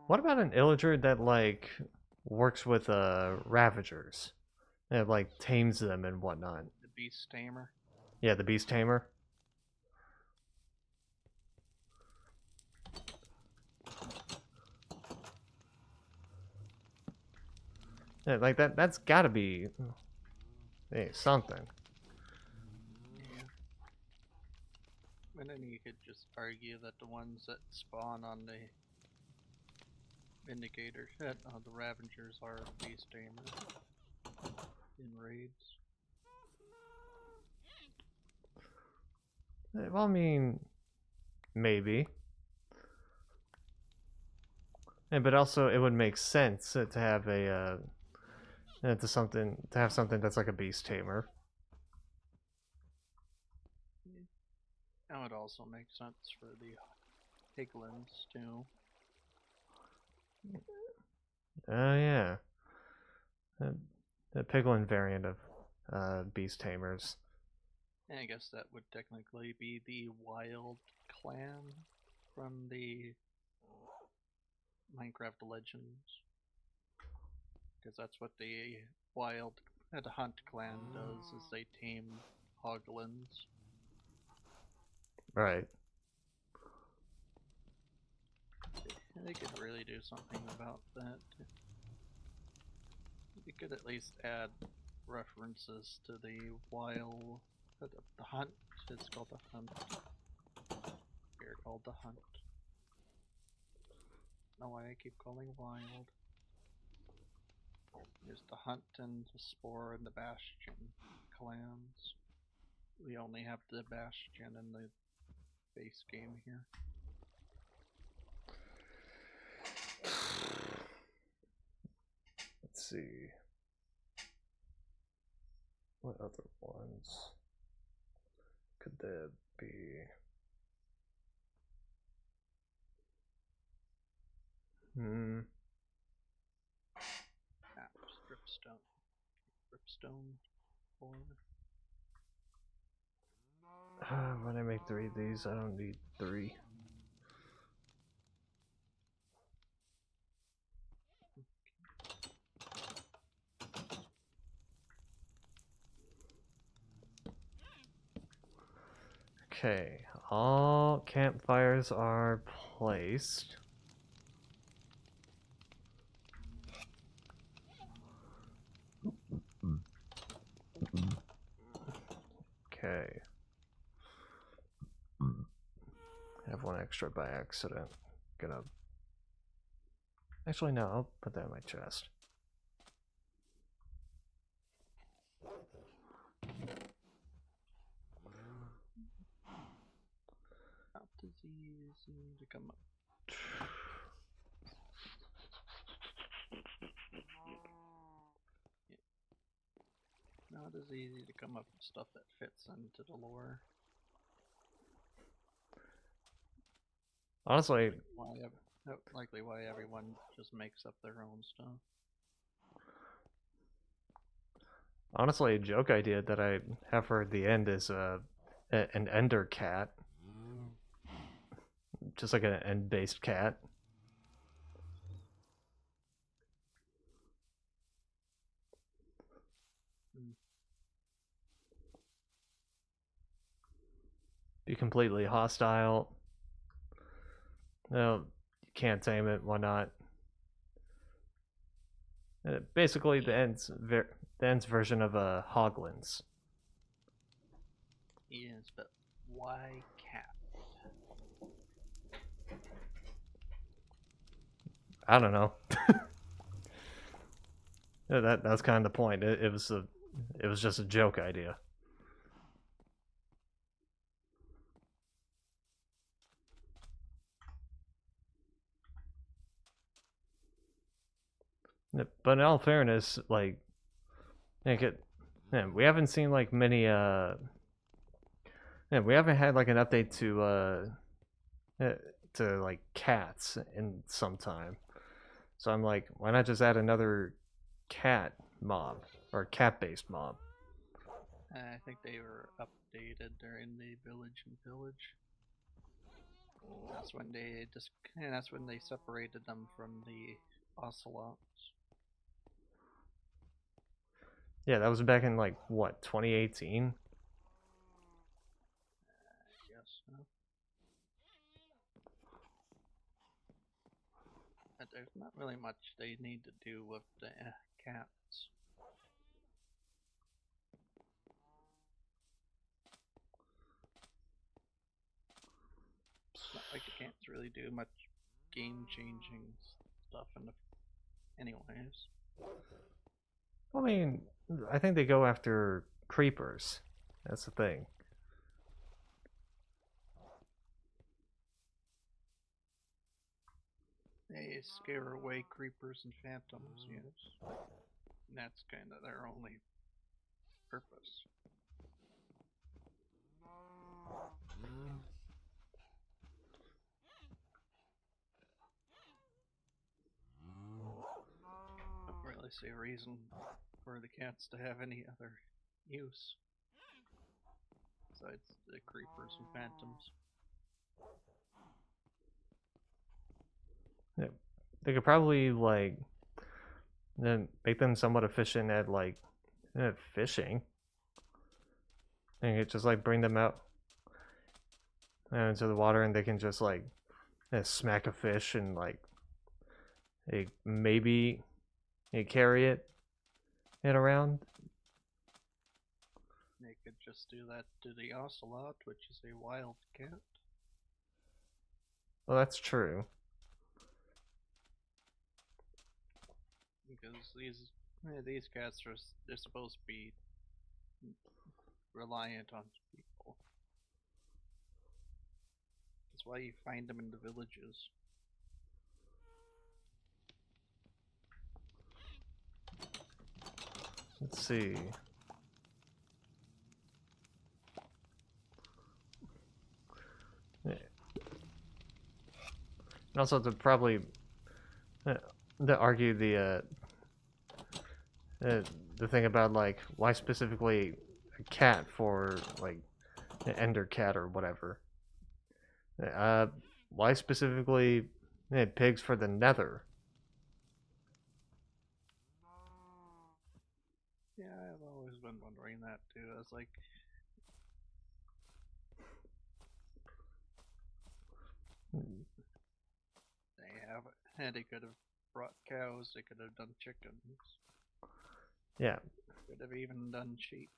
What about an illager that like works with ravagers? And like tames them and whatnot. The beast tamer. Yeah, the beast tamer. Yeah, like that's gotta be something. Yeah. And then you could just argue that the ones that spawn on the Vindicators, the Ravengers are the beast tamers in raids. Well, I mean, maybe. But also, it would make sense to have to have something that's like a beast tamer. That would also make sense for the piglins too. Oh yeah, the, the piglin variant of beast tamers. And I guess that would technically be the wild clan from the Minecraft Legends, because that's what the hunt clan does, is they tame hoglins. Right. They could really do something about that. You could at least add references to the wild, the hunt. It's called the hunt. Here, called the hunt. Know why I keep calling wild. There's the hunt and the spore and the bastion clans. We only have the bastion in the base game here. Let's see. What other ones could there be? Dripstone. Dripstone 4. When I make 3 of these, I don't need 3. Okay, all campfires are placed. Okay. I have one extra by accident. Gonna. Actually, no, I'll put that in my chest. Not as easy to come up. Not as easy to come up with stuff that fits into the lore. Honestly, Likely why everyone just makes up their own stuff. a joke idea that I have for the end is an ender cat. Just like an end-based cat. Be completely hostile. No, you can't tame it. Why not? Basically, the end's version of Hoglins. Yes, but why cat? I don't know. Yeah, that's kind of the point. It was just a joke idea. But in all fairness, like, we haven't seen like many we haven't had like an update to like cats in some time. So I'm like, why not just add another cat mob or cat-based mob? I think they were updated during the village and pillage. That's when they separated them from the ocelots. Yeah, that was back in like what, 2018? Yes. But there's not really much they need to do with the cats. It's not like the cats really do much game-changing stuff in the anyways. I mean, I think they go after creepers. That's the thing. They scare away creepers and phantoms, yes. And that's kind of their only purpose. I don't really see a reason for the cats to have any other use besides the creepers and phantoms. Yeah. They could probably like then make them somewhat efficient at like fishing. And it just like bring them out into the water, and they can just like smack a fish and like maybe carry it around. They could just do that to the ocelot, which is a wild cat. Well, that's true. Because these cats they're supposed to be reliant on people. That's why you find them in the villages. Let's see. Yeah. And also to probably to argue the thing about like why specifically a cat for like an ender cat or whatever. Why specifically pigs for the nether? Yeah, I've always been wondering that too. I was like, they could have brought cows, they could have done chickens. Yeah. Could have even done sheep.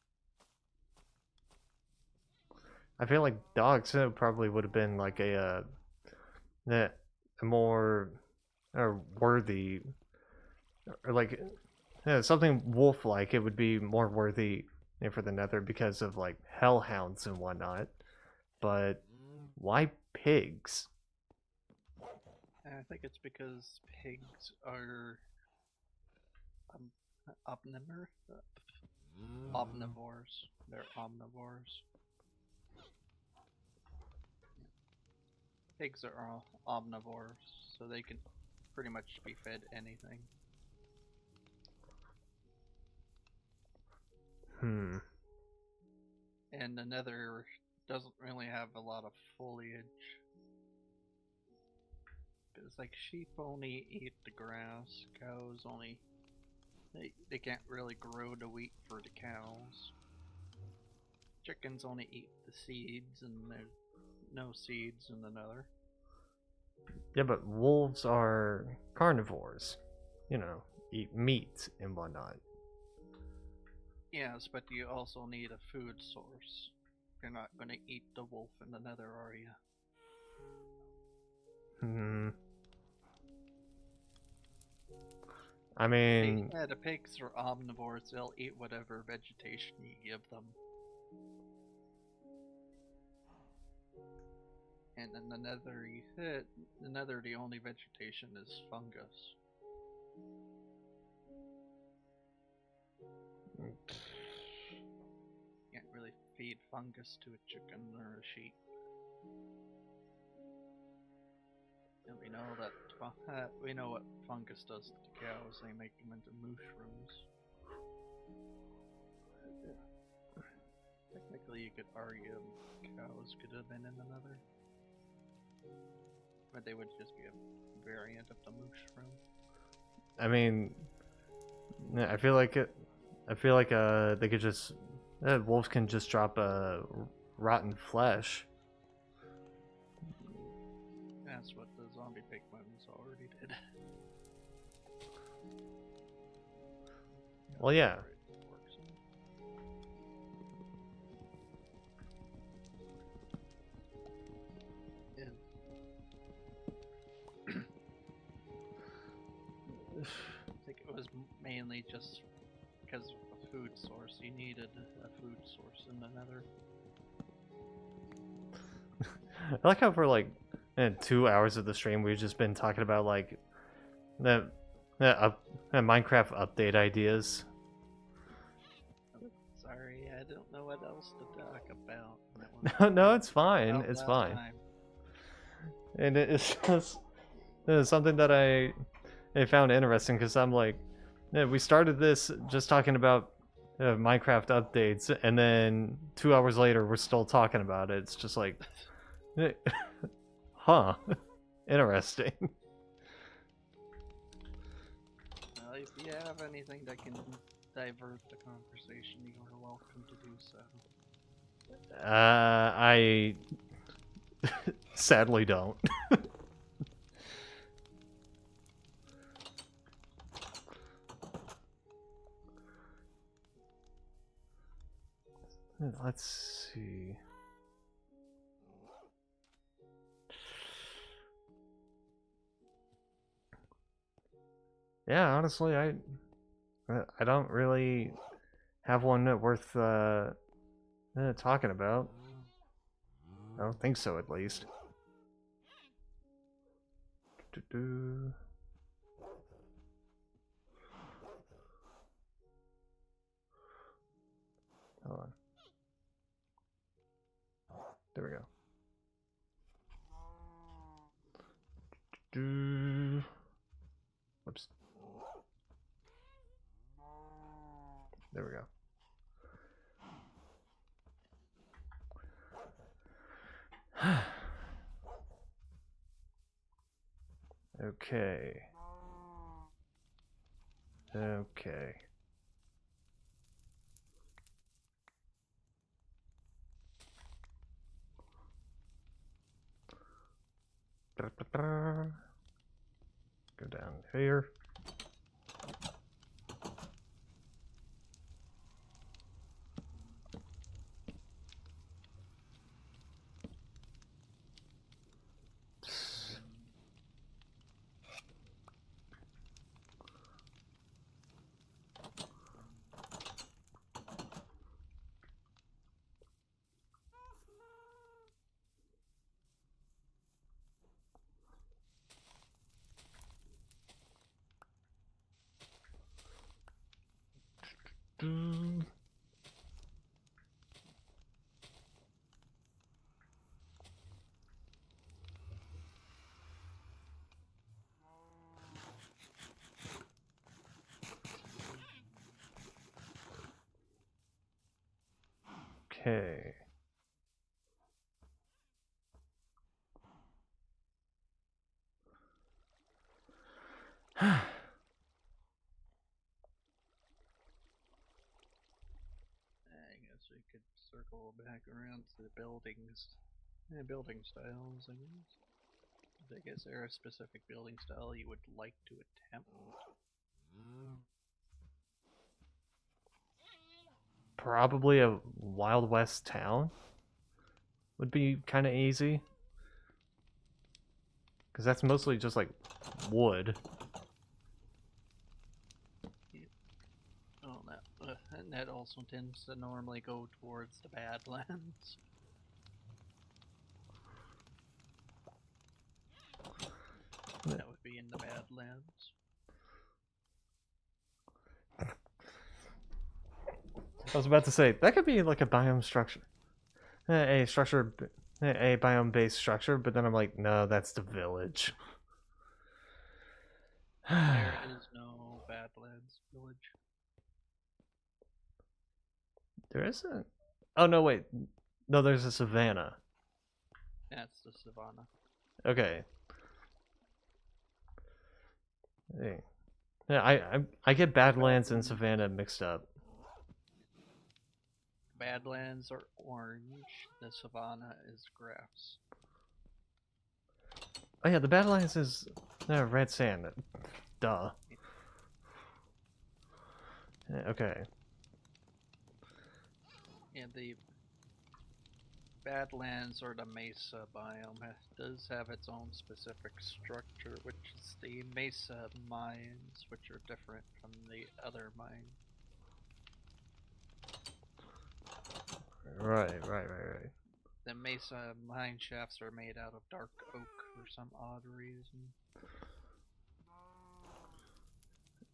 I feel like dogs probably would have been like a more worthy, or like something wolf-like. It would be more worthy for the nether because of like hellhounds and whatnot. But why pigs? I think it's because pigs are omnivores. Omnivores. They're omnivores. Pigs are all omnivores, so they can pretty much be fed anything. And the nether doesn't really have a lot of foliage. Because like sheep only eat the grass, cows only they can't really grow the wheat for the cows. Chickens only eat the seeds, and there's no seeds in the nether. Yeah, but wolves are carnivores. You know, eat meat and whatnot. Yes, but you also need a food source. You're not going to eat the wolf in the nether, are you? I mean, the pigs are omnivores. They'll eat whatever vegetation you give them. And in the nether, the only vegetation is fungus. Can't really feed fungus to a chicken or a sheep. And we know what fungus does to the cows. They make them into mushrooms. Technically, you could argue cows could have been in the nether, but they would just be a variant of the mushroom. I mean, I feel like they could just wolves can just drop rotten flesh. That's what the zombie pigments already did. Well, yeah. I think it was mainly just because of the food source. You needed a food source in the nether. I like how for like 2 hours of the stream we've just been talking about like the Minecraft update ideas. Sorry, I don't know what else to talk about. No, it's fine. About It's that fine. time. And it's just something that I found interesting because I'm like, yeah, we started this just talking about Minecraft updates, and then 2 hours later we're still talking about it. It's just like, huh, interesting. Well, if you have anything that can divert the conversation, you are welcome to do so. I sadly don't. Let's see. Yeah, honestly, I don't really have one worth talking about. I don't think so, at least. Doo-doo. Hold on. There we go. Doo. Whoops. There we go. Okay. Okay. Da-da-da. Go down here. Doo. Okay. I guess we could circle back around to the buildings. Yeah, building styles, I guess. I guess there a specific building style you would like to attempt? Probably a Wild West town would be kind of easy. Because that's mostly just like wood. Oh, and that also tends to normally go towards the Badlands. That would be in the Badlands. I was about to say, that could be like a biome structure. A structure, a biome-based structure, but then I'm like, no, that's the village. There is no Badlands village. There isn't. Oh, no, wait. No, there's a savannah. That's the savannah. Okay. Hey. Yeah, I get Badlands and Savannah mixed up. Badlands are orange. The savannah is grass. Oh yeah, the Badlands is red sand. Duh. Okay. And the Badlands or the Mesa biome does have its own specific structure, which is the Mesa mines, which are different from the other mines. Right. The Mesa mine shafts are made out of dark oak for some odd reason.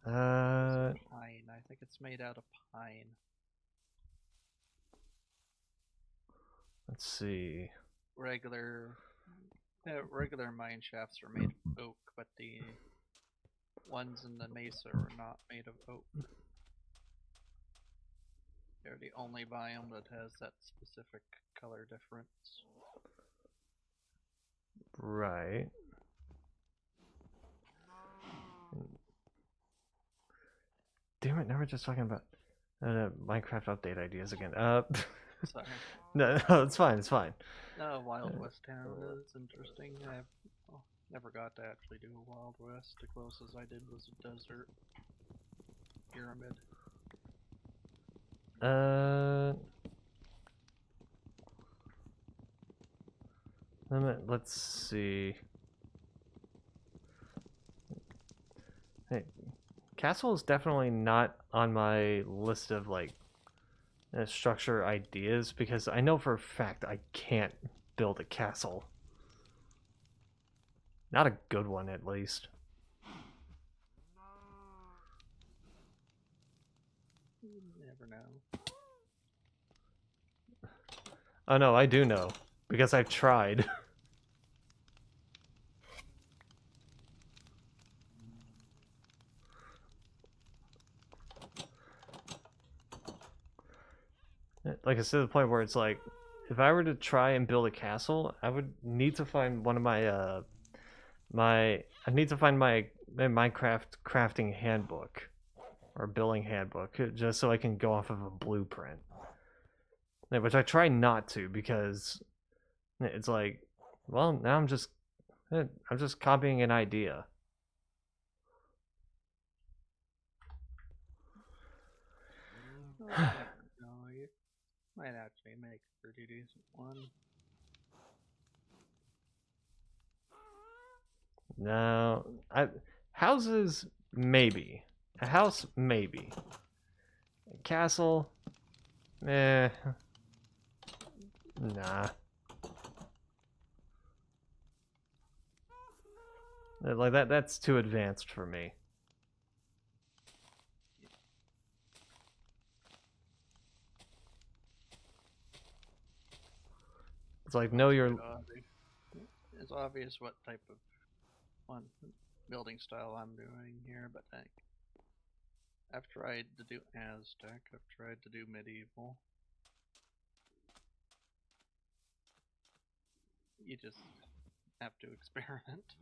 Pine. I think it's made out of pine. Let's see. Regular mine shafts are made of oak, but the ones in the mesa are not made of oak. They're the only biome that has that specific color difference. Right. Damn it! Now we're just talking about Minecraft update ideas again. Sorry. No, it's fine. It's fine. No, Wild West Town is interesting. I've never got to actually do a Wild West. The closest I did was a desert pyramid. Let's see. Hey, castle is definitely not on my list of like structure ideas because I know for a fact I can't build a castle. Not a good one, at least. You never know. Oh no, I do know because I've tried. Like it's to the point where it's like, if I were to try and build a castle, I would need to find one of my I need to find my Minecraft crafting handbook or building handbook just so I can go off of a blueprint. Which I try not to because it's like, well, now I'm just copying an idea. No, you might actually make a pretty decent one. No, houses maybe, a house maybe, a castle, nah. Like that's too advanced for me. It's like, no, you're. It's obvious what type of building style I'm doing here, but I've tried to do Aztec, I've tried to do medieval. You just have to experiment.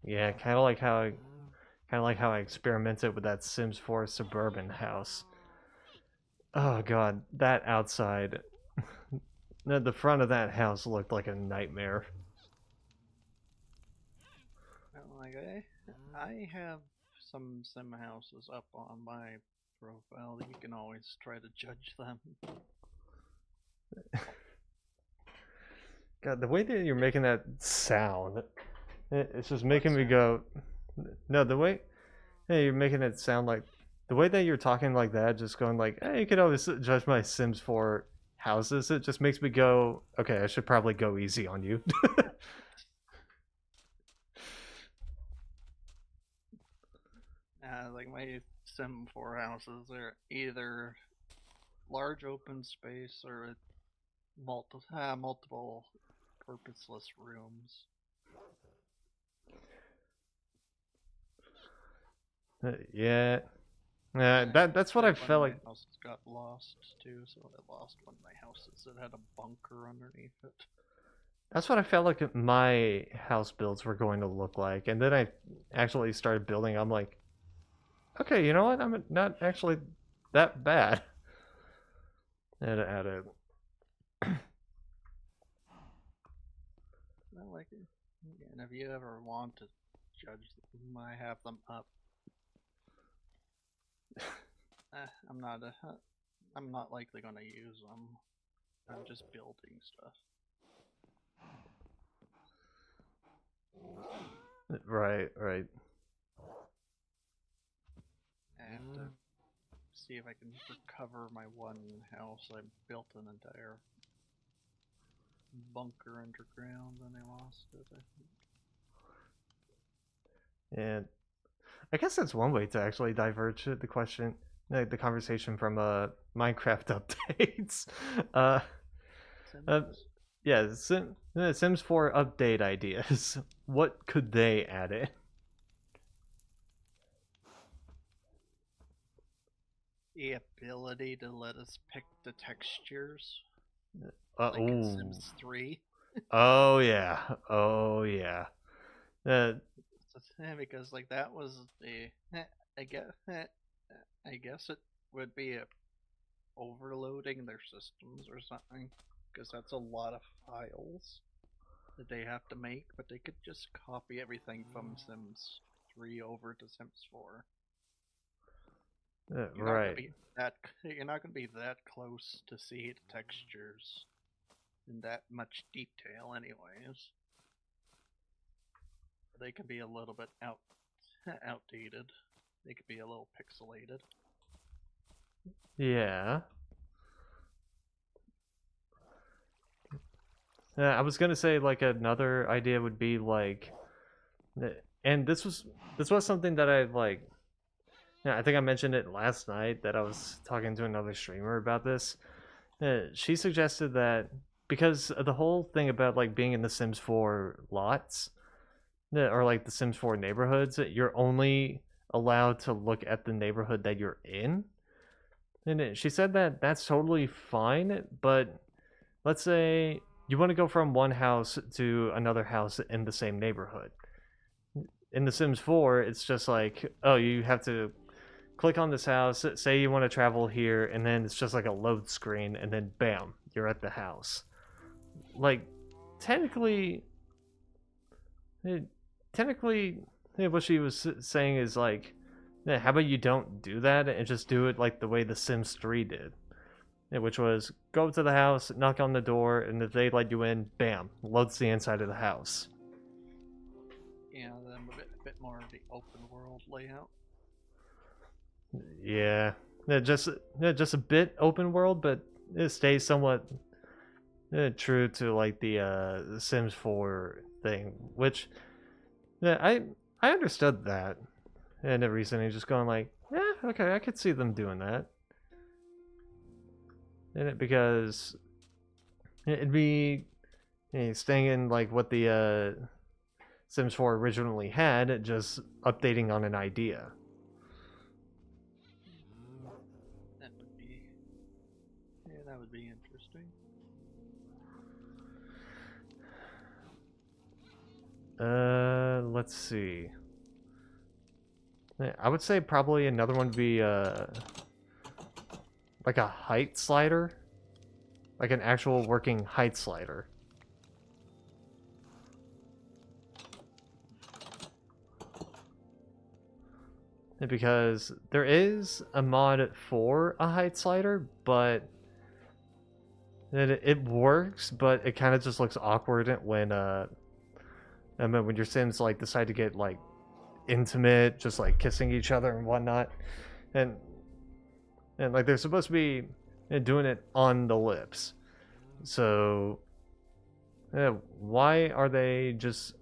Yeah, kind of like how I experimented with that Sims 4 suburban house. Oh god, that outside. The front of that house looked like a nightmare. Like I have some sim houses up on my profile. You can always try to judge them. God, the way that you're making that sound, it's just making me go. No, the way you're making it sound like the way that you're talking like that, just going like, hey, you can always judge my Sims 4 houses. It just makes me go, okay, I should probably go easy on you. Like my Sim 4 houses are either large open space or multiple purposeless rooms. Yeah. That's what I felt like. My house got lost too, so I lost one of my houses that had a bunker underneath it. That's what I felt like my house builds were going to look like, and then I actually started building. I'm like, okay, you know what? I'm not actually that bad at it. Well, like, and if you ever want to judge them, I have them up. I'm not likely gonna use them. I'm just building stuff. Right. I have to see if I can recover my one house. I built an entire bunker underground and I lost it, I think. And I guess that's one way to actually diverge the question. the conversation from Minecraft updates. Uh, uh, Sims. yeah, Sims 4 update ideas. What could they add in? The ability to let us pick the textures, like in Ooh. Sims 3. Oh yeah. Oh yeah. Uh, Because like that was the I guess I guess it would be overloading their systems or something, because that's a lot of files that they have to make, but they could just copy everything from Sims 3 over to Sims 4. You're not gonna right. be that you're not gonna be that close to see the textures in that much detail anyways. They can be a little bit outdated. They could be a little pixelated. Yeah. I was gonna say like another idea would be like, and this was something that I like. Yeah, I think I mentioned it last night that I was talking to another streamer about this. She suggested that because of the whole thing about like being in the Sims 4 lots, or like the Sims 4 neighborhoods, you're only allowed to look at the neighborhood that you're in. And she said that that's totally fine, but let's say you want to go from one house to another house in the same neighborhood. In The Sims 4, it's just like, oh, you have to click on this house, say you want to travel here, and then it's just like a load screen, and then bam, you're at the house. Like, technically, eh, technically, what she was saying is like, how about you don't do that and just do it like the way The Sims 3 did? Which was go up to the house, knock on the door, and if they let you in, bam, loads the inside of the house. Yeah, then a bit more of the open world layout. Yeah, just a bit open world, but it stays somewhat true to like the Sims 4 thing, which yeah, I understood that and the reasoning, just going like, yeah, okay, I could see them doing that, and because it'd be staying in like what the Sims 4 originally had, just updating on an idea. That would be that would be interesting. Let's see. I would say probably another one would be like a height slider, like an actual working height slider. Because there is a mod for a height slider, but it works, but it kind of just looks awkward when I mean, when your Sims like decide to get like intimate, just like kissing each other and whatnot, and like they're supposed to be doing it on the lips. So why are they just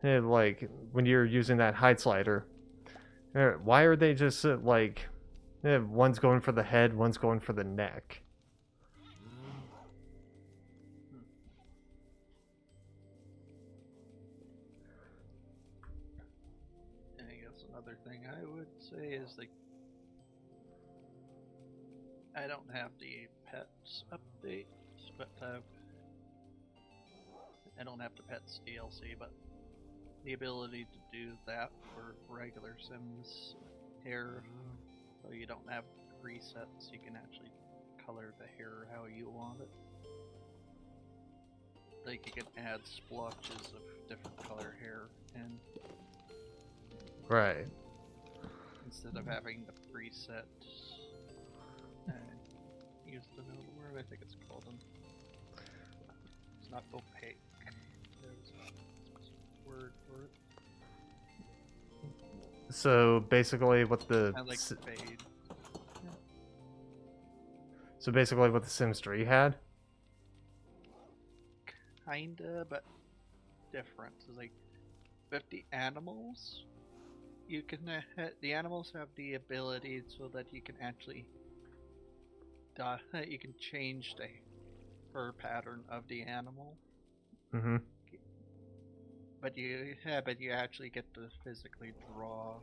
like when you're using that height slider? Why are they just like one's going for the head, one's going for the neck? And I guess another thing I would say is like I don't have the pets updates, but I don't have the pets DLC, but the ability to do that for regular Sims hair, so you don't have presets, you can actually color the hair how you want it. Like you can add splotches of different color hair, and Right. instead of having the preset, I used to know the word. I think it's called it's not opaque. There's a word for it. So basically, what the I like fade. so basically what the Sims 3 had. Kinda, but different. It's like with the animals, you can the animals have the ability so that you can actually you can change the fur pattern of the animal, Mm-hmm. but you actually get to physically draw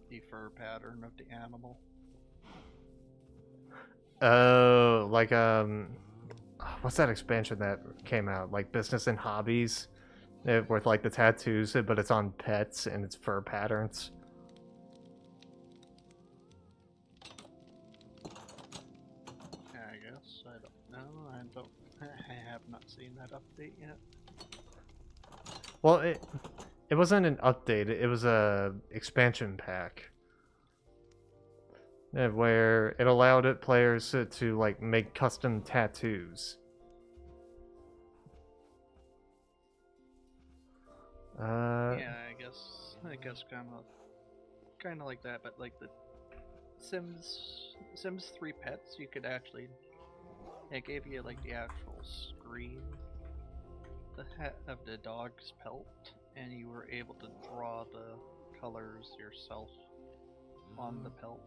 the fur pattern of the animal. Oh, like what's that expansion that came out? Like Business and Hobbies, with like the tattoos, but it's on pets and it's fur patterns. I guess I don't know. I have not seen that update yet. Well, it wasn't an update. It was a expansion pack. Where it allowed players to like make custom tattoos. Yeah, I guess kind of like that, but like the Sims 3 pets, you could actually it gave you like the actual screen of the dog's pelt, and you were able to draw the colors yourself on the pelt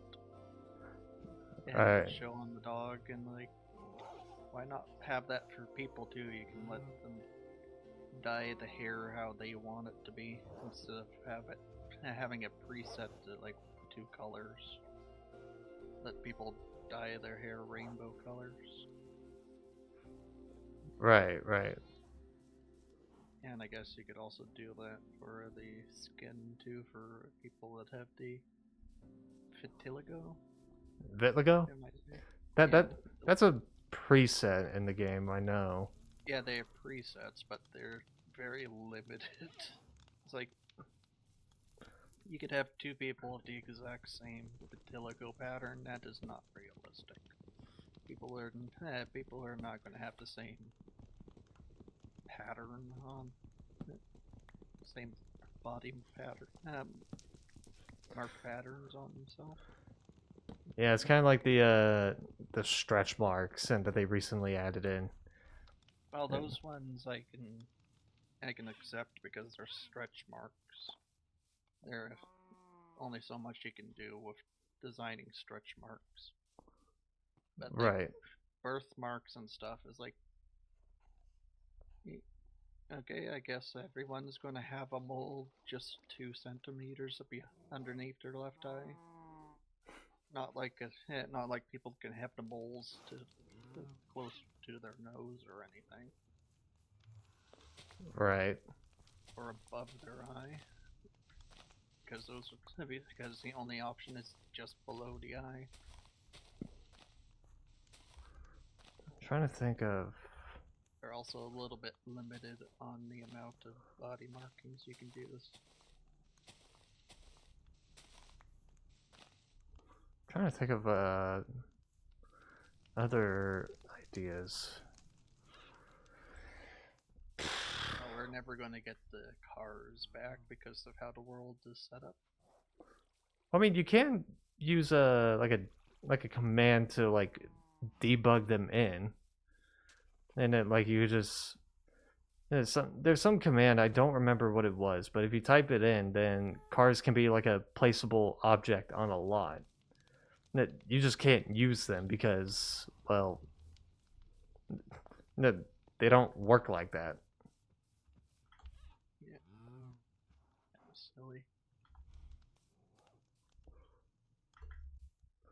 and Right. show on the dog. And like, why not have that for people too? You can let them dye the hair how they want it to be instead of having a preset to like 2 colors. Let people dye their hair rainbow colors. Right, right. And I guess you could also do that for the skin too, for people that have the vitiligo. Vitiligo? Am I saying? That Yeah, that that's a preset in the game, I know. yeah, they have presets, but they're very limited. It's like you could have 2 people with the exact same vitiligo pattern. That is not realistic. People are not going to have the same pattern on same body pattern mark patterns on themselves. Yeah, it's kind of like the stretch marks and that they recently added in. Well, those ones I can accept because they're stretch marks. There's only so much you can do with designing stretch marks. But like Right. birthmarks and stuff is like, okay, I guess everyone's going to have a mole just 2 centimeters underneath their left eye. Not like people can have the moles to close to their nose or anything, Right. or above their eye, because because the only option is just below the eye. Trying to think of. They're also a little bit limited on the amount of body markings you can do this. Trying to think of other ideas. Well, we're never going to get the cars back because of how the world is set up. I mean, you can use a like a command to like debug them in, and then like you just there's some command, I don't remember what it was, but if you type it in, then cars can be like a placeable object on a lot. That you just can't use them because, well, no, they don't work like that. Yeah, that was silly.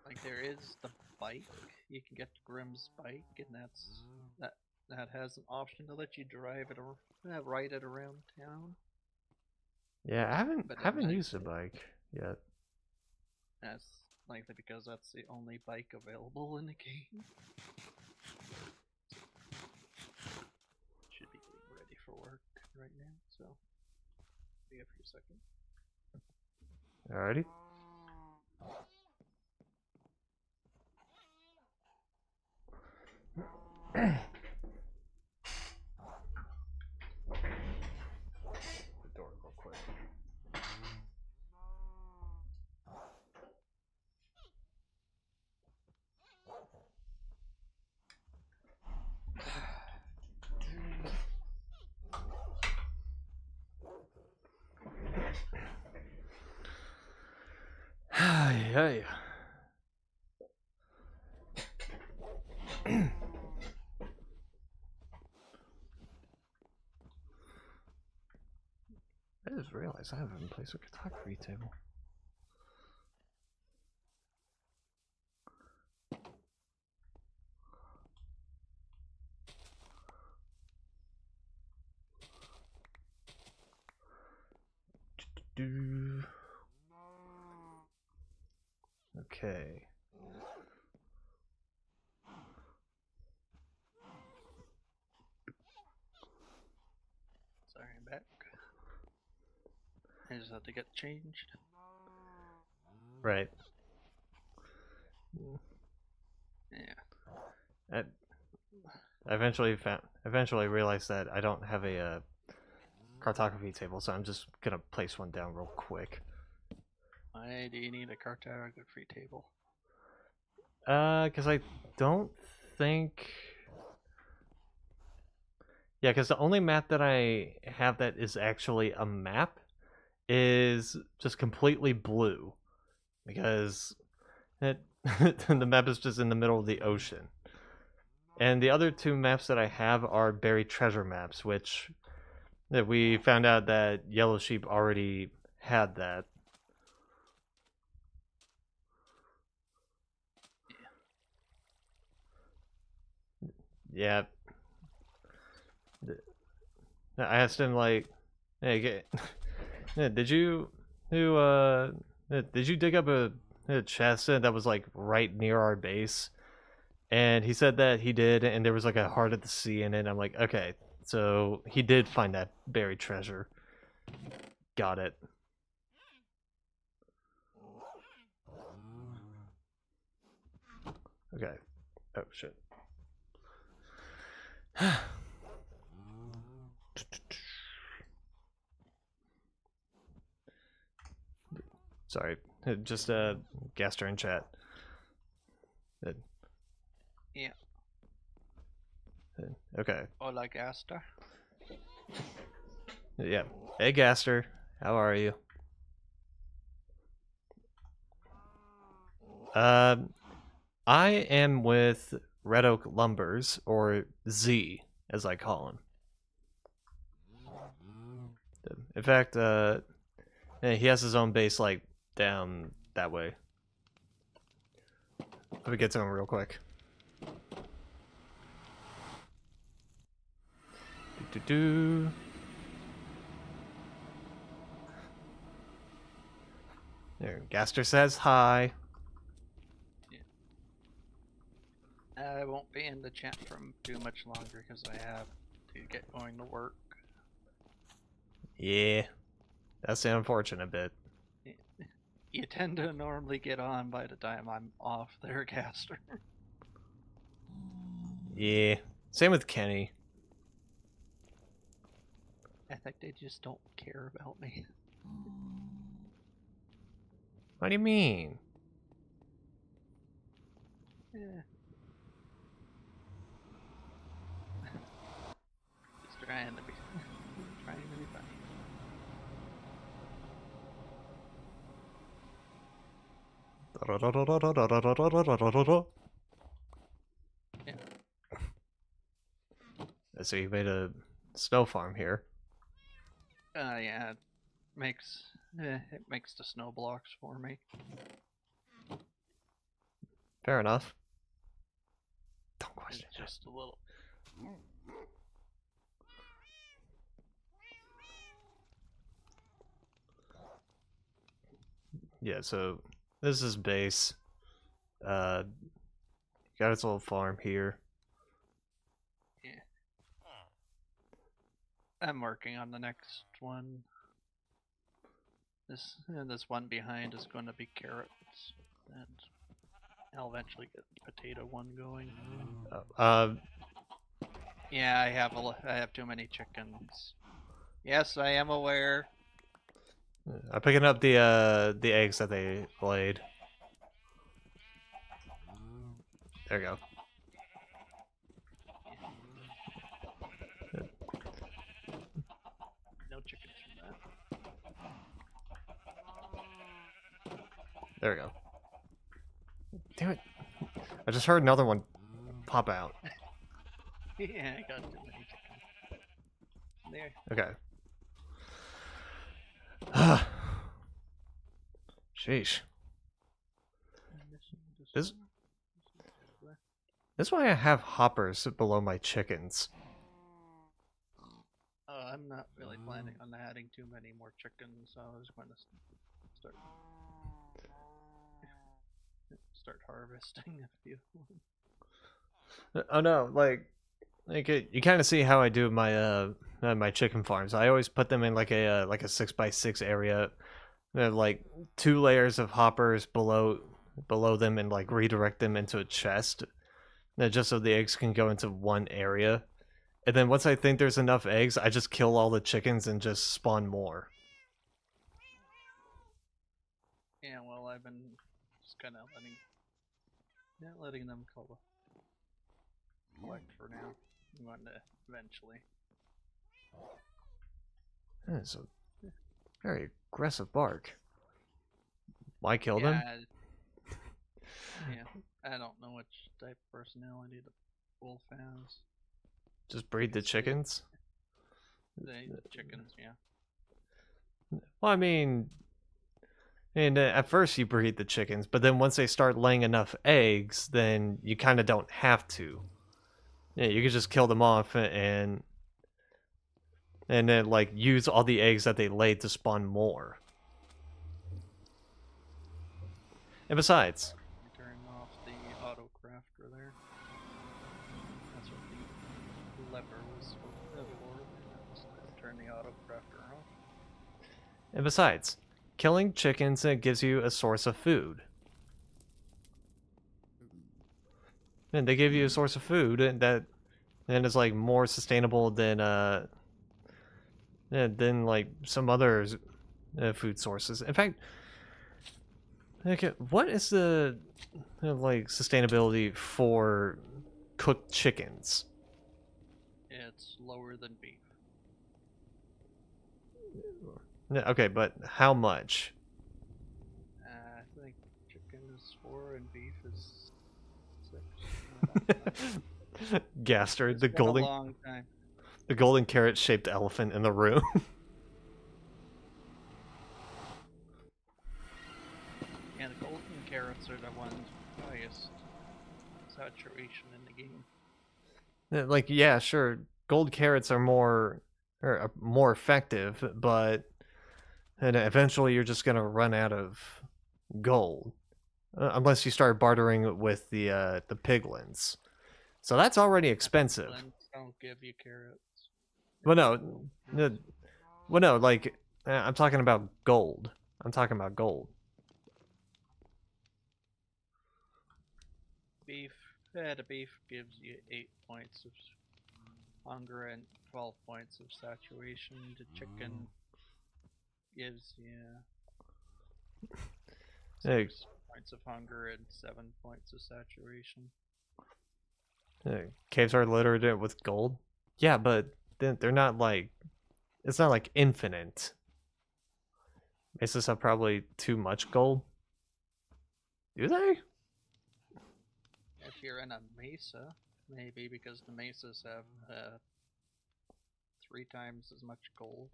Like there is the bike. You can get Grimm's bike, and that has an option to let you drive it or ride it around town. Yeah, I But haven't used a bike yet. that's likely because that's the only bike available in the game. Should be getting ready for work right now, so be up for a second. Alrighty. The door real quick. Hey. I just realized I haven't placed a photography table. Okay. Sorry, I'm back. I just have to get changed. Right. Yeah. I eventually realized that I don't have a cartography table, so I'm just gonna place one down real quick. Why do you need a cartography table? Because I don't think. Yeah, because the only map that I have that is actually a map is just completely blue, because the map is just in the middle of the ocean. And the other two maps that I have are buried treasure maps, which we found out that Yellow Sheep already had that. Yeah. I asked him like, "Hey, did you did you dig up a chest that was like right near our base?" And he said that he did, and there was like a heart at the sea in it. I'm like, okay, so he did find that buried treasure. Got it. Okay. Oh shit. Sorry, just Gaster in chat. Yeah. Okay. Hola, Gaster. Yeah. Hey Gaster, how are you? I am with Red Oak Lumbers, or Z, as I call him. In fact, he has his own base, like, down that way. Let me get to him real quick. Do-do-do. There, Gaster says hi. I won't be in the chat for too much longer because I have to get going to work. Yeah, that's the unfortunate bit. You tend to normally get on by the time I'm off there, Gaster. Yeah, same with Kenny. I think they just don't care about me. What do you mean? Yeah. Just trying to be funny. Yeah. So you made a snow farm here. Yeah, it makes the snow blocks for me. Fair enough. Don't question It's just a little. Yeah, so this is base. Got its little farm here. Yeah. I'm working on the next one. This one behind is going to be carrots, and I'll eventually get the potato one going. Yeah, I have too many chickens. Yes, I am aware. I'm picking up the eggs that they laid. There we go. No chickens from that. There we go. Damn it. I just heard another one pop out. Yeah, I got too many chickens. There. Okay. Sheesh. This is why I have hoppers below my chickens. I'm not really planning on adding too many more chickens, so I was going to start harvesting a few. Oh no, like you kind of see how I do my chicken farms. I always put them in like a 6x6 area. Like 2 layers of hoppers below them, and like redirect them into a chest, just so the eggs can go into one area. And then once I think there's enough eggs, I just kill all the chickens and just spawn more. Yeah, well, I've been just kind of letting them collect for now. I'm going to eventually. That is a very aggressive bark. Why kill them? Yeah, I don't know which type of personality the wolf has. Just breed the chickens? The chickens, yeah. Well, I mean, and at first you breed the chickens, but then once they start laying enough eggs, then you kind of don't have to. Yeah, you can just kill them off and then like use all the eggs that they laid to spawn more. And besides, Turn off the auto crafter there. That's what the lever was for. Turn the auto crafter off. killing chickens gives you a source of food. And they give you a source of food that is like more sustainable than like some other food sources. In fact, okay, what is the like sustainability for cooked chickens? It's lower than beef. Yeah, okay, but how much? I think chicken is 4 and beef is 6. Gaster, It's been a long time. the golden carrot shaped elephant in the room. Yeah, the golden carrots are the ones with highest saturation in the game. Like, yeah, sure, gold carrots are more effective, but and eventually you're just gonna run out of gold unless you start bartering with the piglins. So that's already expensive. Piglins don't give you carrots. Well, no, like I'm talking about gold. I'm talking about gold. Beef, the beef gives you 8 points of hunger and 12 points of saturation. The chicken gives you 6 points of hunger and 7 points of saturation. Caves are littered with gold. Yeah, but they're not like, it's not like infinite. Mesas have probably too much gold. Do they? If you're in a mesa, maybe, because the mesas have 3 times as much gold.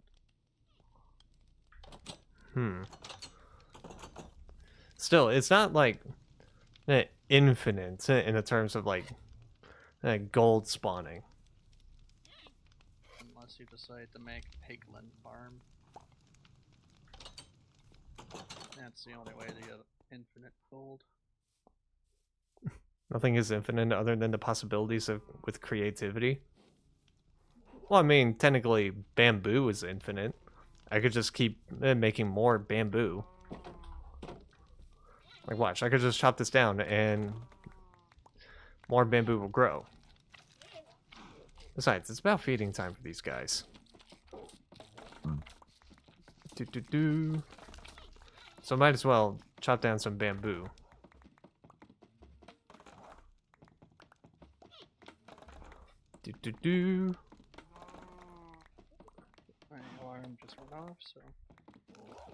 Still, it's not like infinite in the terms of like gold spawning. Unless you decide to make a piglin farm. That's the only way to get infinite gold. Nothing is infinite other than the possibilities with creativity. Well, I mean, technically, bamboo is infinite. I could just keep making more bamboo. Like, watch, I could just chop this down and more bamboo will grow. Besides, it's about feeding time for these guys. So might as well chop down some bamboo. My alarm just went off, so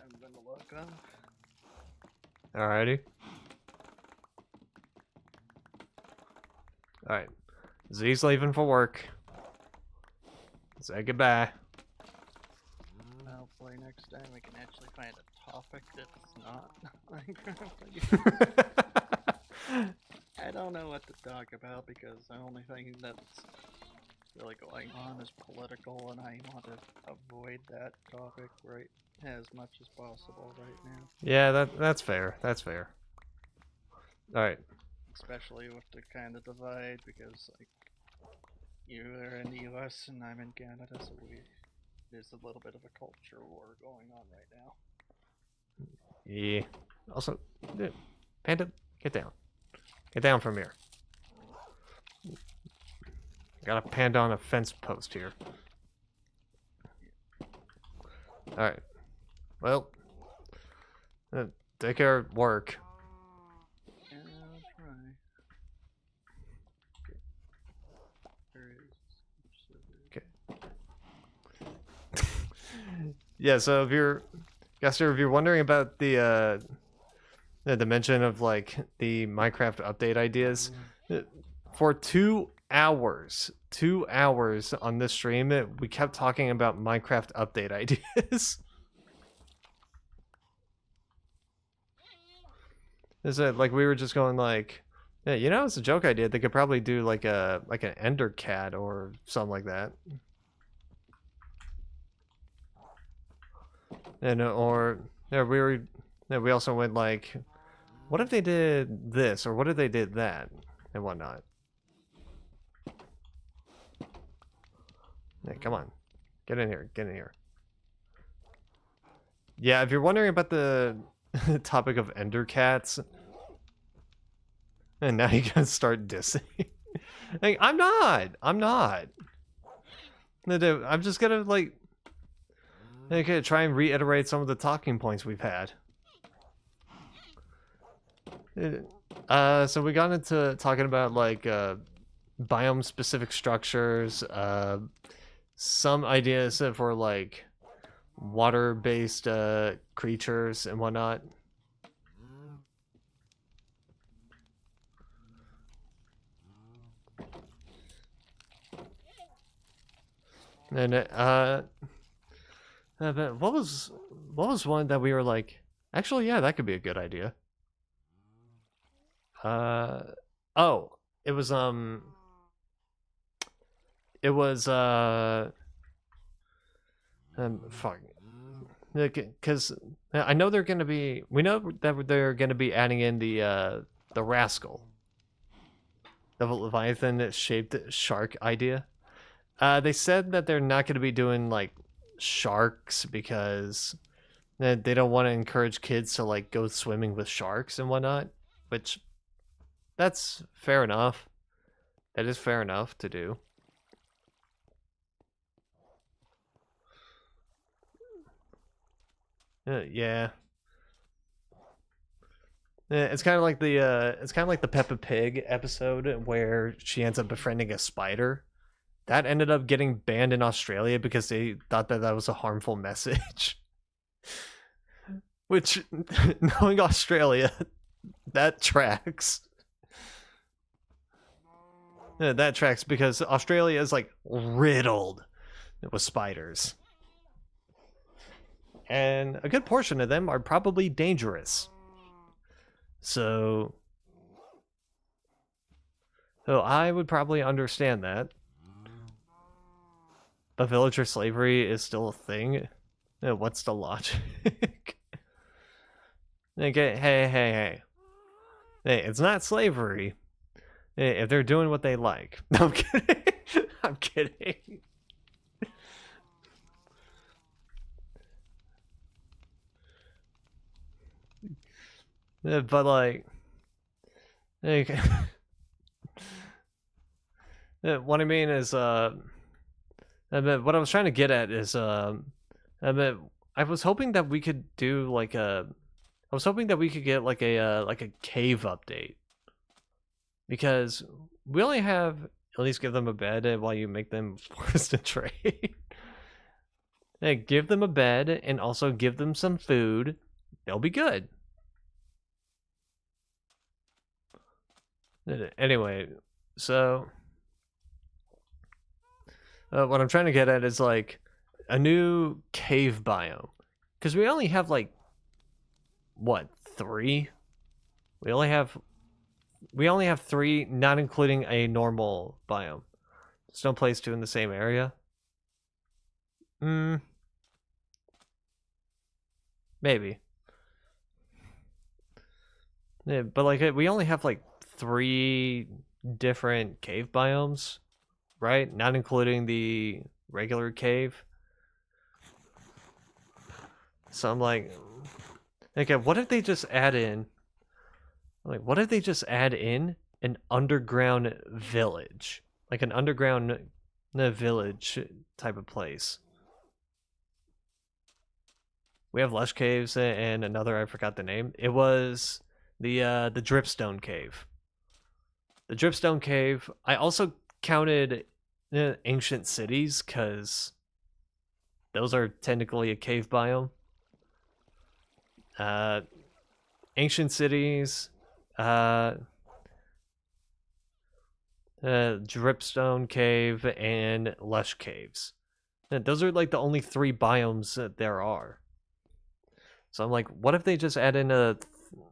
I'm gonna log off. Alrighty. All right. Z's leaving for work. Say goodbye. Hopefully next time we can actually find a topic that's not Minecraft. I don't know what to talk about because the only thing that's really going on is political, and I want to avoid that topic right as much as possible right now. Yeah, that's fair. That's fair. All right. Especially with the kind of divide, because like you are in the U.S. and I'm in Canada, so there's a little bit of a culture war going on right now. Yeah. Also, dude, Panda, get down. Get down from here. Got a panda on a fence post here. Alright. Well, take care of work. Yeah, I'll try. Okay. There is. Yeah, so if you're, Guster, if you're wondering about the dimension of like the Minecraft update ideas, for 2 hours on this stream, we kept talking about Minecraft update ideas. Is it like we were just going like, yeah, you know, it's a joke idea. They could probably do like an Ender Cat or something like that. And or yeah, we also went like, what if they did this or what if they did that and whatnot. Hey, come on, get in here, get in here. Yeah, if you're wondering about the topic of Ender Cats, and now you gotta start dissing. Like, I'm not. I'm just gonna like try and reiterate some of the talking points we've had. So we got into talking about like biome specific structures, some ideas for like water based creatures and whatnot. And but what was one that we were like, actually, yeah, that could be a good idea. Oh, it was fuck, because I know they're gonna be. We know that they're gonna be adding in the rascal, the Leviathan shaped shark idea. They said that they're not gonna be doing like sharks because they don't want to encourage kids to like go swimming with sharks and whatnot, which that's fair enough. That is fair enough to do. Yeah. It's kind of like the Peppa Pig episode where she ends up befriending a spider. That ended up getting banned in Australia because they thought that that was a harmful message. Which, knowing Australia, that tracks. That tracks because Australia is like riddled with spiders. And a good portion of them are probably dangerous. So I would probably understand that. But villager slavery is still a thing. What's the logic? Okay, hey. Hey, it's not slavery. If they're doing what they like. No, I'm kidding. I'm kidding. But like what I mean is what I was trying to get at is I was hoping that we could do like I was hoping that we could get like a cave update, because we only have at least give them a bed while you make them forced to trade. Hey, give them a bed and also give them some food. They'll be good. Anyway, So, what I'm trying to get at is like a new cave biome, because we only have like what, three? We only have three, not including a normal biome. There's no place to in the same area. Maybe. Yeah, but like we only have like three different cave biomes, right? Not including the regular cave. So I'm like, okay, what if they just add in? Like, what if they just add in an underground village, like an underground village type of place? We have Lush Caves and another, I forgot the name. It was the Dripstone Cave. The Dripstone Cave. I also counted ancient cities because those are technically a cave biome. Uh, ancient cities, Dripstone Cave, and Lush Caves. And those are like the only three biomes that there are. So I'm like, what if they just add in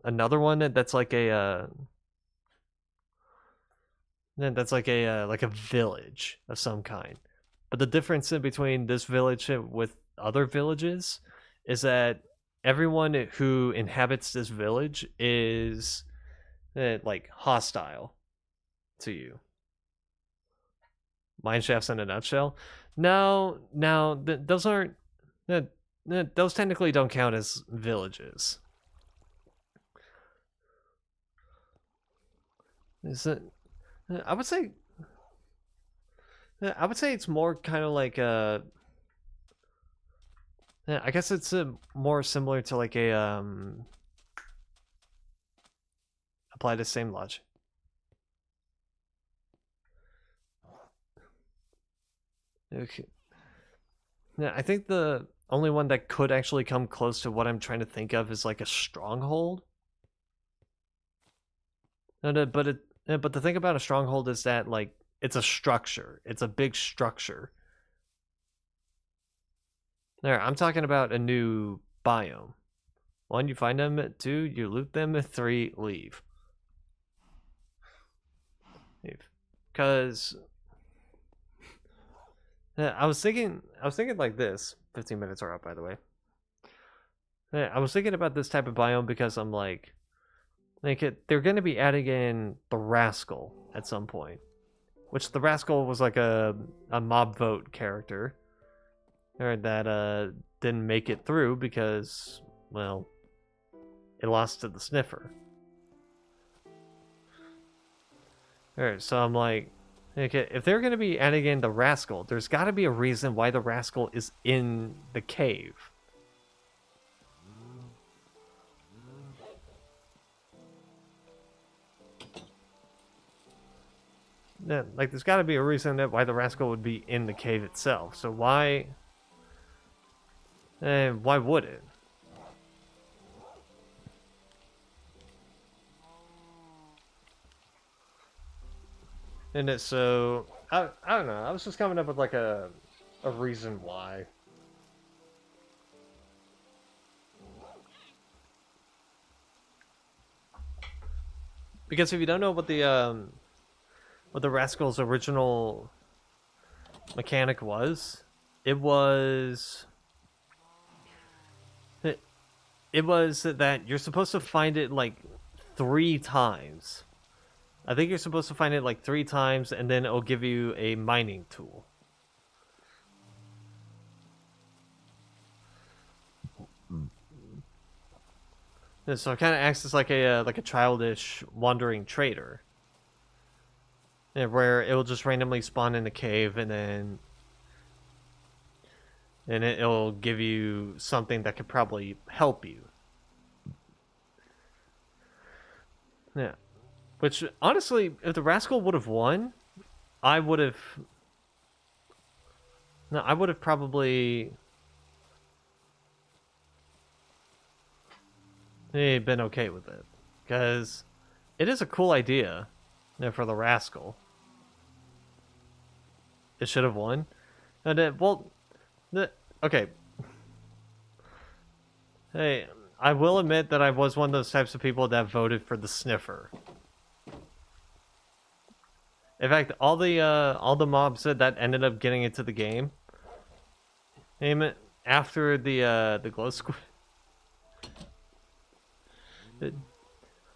another one that's like a like a village of some kind. But the difference in between this village with other villages is that everyone who inhabits this village is like hostile to you. Mineshafts in a nutshell. No, no, those aren't. Those technically don't count as villages. Is it? I would say. I would say it's more kind of like a. I guess it's more similar to like a apply the same logic. Okay. Yeah, I think the only one that could actually come close to what I'm trying to think of is like a stronghold. But the thing about a stronghold is that like it's a structure. It's a big structure. There, I'm talking about a new biome. 1, you find them. 2, you loot them. 3, leave. Because I was thinking like this. 15 minutes are up, by the way. I was thinking about this type of biome because I'm like they're going to be adding in the Rascal at some point, which the Rascal was like a mob vote character, or that didn't make it through because, well, it lost to the Sniffer. Alright, so I'm like, okay, if they're going to be adding in the Rascal, there's got to be a reason why the Rascal is in the cave. Yeah, like there's got to be a reason that why the Rascal would be in the cave itself. So why would it? And it's so I don't know. I was just coming up with like a reason why. Because if you don't know what the Rascal's original mechanic was, it was it was that you're supposed to find it like 3 times. I think you're supposed to find it like 3 times, and then it'll give you a mining tool. And so it kind of acts as like a childish wandering trader, where it will just randomly spawn in the cave, and then it'll give you something that could probably help you. Yeah. Which, honestly, if the Rascal would have won, I would have... No, I would have probably... been okay with it. Because it is a cool idea for the Rascal. it should have won. And well, okay. Hey, I will admit that I was one of those types of people that voted for the sniffer. In fact, all the mobs that ended up getting into the game, name it after the glow squid.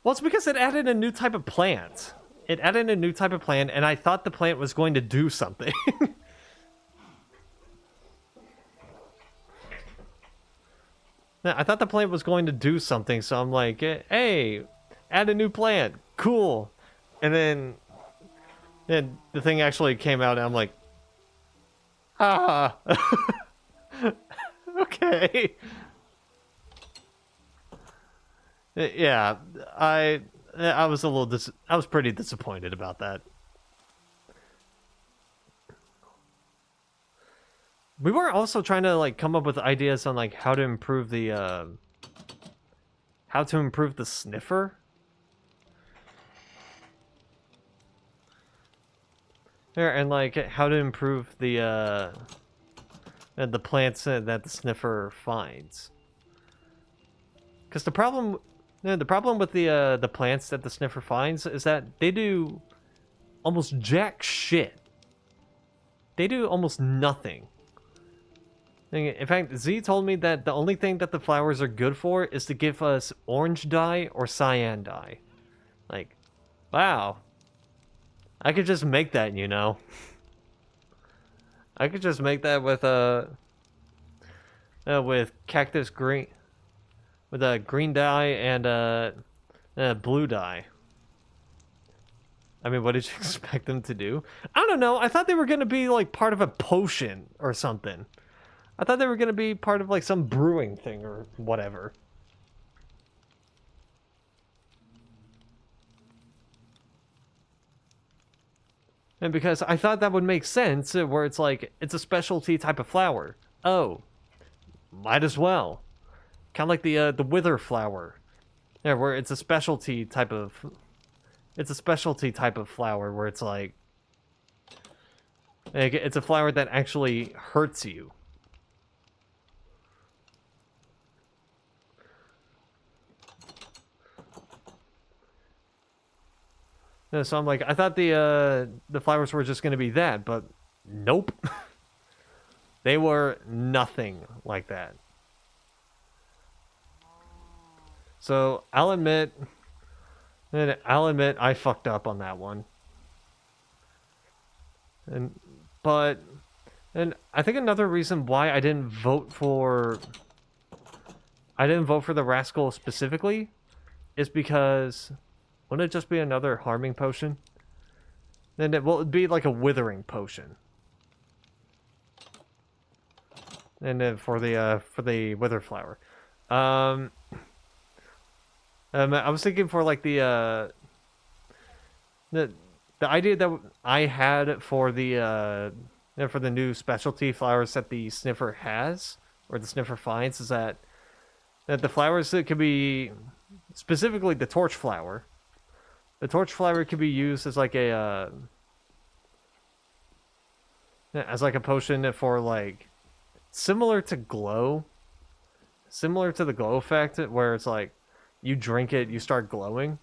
Well, it's because it added a new type of plant. It added a new type of plant, and I thought the plant was going to do something. I thought the plant was going to do something, so I'm like, hey, add a new plant. Cool. And then the thing actually came out, and I'm like, ah. Okay. Yeah, I was a little I was pretty disappointed about that. We were also trying to like come up with ideas on like how to improve the sniffer. There, and like how to improve the plants that the sniffer finds. Because the problem with the plants that the sniffer finds is that they do almost jack shit. They do almost nothing. In fact, Z told me that the only thing that the flowers are good for is to give us orange dye or cyan dye. Like, wow. I could just make that, you know. I could just make that with cactus green, with a green dye and blue dye. I mean, what did you expect them to do? I don't know. I thought they were gonna be like part of a potion or something. I thought they were gonna be part of like some brewing thing or whatever. And because I thought that would make sense, where it's like, it's a specialty type of flower. Oh, might as well. Kind of like the wither flower. Yeah, where it's a specialty type of... It's a specialty type of flower where it's like... It's a flower that actually hurts you. So I'm like, I thought the flowers were just going to be that, but nope. They were nothing like that. So I'll admit I fucked up on that one. And I think another reason why I didn't vote for the rascal specifically is because wouldn't it just be another harming potion? Then it'd be like a withering potion. And then for the wither flower. I was thinking for like the idea that I had for the new specialty flowers that the sniffer has, or the sniffer finds, is that the flowers that could be, specifically the torch flower. The torch flower could be used as like a potion for like similar to the glow effect, where it's like you drink it, you start glowing.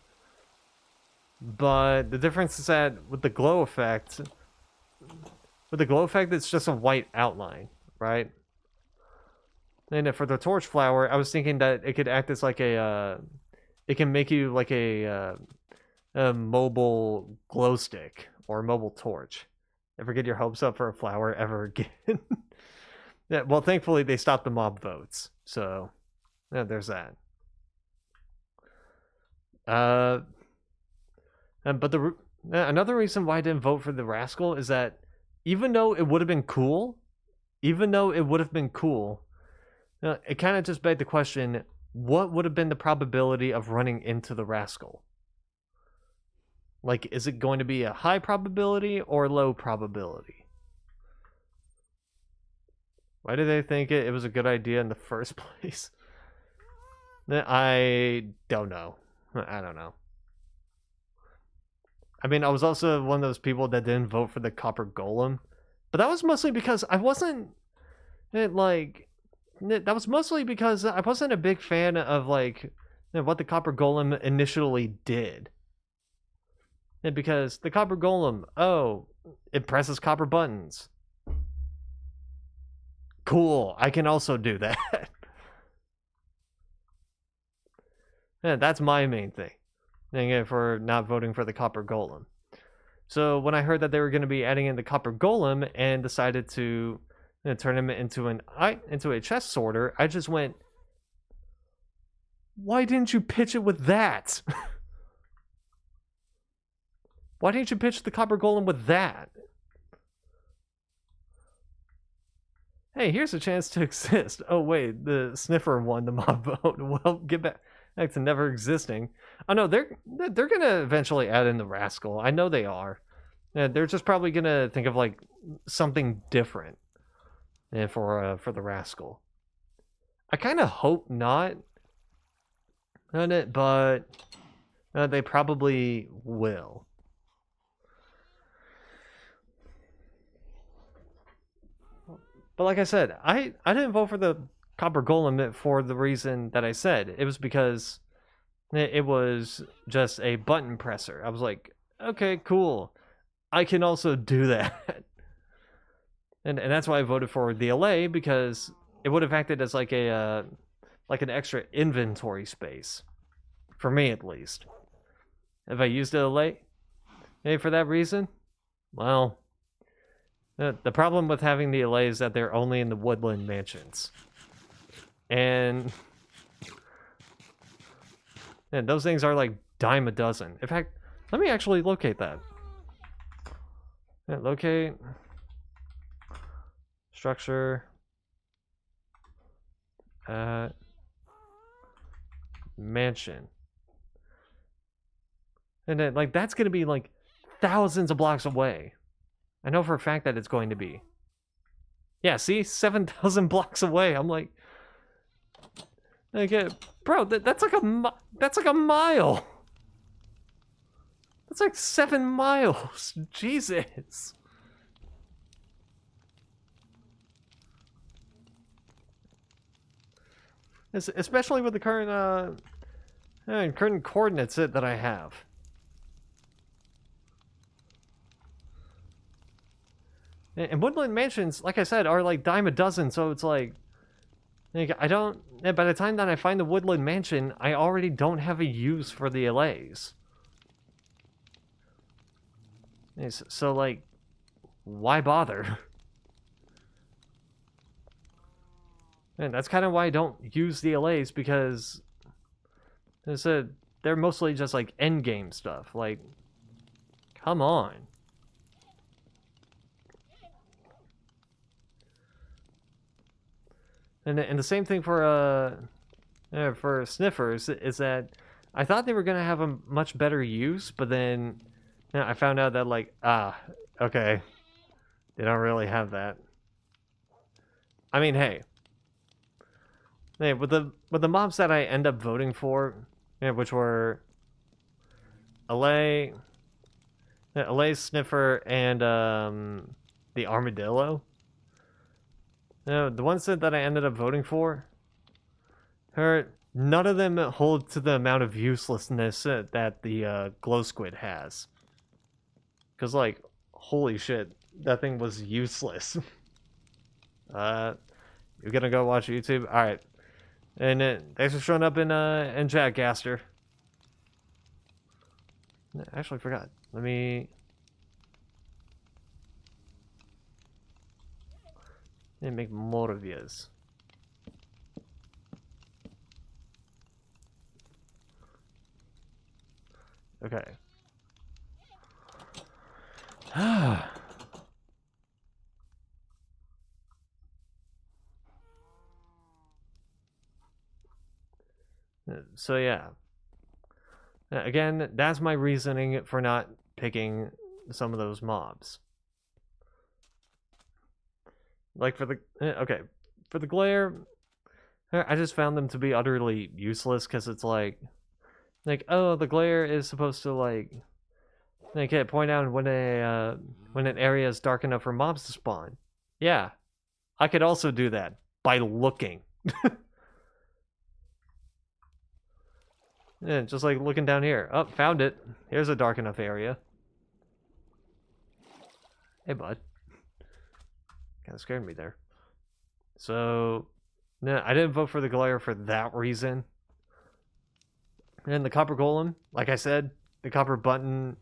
But the difference is that with the glow effect, it's just a white outline, right? And for the torch flower, I was thinking that it could act as like it can make you like a mobile glow stick or a mobile torch. Never get your hopes up for a flower ever again. Yeah, well, thankfully they stopped the mob votes, so yeah, there's that. But another reason why I didn't vote for the rascal is that even though it would have been cool, it kind of just begged the question: what would have been the probability of running into the rascal? Like, is it going to be a high probability or low probability? Why did they think it was a good idea in the first place? I don't know. I don't know. I mean, I was also one of those people that didn't vote for the copper golem But that was mostly because I wasn't like that was mostly because I wasn't a big fan of like what the Copper Golem initially did. And because the Copper Golem, oh, it presses copper buttons. Cool, I can also do that. Yeah, that's my main thing for not voting for the Copper Golem. So when I heard that they were going to be adding in the Copper Golem and decided to turn him into a chest sorter, I just went, why didn't you pitch it with that? Why didn't you pitch the Copper Golem with that? Hey, here's a chance to exist. Oh wait, the sniffer won the mob vote. Well, get back to never existing. Oh no, they're gonna eventually add in the rascal. I know they are. Yeah, they're just probably gonna think of like something different for the rascal. I kind of hope not on it, but they probably will. But like I said, I didn't vote for the Copper Golem for the reason that I said. It was because it was just a button presser. I was like, okay, cool. I can also do that. And that's why I voted for the LA, because it would have acted as like a like an extra inventory space. For me at least. If I used the LA for that reason, well, the problem with having the LA is that they're only in the woodland mansions. And those things are like dime a dozen. In fact, let me actually locate that. Locate structure mansion. And then like that's gonna be like thousands of blocks away. I know for a fact that it's going to be. Yeah, see? 7,000 blocks away. I'm like, okay, bro, that's like a mile. That's like 7 miles. Jesus. Especially with the current current coordinates that I have. And woodland mansions, like I said, are like dime a dozen, so it's like I don't. By the time that I find the woodland mansion, I already don't have a use for the LAs. So like, why bother? And that's kind of why I don't use the LAs, because as I said, they're mostly just like end game stuff. Like, come on. And the same thing for sniffers is that I thought they were gonna have a much better use, but then I found out that like okay, they don't really have that. I mean, hey, with the mobs that I end up voting for, which were LA, sniffer, and the armadillo. The ones that I ended up voting for, none of them hold to the amount of uselessness that the glow squid has. Because, like, holy shit, that thing was useless. You're gonna go watch YouTube? Alright. And thanks for showing up in chat, Gaster. I actually forgot. Let me... and make more of yours. Okay. So yeah. Again, that's my reasoning for not picking some of those mobs. Like for the okay, for the glare, I just found them to be utterly useless, because it's like oh, the glare is supposed to like Okay, point out when an area is dark enough for mobs to spawn. Yeah, I could also do that by looking. Yeah, just like looking down here. Oh, found it. Here's a dark enough area. Hey, bud. Kind of scared me there. So, no, I didn't vote for the Glare for that reason. And the Copper Golem, like I said, the copper button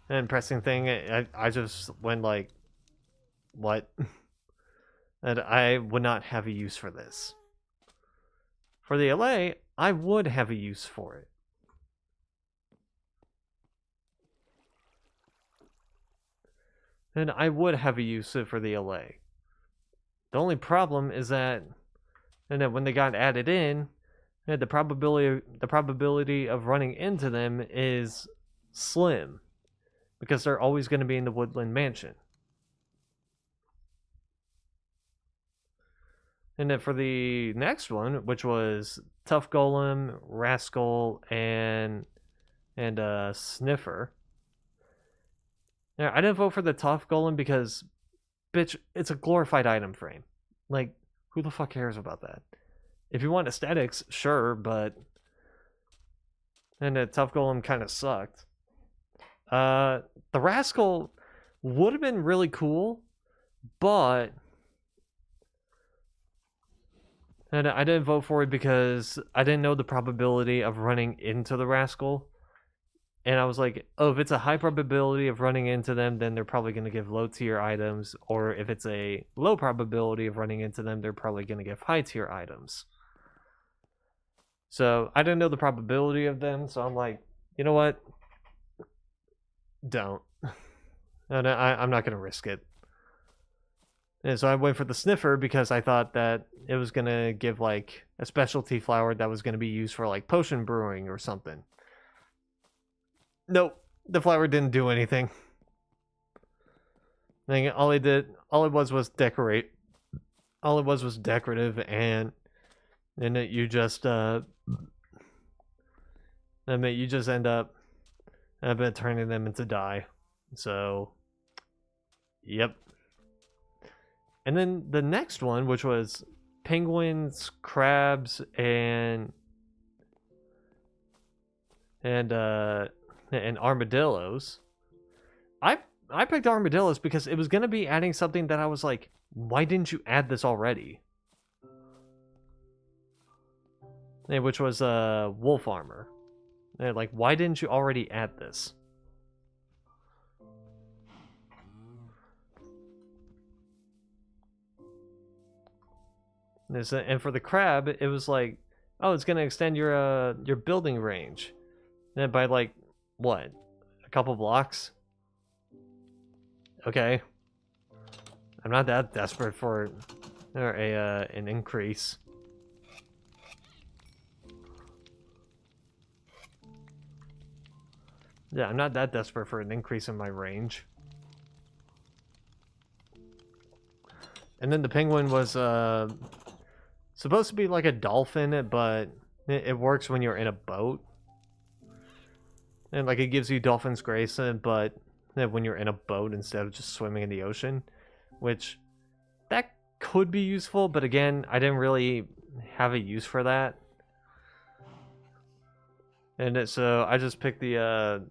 and pressing thing, I just went like, what? And I would not have a use for this. For the LA, I would have a use for it. And I would have a use for the LA. The only problem is that, and then when they got added in, the probability of running into them is slim, because they're always going to be in the Woodland Mansion. And then for the next one, which was Tough Golem, Rascal, and Sniffer. Now, I didn't vote for the Tough Golem because, bitch, it's a glorified item frame. Like, who the fuck cares about that? If you want aesthetics, sure, but... And the Tough Golem kind of sucked. The Rascal would have been really cool, but... And I didn't vote for it because I didn't know the probability of running into the Rascal. And I was like, oh, if it's a high probability of running into them, then they're probably going to give low tier items. Or if it's a low probability of running into them, they're probably going to give high tier items. So I didn't know the probability of them. So I'm like, you know what? Don't. And I'm not going to risk it. And so I went for the Sniffer because I thought that it was going to give like a specialty flower that was going to be used for like potion brewing or something. Nope, the flower didn't do anything. All it was decorate. All it was decorative, and you just you just end up turning them into dye. So, yep. And then the next one, which was penguins, crabs, and armadillos. I picked armadillos because it was going to be adding something that I was like, why didn't you add this already? Which was wolf armor. Like, why didn't you already add this? And for the crab, it was like, oh, it's going to extend your building range. And by like, what? A couple blocks? Okay. I'm not that desperate for an increase. Yeah, I'm not that desperate for an increase in my range. And then the penguin was supposed to be like a dolphin, but it works when you're in a boat. And like it gives you dolphin's grace, but when you're in a boat instead of just swimming in the ocean, which that could be useful, but again, I didn't really have a use for that. And so I just picked the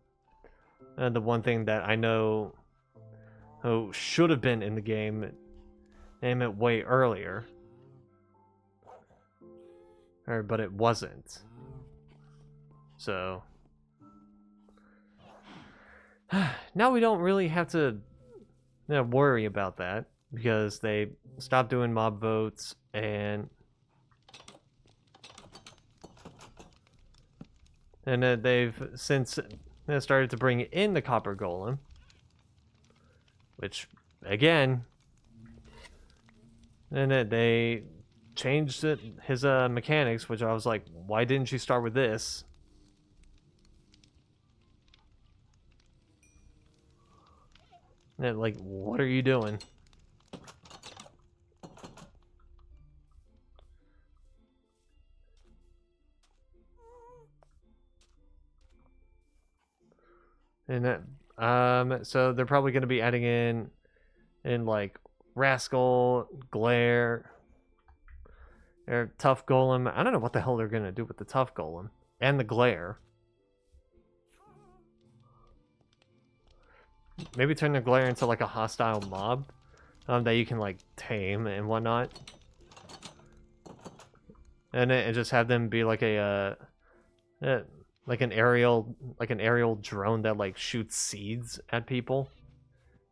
one thing that I know should have been in the game, and it way earlier. But it wasn't. So now we don't really have to worry about that because they stopped doing mob votes and they've since started to bring in the Copper Golem, which again, and they changed his mechanics, which I was like, why didn't you start with this? And like, what are you doing? And So they're probably going to be adding in like Rascal, Glare, or Tough Golem. I don't know what the hell they're going to do with the Tough Golem and the Glare. Maybe turn the Glare into like a hostile mob that you can like tame and whatnot. And just have them be like like an aerial drone that like shoots seeds at people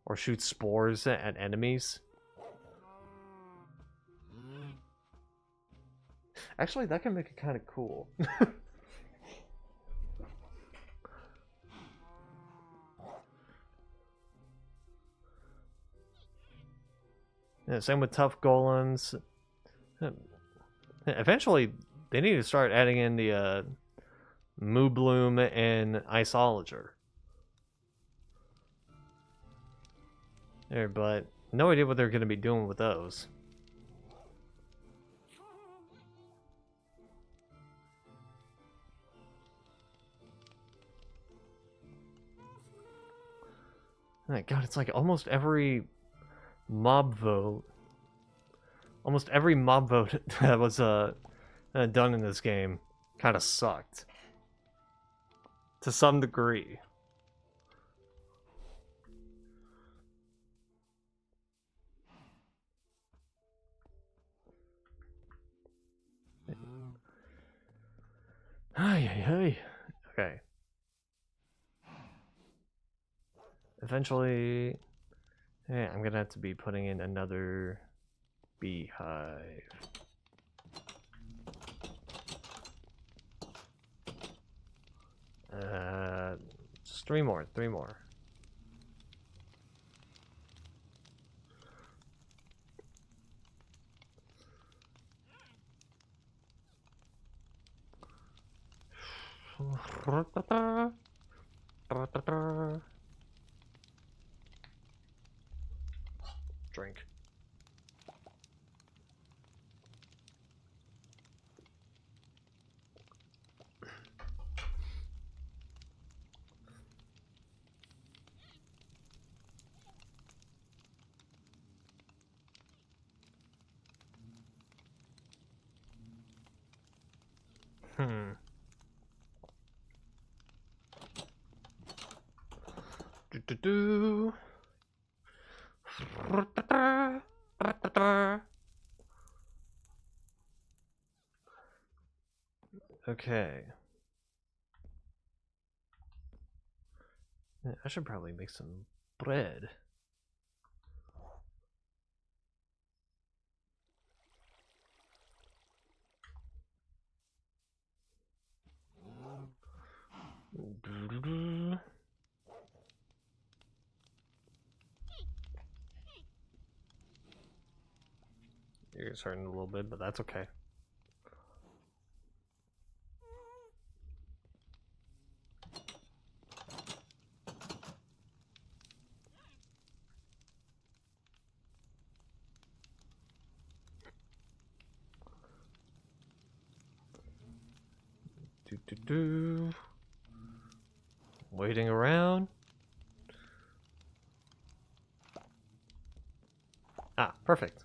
or shoots spores at enemies. Actually, that can make it kind of cool. Yeah, same with tough golems. Eventually, they need to start adding in the Moo Bloom and Isologer. There, but no idea what they're going to be doing with those. Oh my God, it's like almost every mob vote that was done in this game kind of sucked to some degree. Ay. Okay. Eventually, yeah, I'm gonna have to be putting in another beehive. Just three more. Drink. Hmm. Do. Okay. Yeah, I should probably make some bread. You're hurting a little bit, but that's okay. Waiting around. Ah, perfect.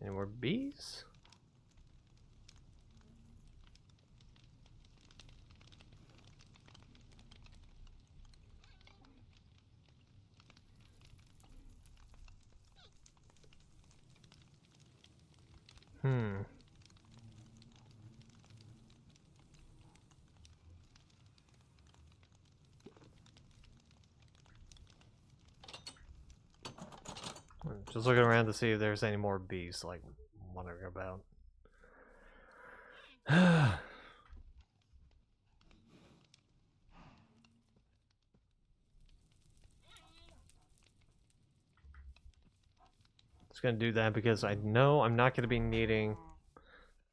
Any more bees? Hmm. Just looking around to see if there's any more bees, like, wondering about. Just gonna do that because I know I'm not gonna be needing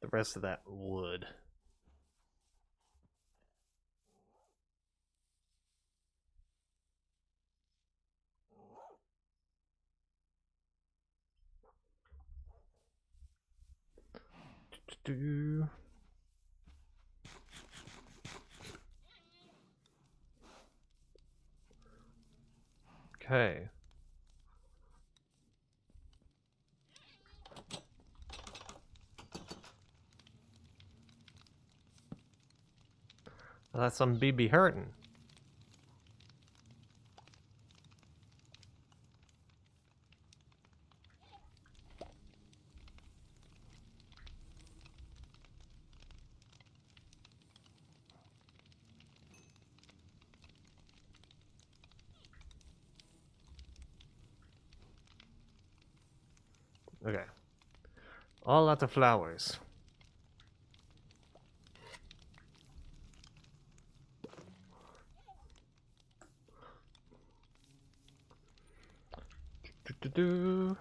the rest of that wood. Do. Okay. Well, that's some BB hurting. Okay. All out of flowers. Do.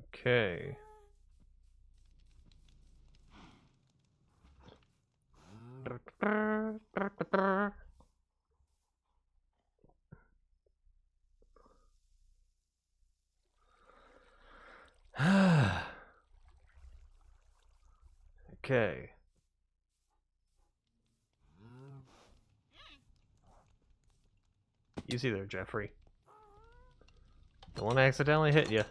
Okay. Okay. Easy there, Jeffrey. Don't want to accidentally hit you.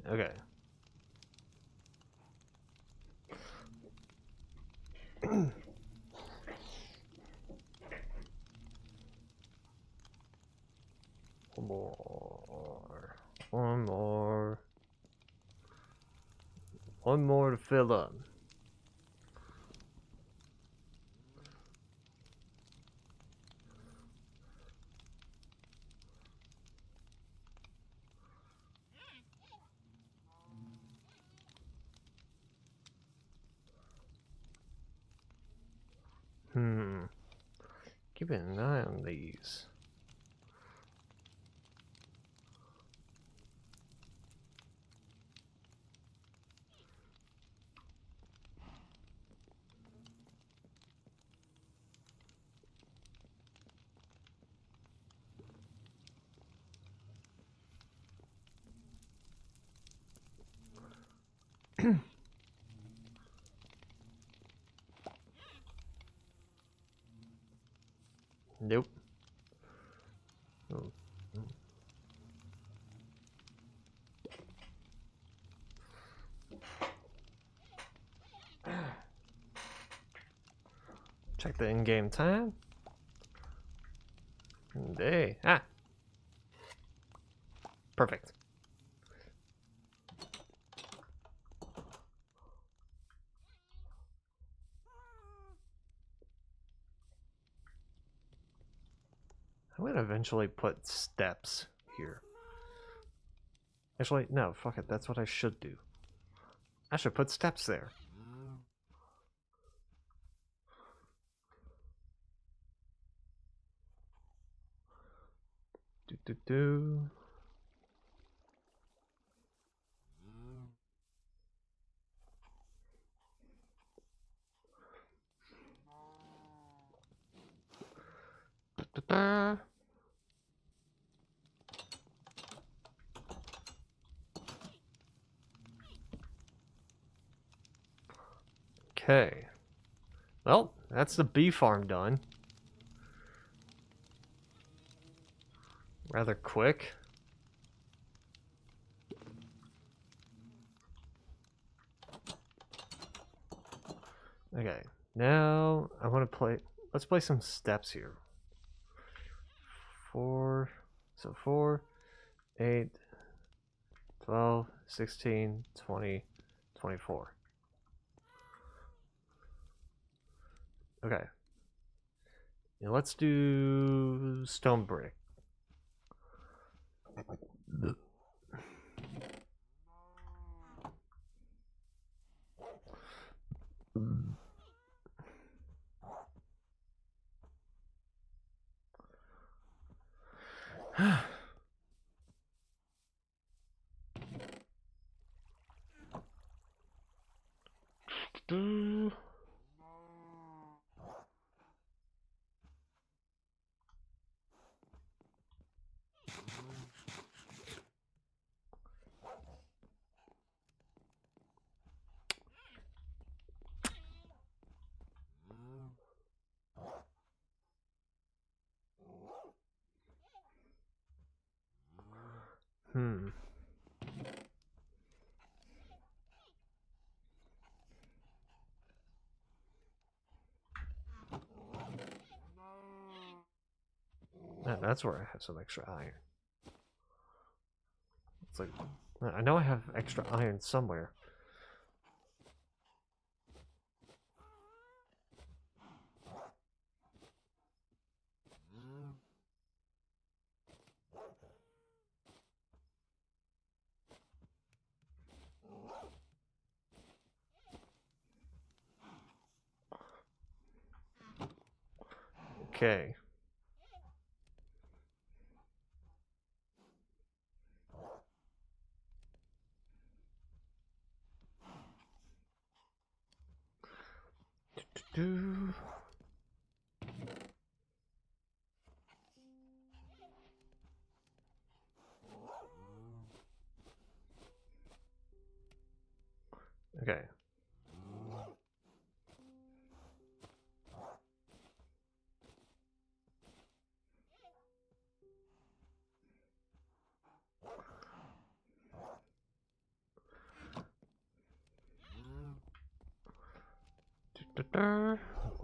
Okay. One more. One more. One more to fill up. Keeping an eye on these. Nope. Oh. Check the in-game time. Day. Ah. Perfect. I'm gonna eventually put steps here. Actually, no, fuck it. That's what I should do. I should put steps there. Do. Da. Okay. Well, that's the bee farm done. Rather quick. Okay. Now I want to play. Let's play some steps here. 4. So 4, 8, 12, 16, 20, 24. Okay. Now let's do stone brick. Hmm. That's where I have some extra iron. It's like, I know I have extra iron somewhere. Okay. Do. Okay.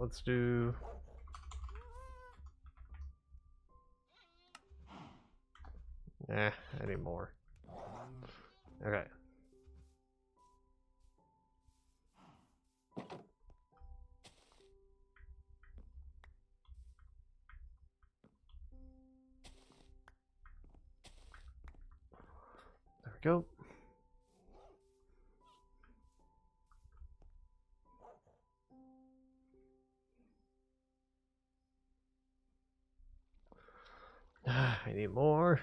Let's do. I need more. Okay. There we go. I need more.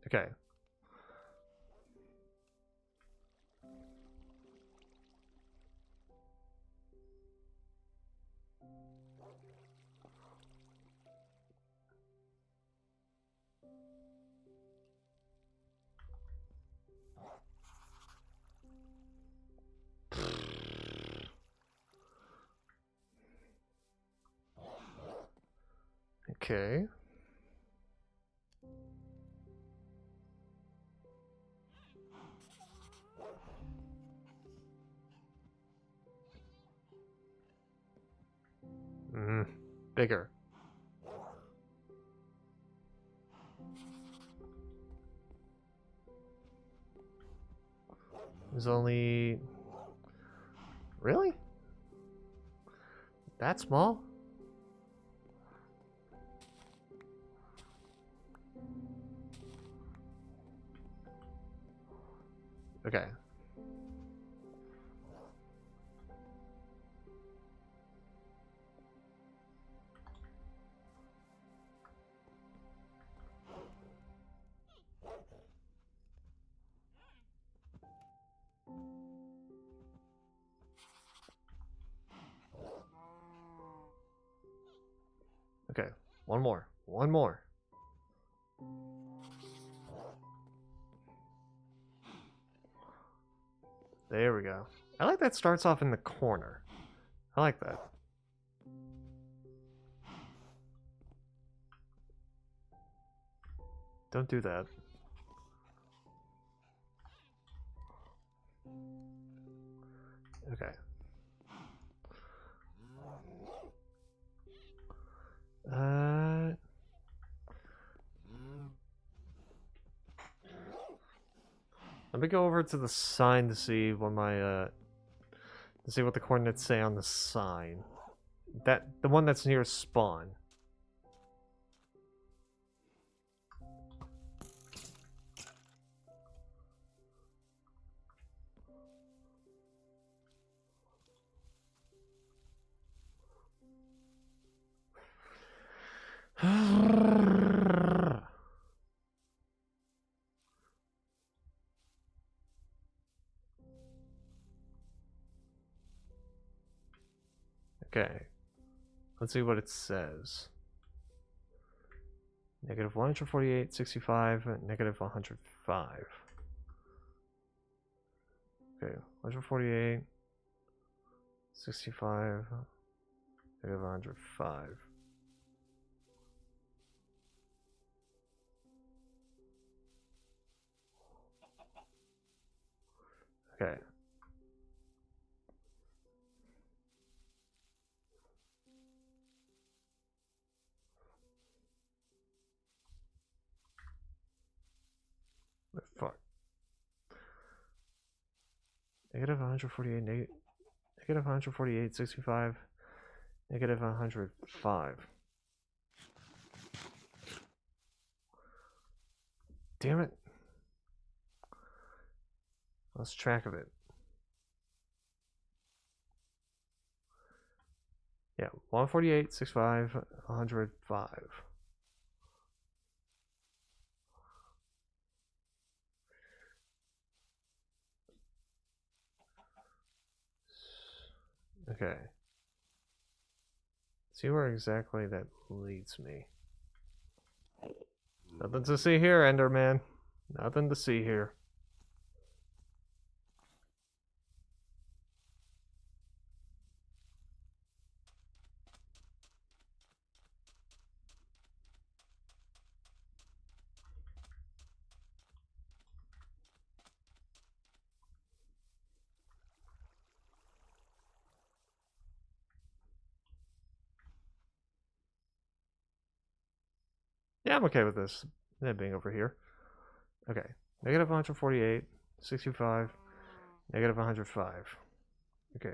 Okay. Okay. Bigger. There's only... Really? That small? Okay. Okay. One more. One more. There we go. I like that starts off in the corner. I like that. Don't do that. Okay. Let me go over to the sign to see what my to see what the coordinates say on the sign. The one that's near spawn. Okay. Let's see what it says. Negative 148, 65, negative 105. Okay, 148, 65, negative 105. Okay. Fuck. Negative 148, negative 148, 65, negative 105. Damn it. Lost track of it. Yeah, 148, 65, 105. Okay. See where exactly that leads me. Nothing to see here, Enderman. Nothing to see here. Yeah, I'm okay with this. That being over here. Okay. Negative 148, 65, negative 105. Okay.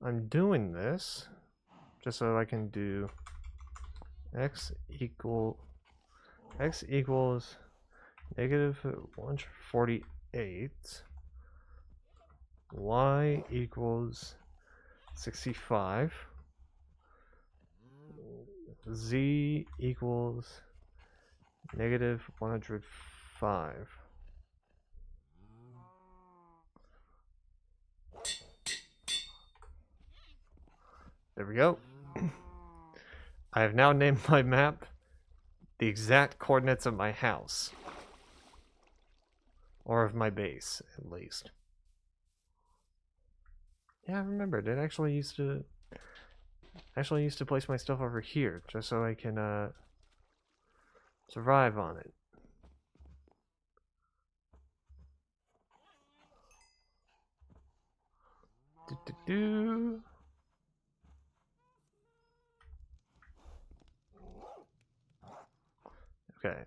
I'm doing this just so I can do x equals negative 148, y equals 65, z equals negative 105. There we go. I have now named my map the exact coordinates of my house. Or of my base, at least. Yeah, I remembered. It actually used to place my stuff over here, just so I can survive on it. Do. Okay.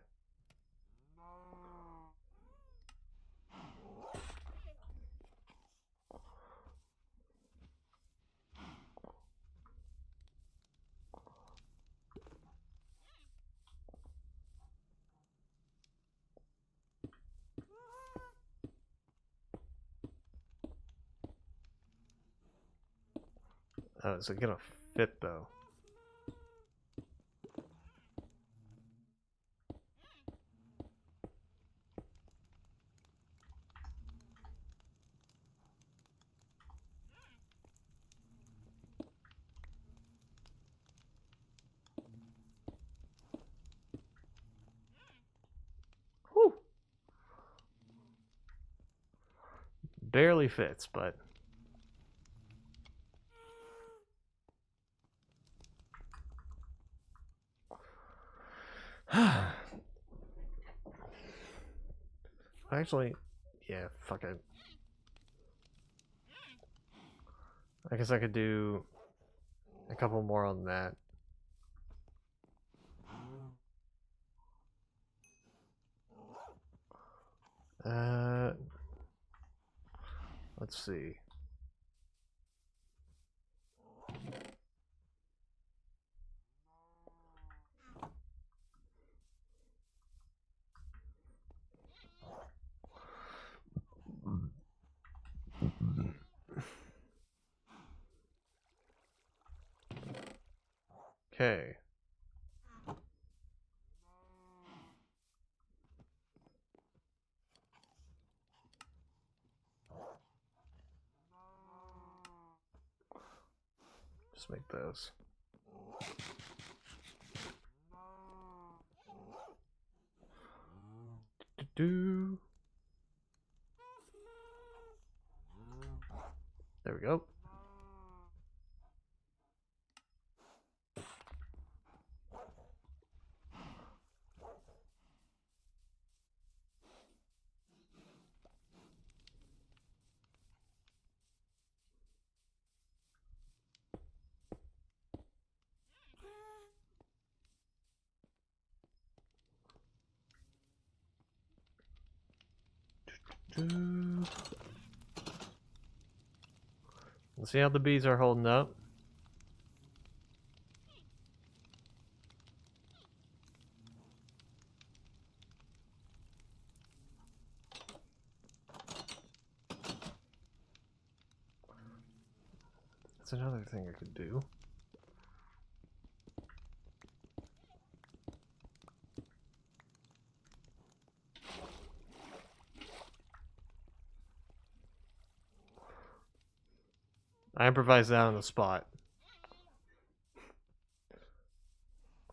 Oh, is it gonna fit though? Whew. Barely fits, but actually, yeah, fuck it. I guess I could do a couple more on that. Let's see. Okay. like those. Do. There we go. Let's see how the bees are holding up. That's another thing I could do. I improvised that on the spot.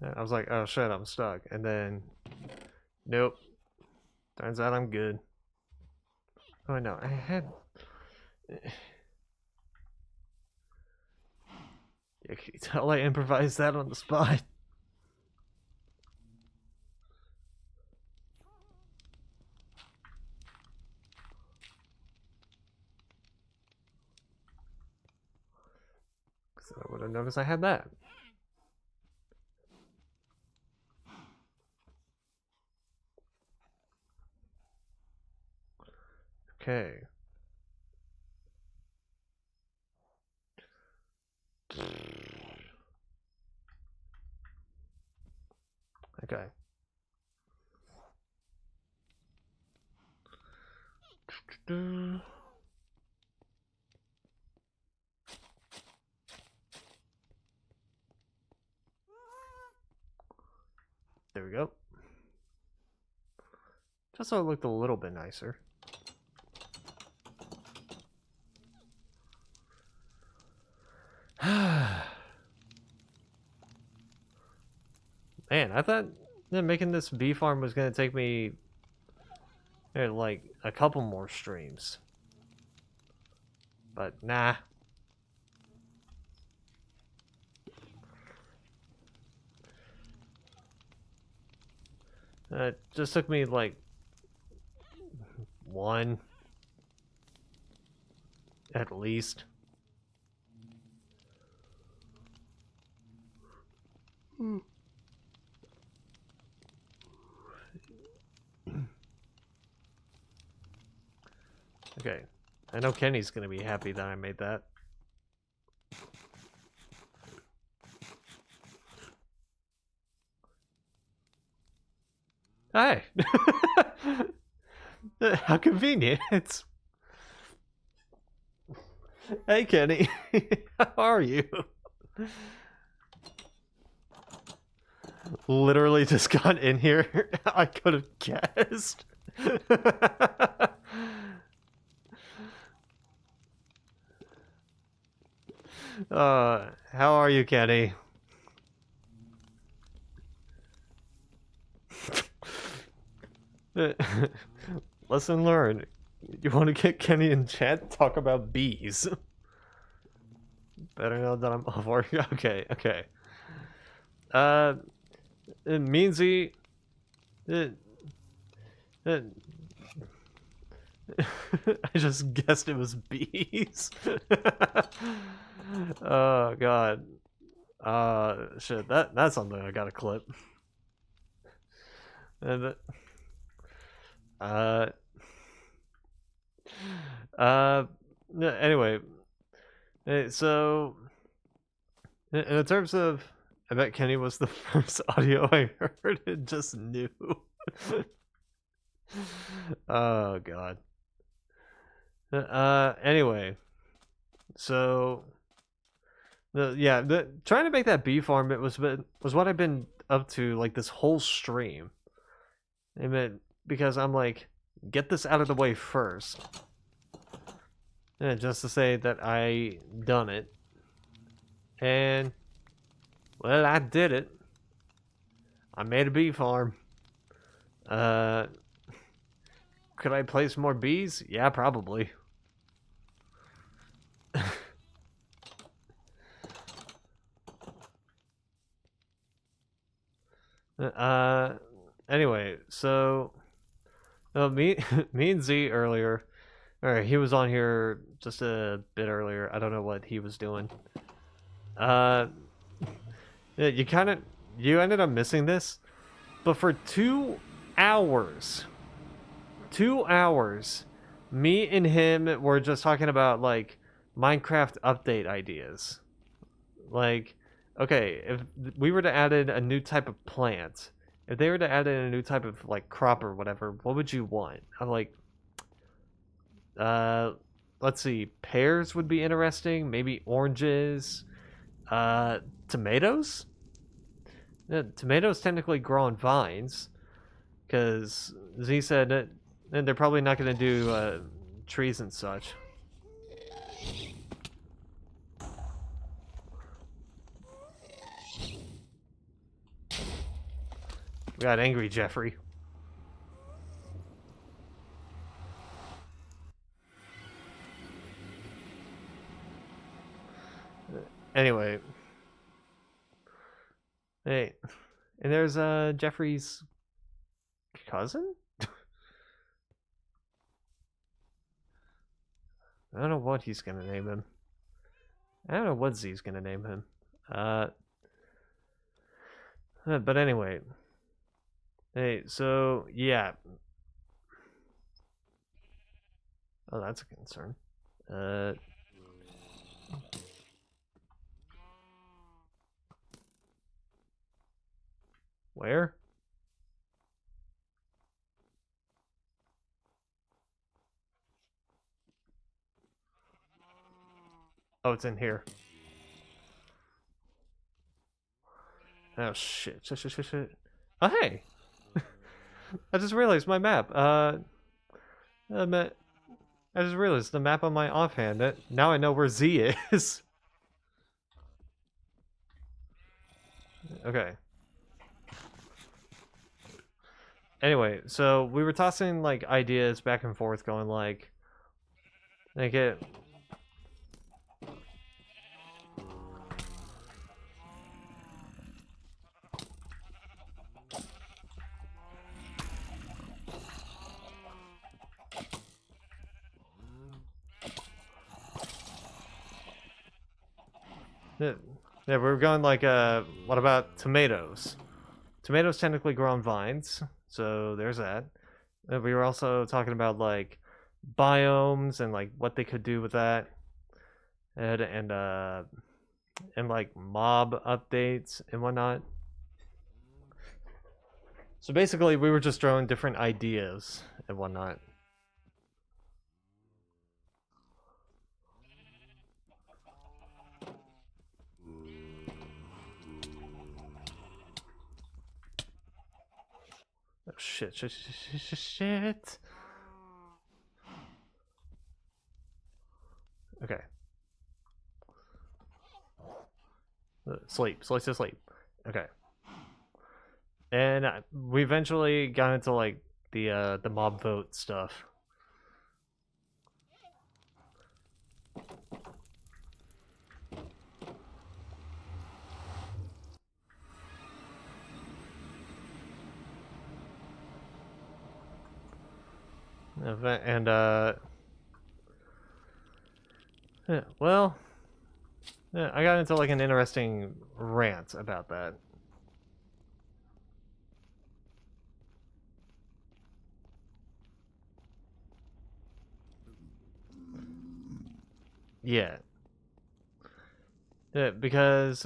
I was like, oh shit, I'm stuck. And then, nope. Turns out I'm good. Oh, no, I had... You can tell I improvised that on the spot. So I would have noticed I had that. Okay. Okay. There we go. Just so it looked a little bit nicer. Man, I thought that making this bee farm was going to take me like a couple more streams. But nah. It just took me like one at least. Okay. I know Kenny's gonna be happy that I made that. Hi! How convenient. Hey Kenny, how are you? Literally just got in here. I could have guessed. How are you, Kenny? Lesson learned. You want to get Kenny in chat? Talk about bees. Better know that I'm over. Okay, okay. Meansy. I just guessed it was bees. Oh god. Shit. That's something I gotta clip. And anyway, so in terms of, I bet Kenny was the first audio I heard and just knew. Oh god. Anyway, so trying to make that bee farm, it was what I've been up to like this whole stream. I mean, because I'm like, get this out of the way first. And just to say that I done it. And well, I did it. I made a bee farm. Uh, could I place more bees? Yeah, probably. uh, anyway, so me, me and Z earlier. All right, he was on here just a bit earlier. I don't know what he was doing. Uh, yeah, you ended up missing this, but for 2 hours, 2 hours, me and him were just talking about like Minecraft update ideas. Like, okay, if we were to add in a new type of plant, if they were to add in a new type of like crop or whatever, what would you want? I'm like, uh, let's see, pears would be interesting. Maybe oranges. Uh, tomatoes. Yeah, tomatoes technically grow on vines, because Z said that and they're probably not going to do trees and such. We got angry Jeffrey. Anyway, hey, and there's Jeffrey's cousin. I don't know what he's gonna name him. I don't know what Z's gonna name him. Uh, but anyway, hey, so yeah. Oh, that's a concern. Uh, where? Oh, it's in here. Oh shit! Shit! Oh hey! I just realized my map. I just realized the map on my offhand. Now I know where Z is. Okay. Anyway, so we were tossing like ideas back and forth, going like it. Yeah, we were going like, what about tomatoes? Tomatoes technically grow on vines, so there's that. We were also talking about like biomes and like what they could do with that, and like mob updates and whatnot. So basically, we were just throwing different ideas and whatnot. Oh, shit. Okay. Sleep. Slice to sleep. Okay. And we eventually got into like the mob vote stuff. And yeah, well, yeah, I got into like an interesting rant about that. Yeah. Yeah, because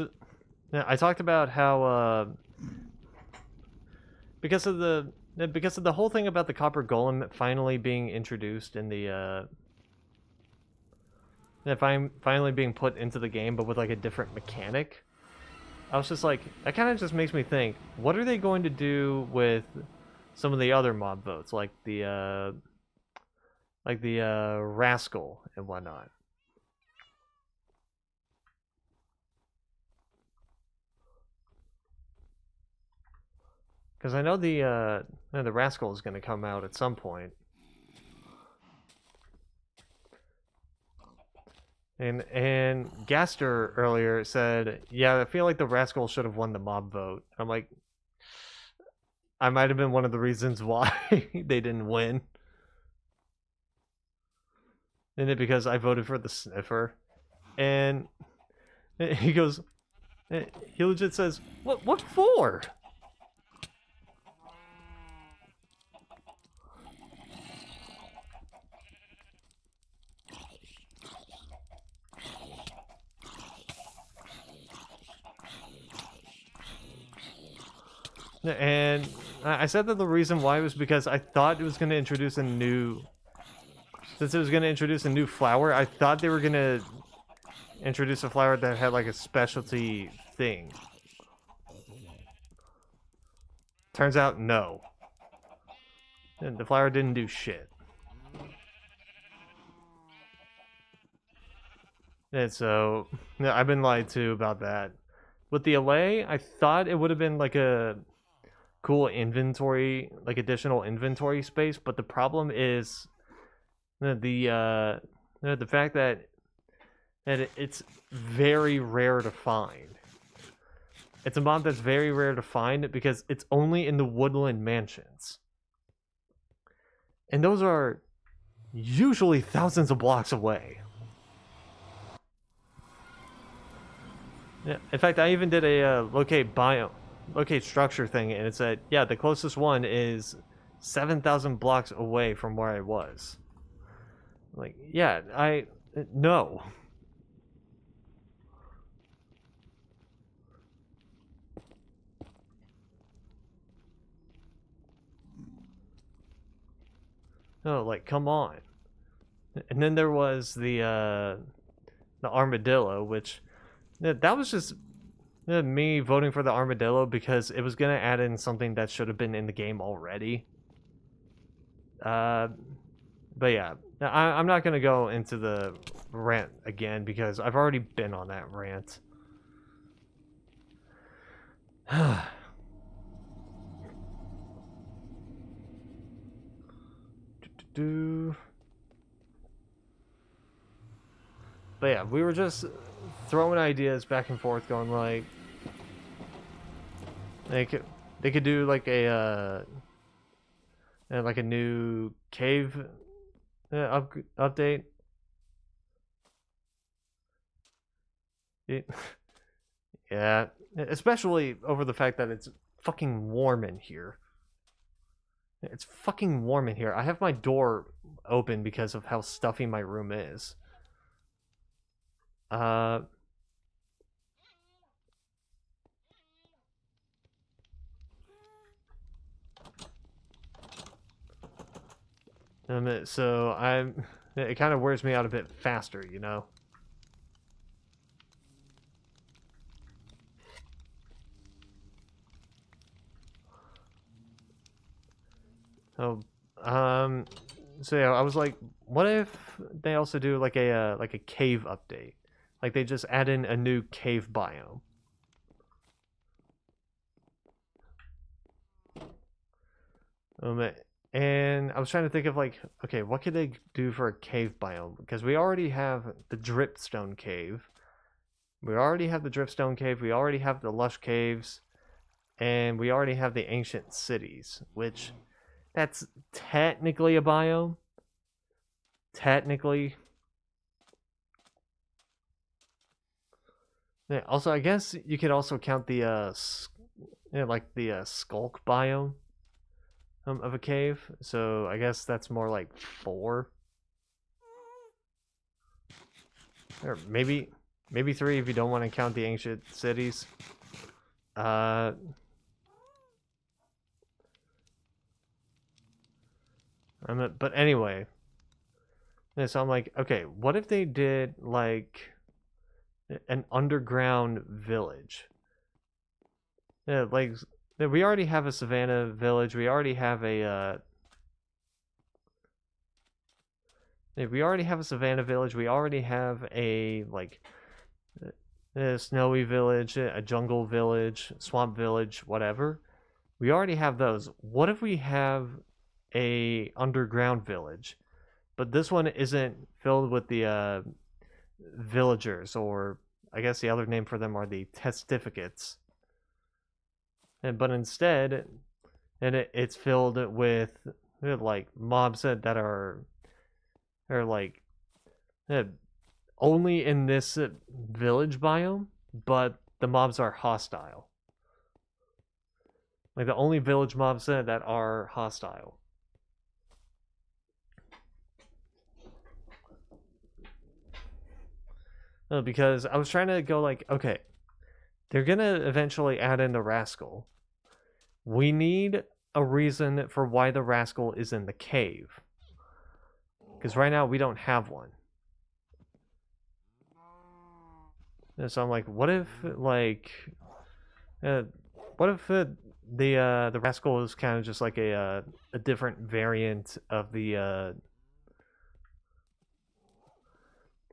yeah, I talked about how because of the whole thing about the copper golem finally being introduced in the finally being put into the game, but with like a different mechanic. I was just like, that kind of just makes me think, what are they going to do with some of the other mob votes, like the rascal and whatnot. Because I know the rascal is going to come out at some point. And Gaster earlier said, yeah, I feel like the rascal should have won the mob vote. I'm like, I might have been one of the reasons why they didn't win. And it because I voted for the sniffer. And he goes, he legit says, what for? And I said that the reason why was because I thought it was going to introduce a new... Since it was going to introduce a new flower, I thought they were going to introduce a flower that had like a specialty thing. Turns out, no. And the flower didn't do shit. And so, I've been lied to about that. With the allay, I thought it would have been like a cool inventory, like additional inventory space, but the problem is the fact that it's very rare to find. It's a mob that's very rare to find because it's only in the woodland mansions. And those are usually thousands of blocks away. Yeah, in fact, I even did a locate structure thing, and it said, yeah, the closest one is 7,000 blocks away from where I was. Like, yeah, no. No, like, come on. And then there was the armadillo, which that was just me voting for the armadillo because it was gonna add in something that should have been in the game already. But yeah, I'm not gonna go into the rant again because I've already been on that rant. But yeah, we were just throwing ideas back and forth, going like they could do like a new cave update. Yeah, especially over the fact that it's fucking warm in here. It's fucking warm in here. I have my door open because of how stuffy my room is. So it kind of wears me out a bit faster, you know? So, so yeah, I was like, what if they also do like a cave update? Like they just add in a new cave biome. And I was trying to think of like, okay, what could they do for a cave biome? Because we already have the dripstone cave. We already have the dripstone cave. We already have the lush caves. And we already have the ancient cities, which that's technically a biome. Technically. Yeah, also, I guess you could also count the skulk biome of a cave. So I guess that's more like 4, or maybe 3 if you don't want to count the ancient cities. But anyway, yeah, so I'm like, okay, what if they did like an underground village? Yeah, like we already have a savannah village. We already have a we already have a savannah village. We already have a like a snowy village, a jungle village, swamp village, whatever. We already have those. What if we have a underground village, but this one isn't filled with the villagers, or I guess the other name for them are the testificates, but instead, it's filled with like mobs that are like uh, only in this village biome, but the mobs are hostile. Like the only village mobs that are hostile. Because I was trying to go like, okay, they're gonna eventually add in the rascal. We need a reason for why the rascal is in the cave. Because right now we don't have one. And so I'm like, what if uh, what if the rascal is kind of just like a different variant of the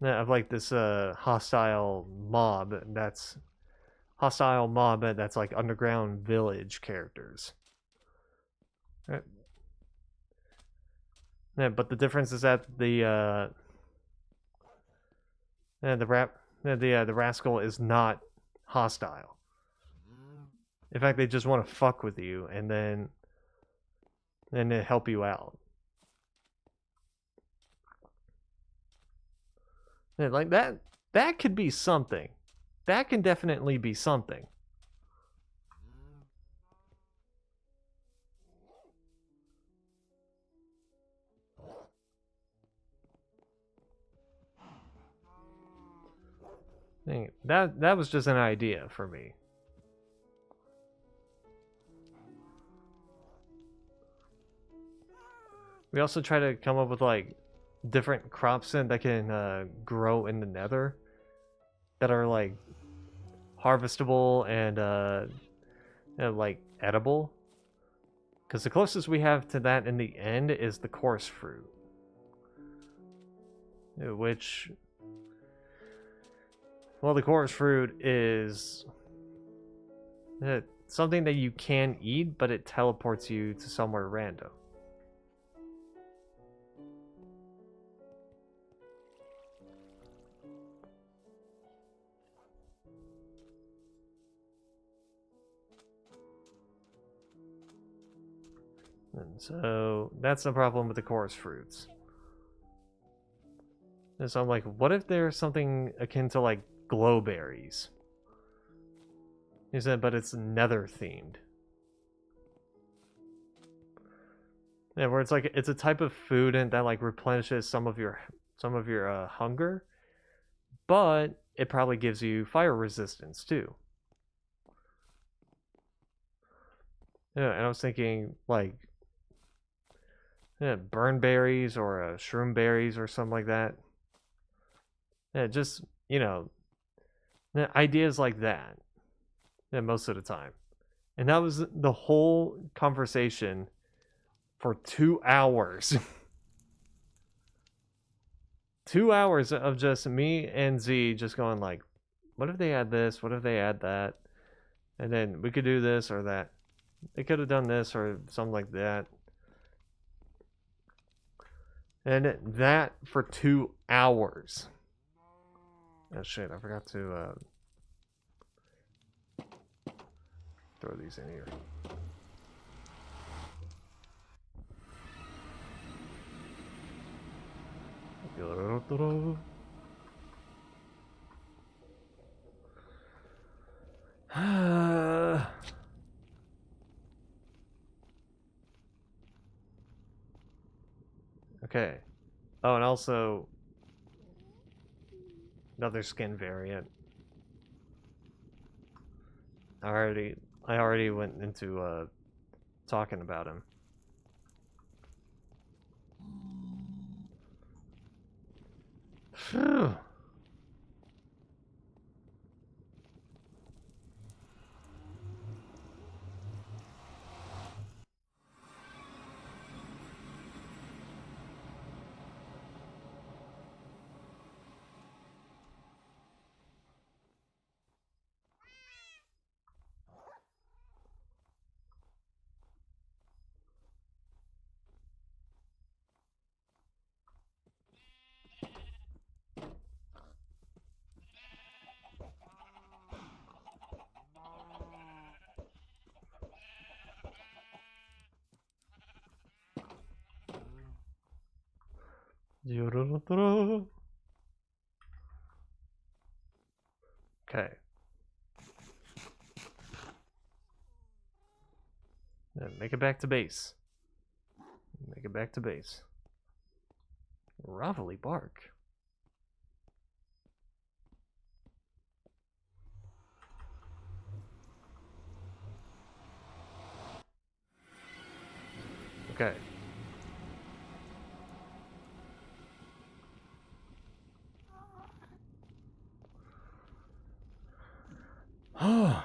of like this hostile mob that's like underground village characters. Right. Yeah, but the difference is that the rascal is not hostile. In fact, they just want to fuck with you and then help you out. Yeah, like that could be something. That can definitely be something. That was just an idea for me. We also try to come up with like different crops that can grow in the nether that are like harvestable and like edible. Because the closest we have to that in the end is the coarse fruit, which, well, the coarse fruit is something that you can eat, but it teleports you to somewhere random. And so that's the problem with the coarse fruits. And so I'm like, what if there's something akin to like glowberries? He said, but it's nether themed. Yeah, where it's like it's a type of food and that like replenishes some of your hunger, but it probably gives you fire resistance too. Yeah, and I was thinking like burn berries or shroom berries or something like that. Yeah, just ideas like that. Yeah, most of the time, and that was the whole conversation for 2 hours. 2 hours of just me and Z just going like, what if they add this? What if they add that? And then we could do this or that. They could have done this or something like that. And that for 2 hours. Oh shit, I forgot to throw these in here. Okay. Oh, and also another skin variant. I already went into talking about him. Phew. Okay. Then make it back to base. Make it back to base. Ravelly bark. Okay. Oh.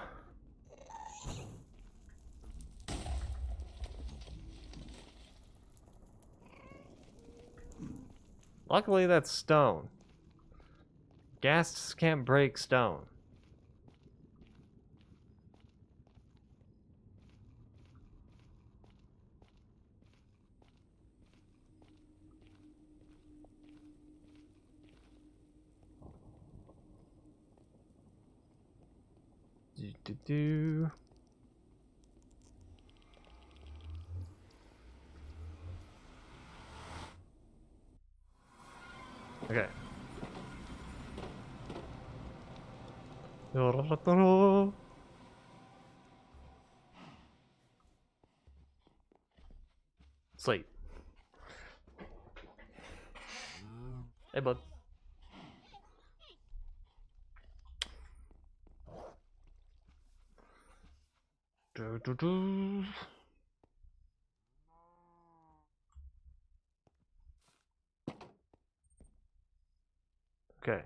Luckily, that's stone. Ghasts can't break stone. Do. Okay. Sleep. Hey, bud. Do. Okay.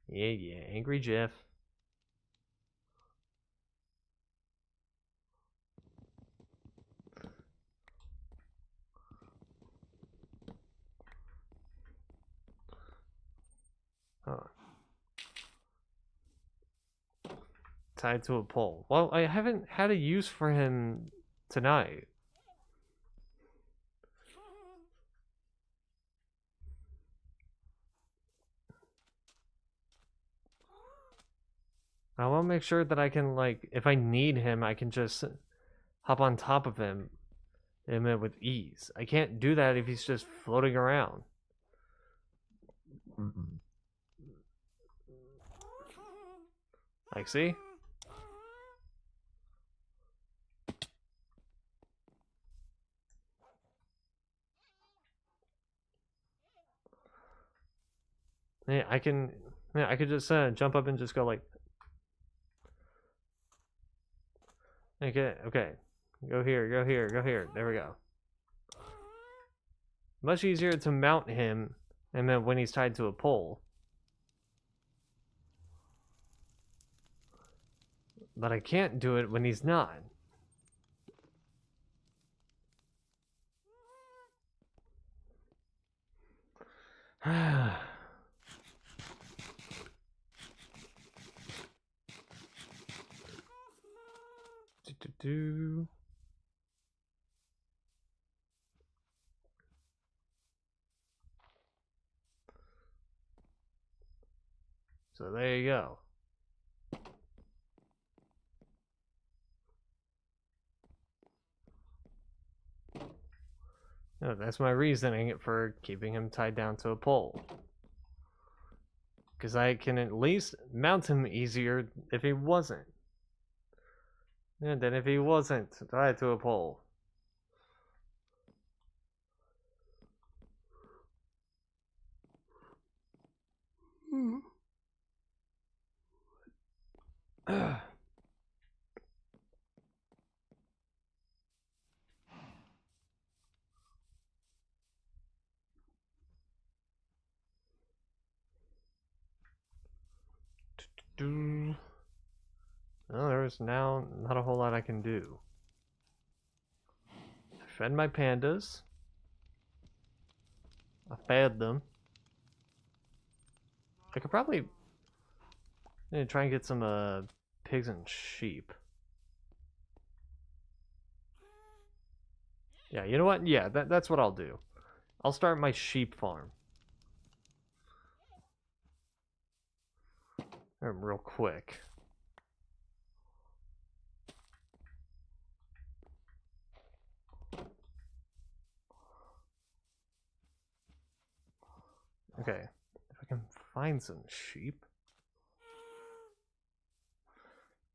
Yeah, angry Jeff. Huh. Tied to a pole. Well, I haven't had a use for him tonight. I want to make sure that I can, like, if I need him, I can just hop on top of him with ease. I can't do that if he's just floating around. Like, see? Yeah, I can. Yeah, I could just jump up and just go like. Okay. Go here, go here, go here. There we go. Much easier to mount him, and then when he's tied to a pole. But I can't do it when he's not. do. So there you go. No, that's my reasoning for keeping him tied down to a pole. Because I can at least mount him easier if he wasn't. And then if he wasn't tied to a pole. Well, there's now not a whole lot I can do. I fed my pandas. I fed them. I could probably try and get some pigs and sheep. Yeah, you know what? Yeah, that's what I'll do. I'll start my sheep farm. Real quick. Okay, if I can find some sheep,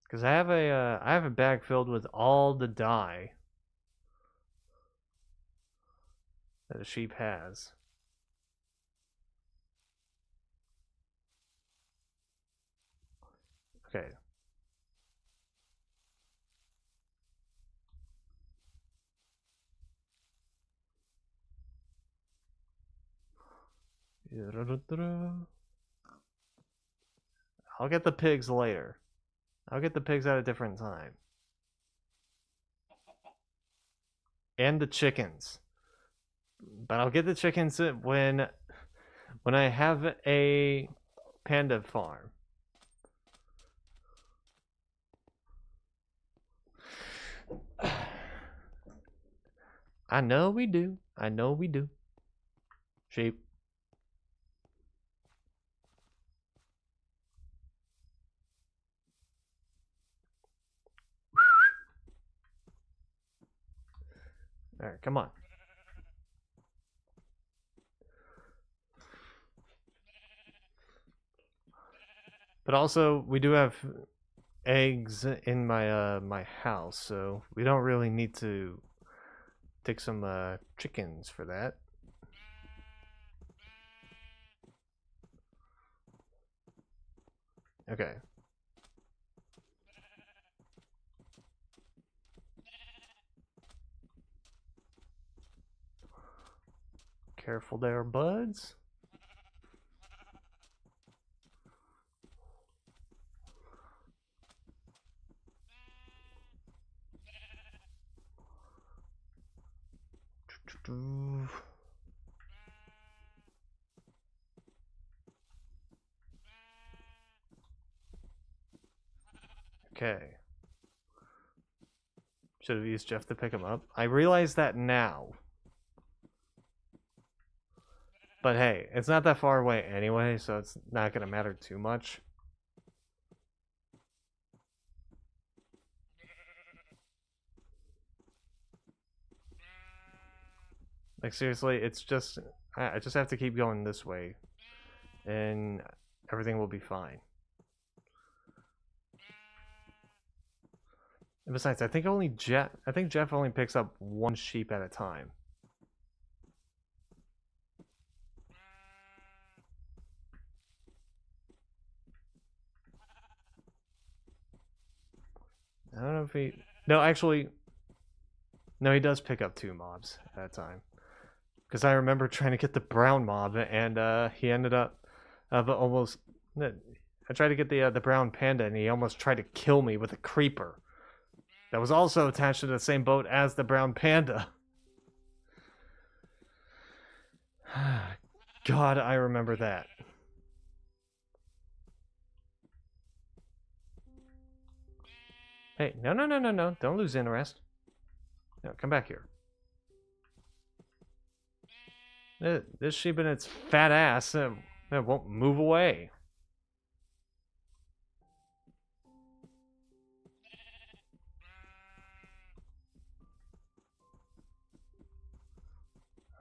because I have a bag filled with all the dye that a sheep has. Okay. I'll get the pigs later. I'll get the pigs at a different time. And the chickens. But I'll get the chickens when I have a panda farm. I know we do. I know we do. Sheep. Alright, come on. But also, we do have eggs in my house, so we don't really need to take some chickens for that. Okay. Careful there, buds. Okay. Should have used Jeff to pick him up. I realize that now. But hey, it's not that far away anyway, so it's not going to matter too much. Like, seriously, it's just... I just have to keep going this way. And everything will be fine. And besides, I think Jeff only picks up one sheep at a time. I don't know if he... No, actually... No, he does pick up 2 mobs at a time. Because I remember trying to get the brown mob, and he ended up almost... I tried to get the brown panda, and he almost tried to kill me with a creeper. That was also attached to the same boat as the brown panda. God, I remember that. Hey, no. Don't lose interest. No, come back here. This sheep and its fat ass won't move away.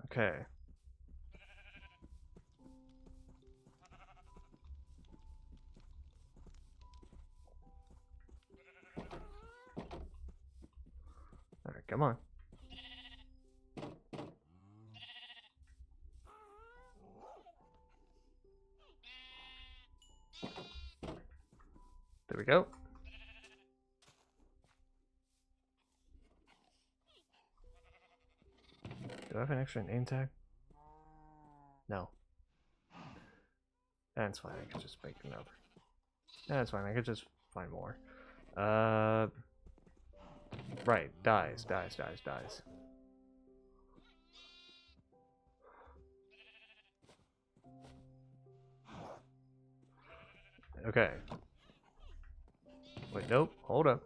Okay. Alright, come on. There we go. Do I have an extra name tag? No. That's fine, I could just make another. That's fine, I could just find more. Right, dies. Okay. Wait, nope, hold up.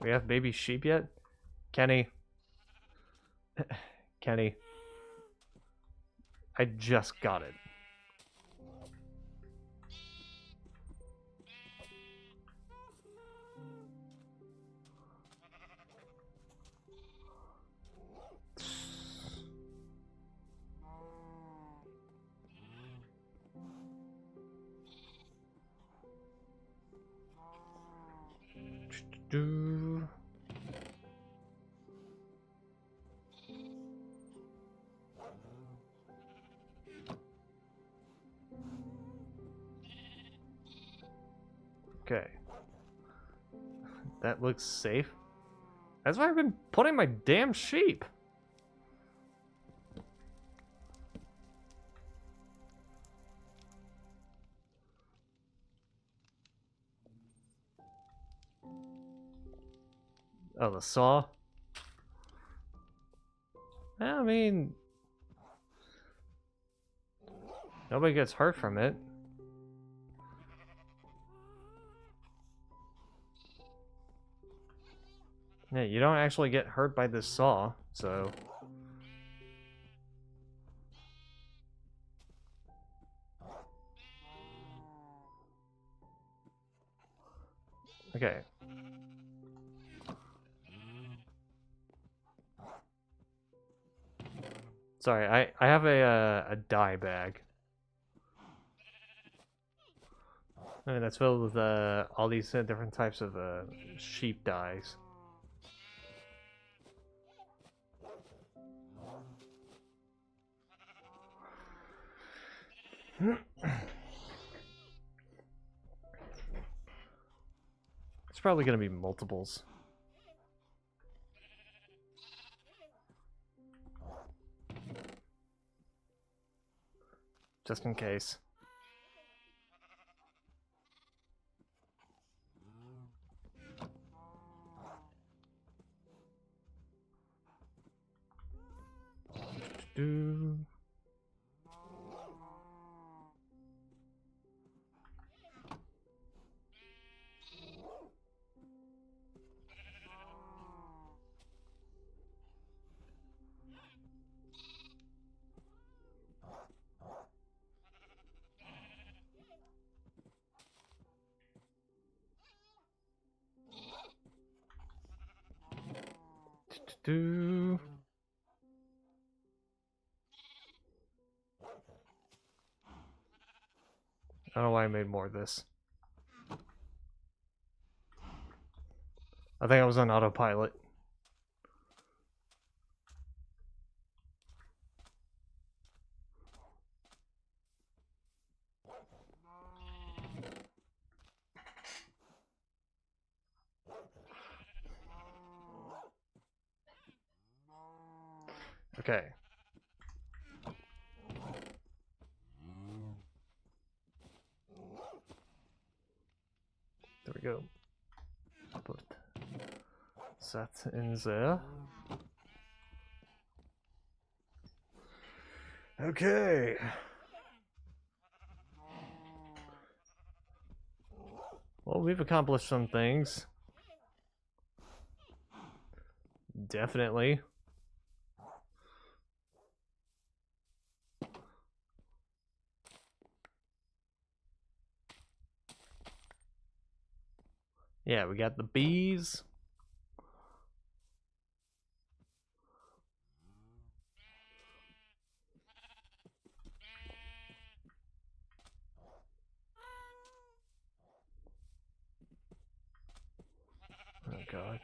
We have baby sheep yet? Kenny. Kenny. I just got it. Okay. That looks safe. That's why I've been putting my damn sheep. Oh, the saw? I mean, nobody gets hurt from it. Yeah, you don't actually get hurt by this saw, so... Okay. Sorry, I have a dye bag. And that's filled with all these different types of sheep dyes. It's probably gonna be multiples. Just in case. Do. Do. I don't know why I made more of this. I think I was on autopilot. Okay. There we go. Put that in there. Okay. Well, we've accomplished some things. Definitely. Yeah, we got the bees. Oh god.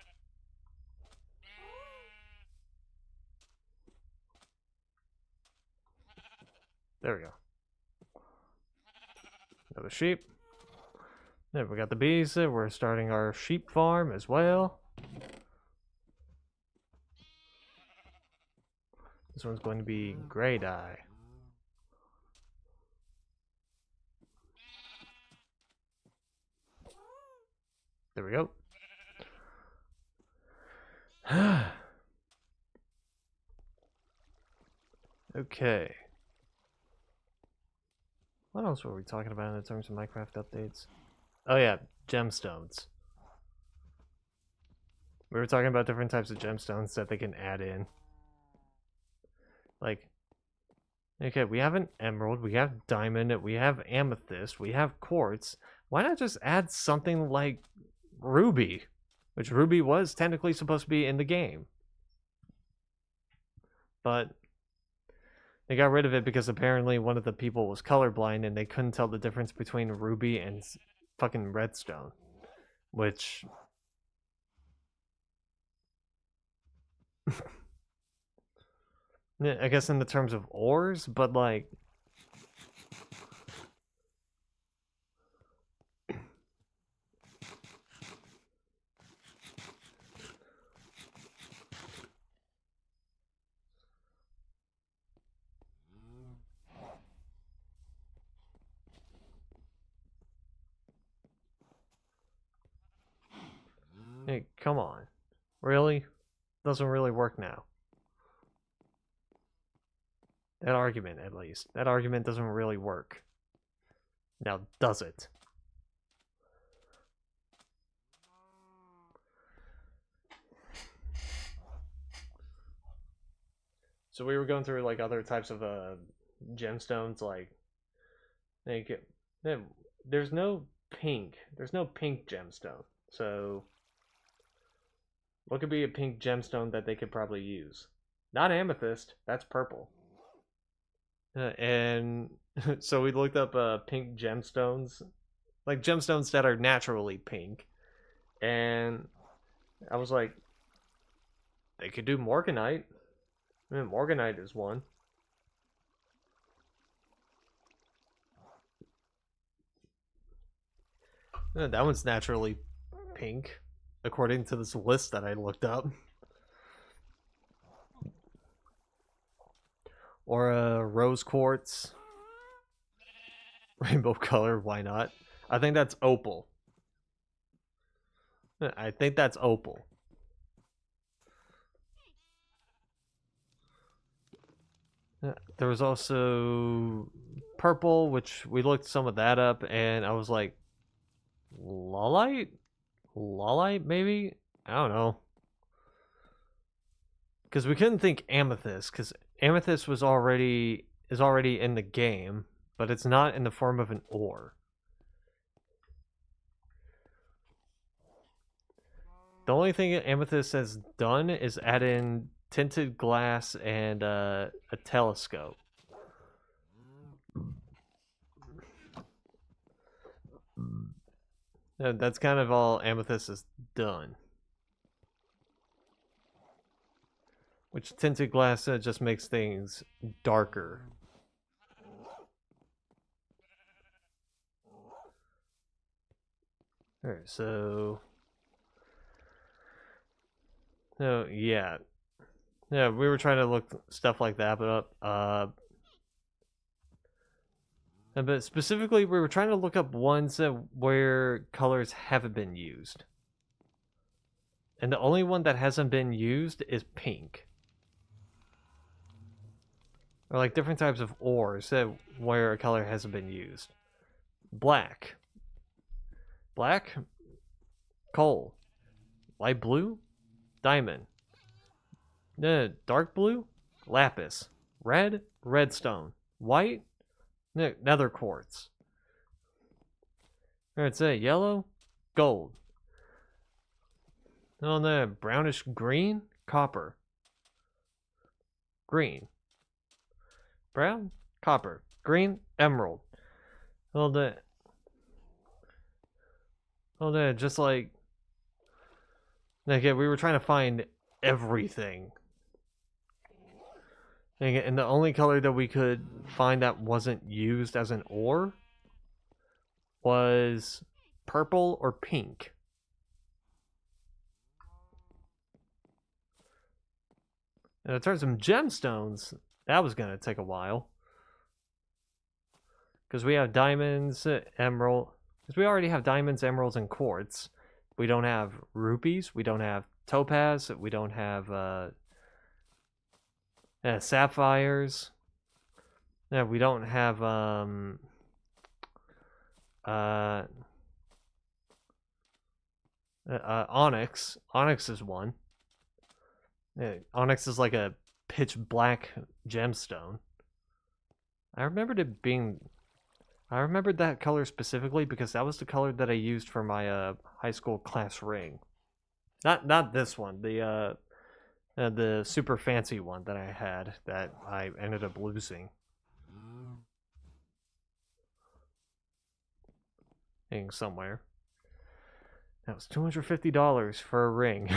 There we go. Another sheep. There, we got the bees. We're starting our sheep farm as well. This one's going to be gray dye. There we go. Okay. What else were we talking about in terms of Minecraft updates? Oh yeah, gemstones. We were talking about different types of gemstones that they can add in. Like, okay, we have an emerald, we have diamond, we have amethyst, we have quartz. Why not just add something like ruby? Which ruby was technically supposed to be in the game. But they got rid of it because apparently one of the people was colorblind and they couldn't tell the difference between ruby and fucking redstone. Which... yeah, I guess in the terms of ores, but like... Come on. Really? Doesn't really work now. That argument, at least. That argument doesn't really work. Now, does it? So we were going through like other types of gemstones, like there's no pink. There's no pink gemstone. So what could be a pink gemstone that they could probably use? Not amethyst. That's purple. And so we looked up pink gemstones, like gemstones that are naturally pink, and I was like, they could do morganite. I mean, morganite is one. That one's naturally pink, according to this list that I looked up. Or rose quartz. Rainbow color, why not? I think that's opal. I think that's opal. There was also purple, which we looked some of that up, and I was like, Lolite? Lolite, maybe? I don't know. Because we couldn't think amethyst, because amethyst is already in the game, but it's not in the form of an ore. The only thing amethyst has done is add in tinted glass and a telescope. That's kind of all amethyst has done. Which tinted glass just makes things darker. Alright, so... No, yeah. Yeah, we were trying to look stuff like that up. But specifically, we were trying to look up ones where colors haven't been used. And the only one that hasn't been used is pink. Or like different types of ores where a color hasn't been used. Black. Black. Coal. Light blue. Diamond. Dark blue. Lapis. Red. Redstone. White. Nether quartz. It's a yellow. Gold. On the brownish green. Copper. Green. Brown, copper, green, emerald. Hold it. Just like we were trying to find everything. And the only color that we could find that wasn't used as an ore was purple or pink. And in terms of gemstones, that was going to take a while. Because we have diamonds, emerald. Because we already have diamonds, emeralds, and quartz. We don't have rupees. We don't have topaz. We don't have sapphires. Yeah, we don't have onyx. Onyx is one. Onyx is like a pitch black gemstone. I remembered that color specifically because that was the color that I used for my high school class ring. Not this one. The super fancy one that I had that I ended up losing. Hanging somewhere. That was $250 for a ring.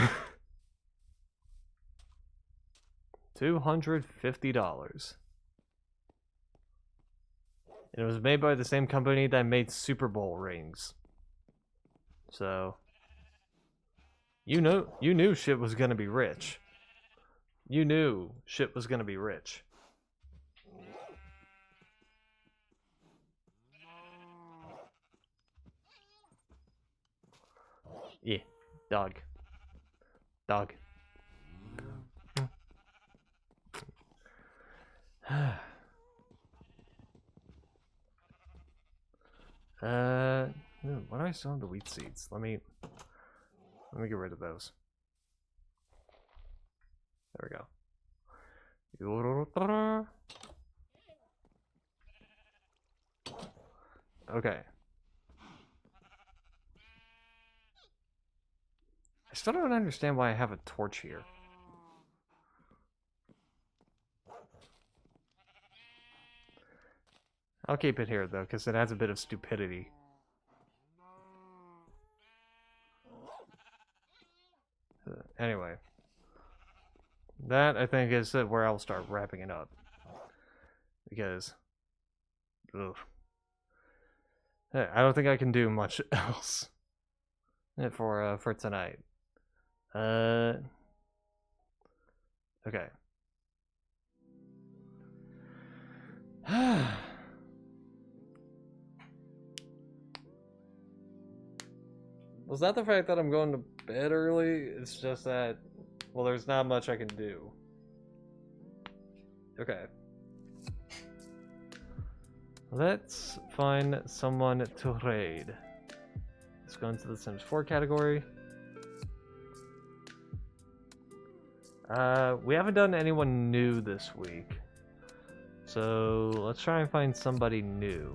$250. And it was made by the same company that made Super Bowl rings. So you knew shit was gonna be rich. You knew shit was gonna be rich. Yeah, dog. Dog. What do I still have the wheat seeds? Let me get rid of those. There we go. Okay. I still don't understand why I have a torch here. I'll keep it here though, because it adds a bit of stupidity. Anyway. That, I think, is where I'll start wrapping it up. Because... ugh. I don't think I can do much else for tonight. Okay. Was that the fact that I'm going to bed early? It's just that, well, there's not much I can do. Okay. Let's find someone to raid. Let's go into the Sims 4 category. We haven't done anyone new this week. So let's try and find somebody new.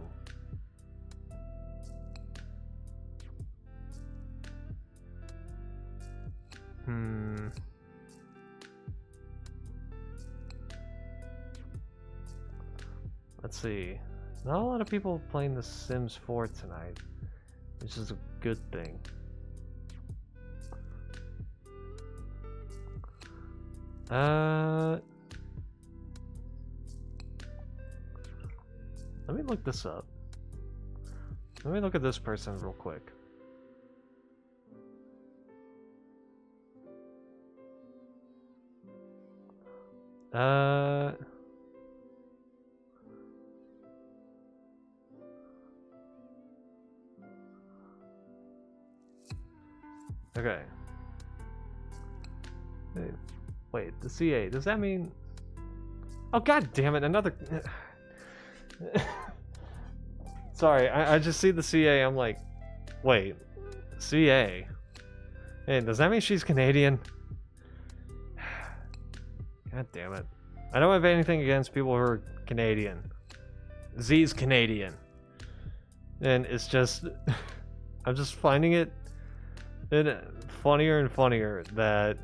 Let's see. Not a lot of people playing The Sims 4 tonight, which is a good thing. Let me look this up. Let me look at this person real quick. Okay. Wait, the CA, does that mean... Oh, god damn it, another... Sorry, I just see the CA, I'm like, wait, CA? Hey, does that mean she's Canadian? God damn it. I don't have anything against people who are Canadian. Z's Canadian. And it's just... I'm just finding it funnier and funnier that...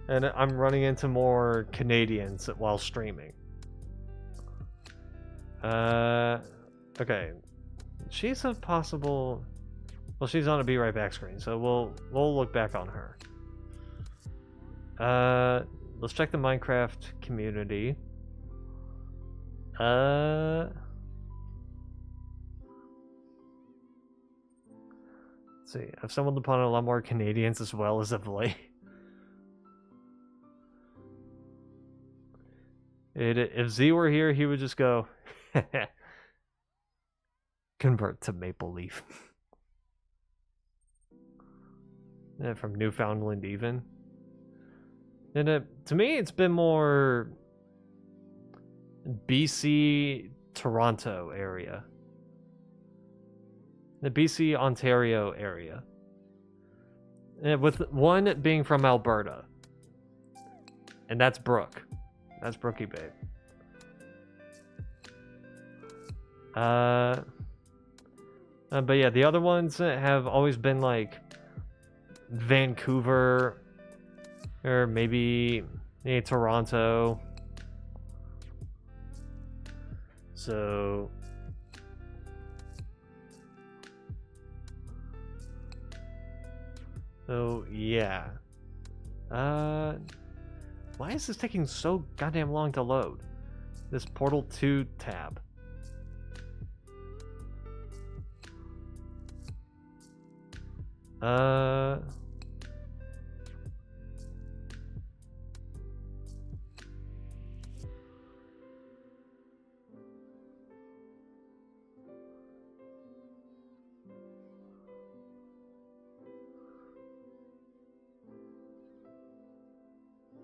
And I'm running into more Canadians while streaming. Okay. She's a possible... Well, she's on a Be Right Back screen, so we'll look back on her. Let's check the Minecraft community. Let's see. I've stumbled upon a lot more Canadians as well as of late. If Z were here, he would just go, convert to Maple Leaf. Yeah, from Newfoundland even. And to me, it's been more BC, Toronto area. The BC, Ontario area. And with one being from Alberta. And that's Brooke. That's Brookie Babe. But yeah, the other ones have always been like Vancouver or maybe Toronto. So yeah. Why is this taking so goddamn long to load? This Portal 2 tab.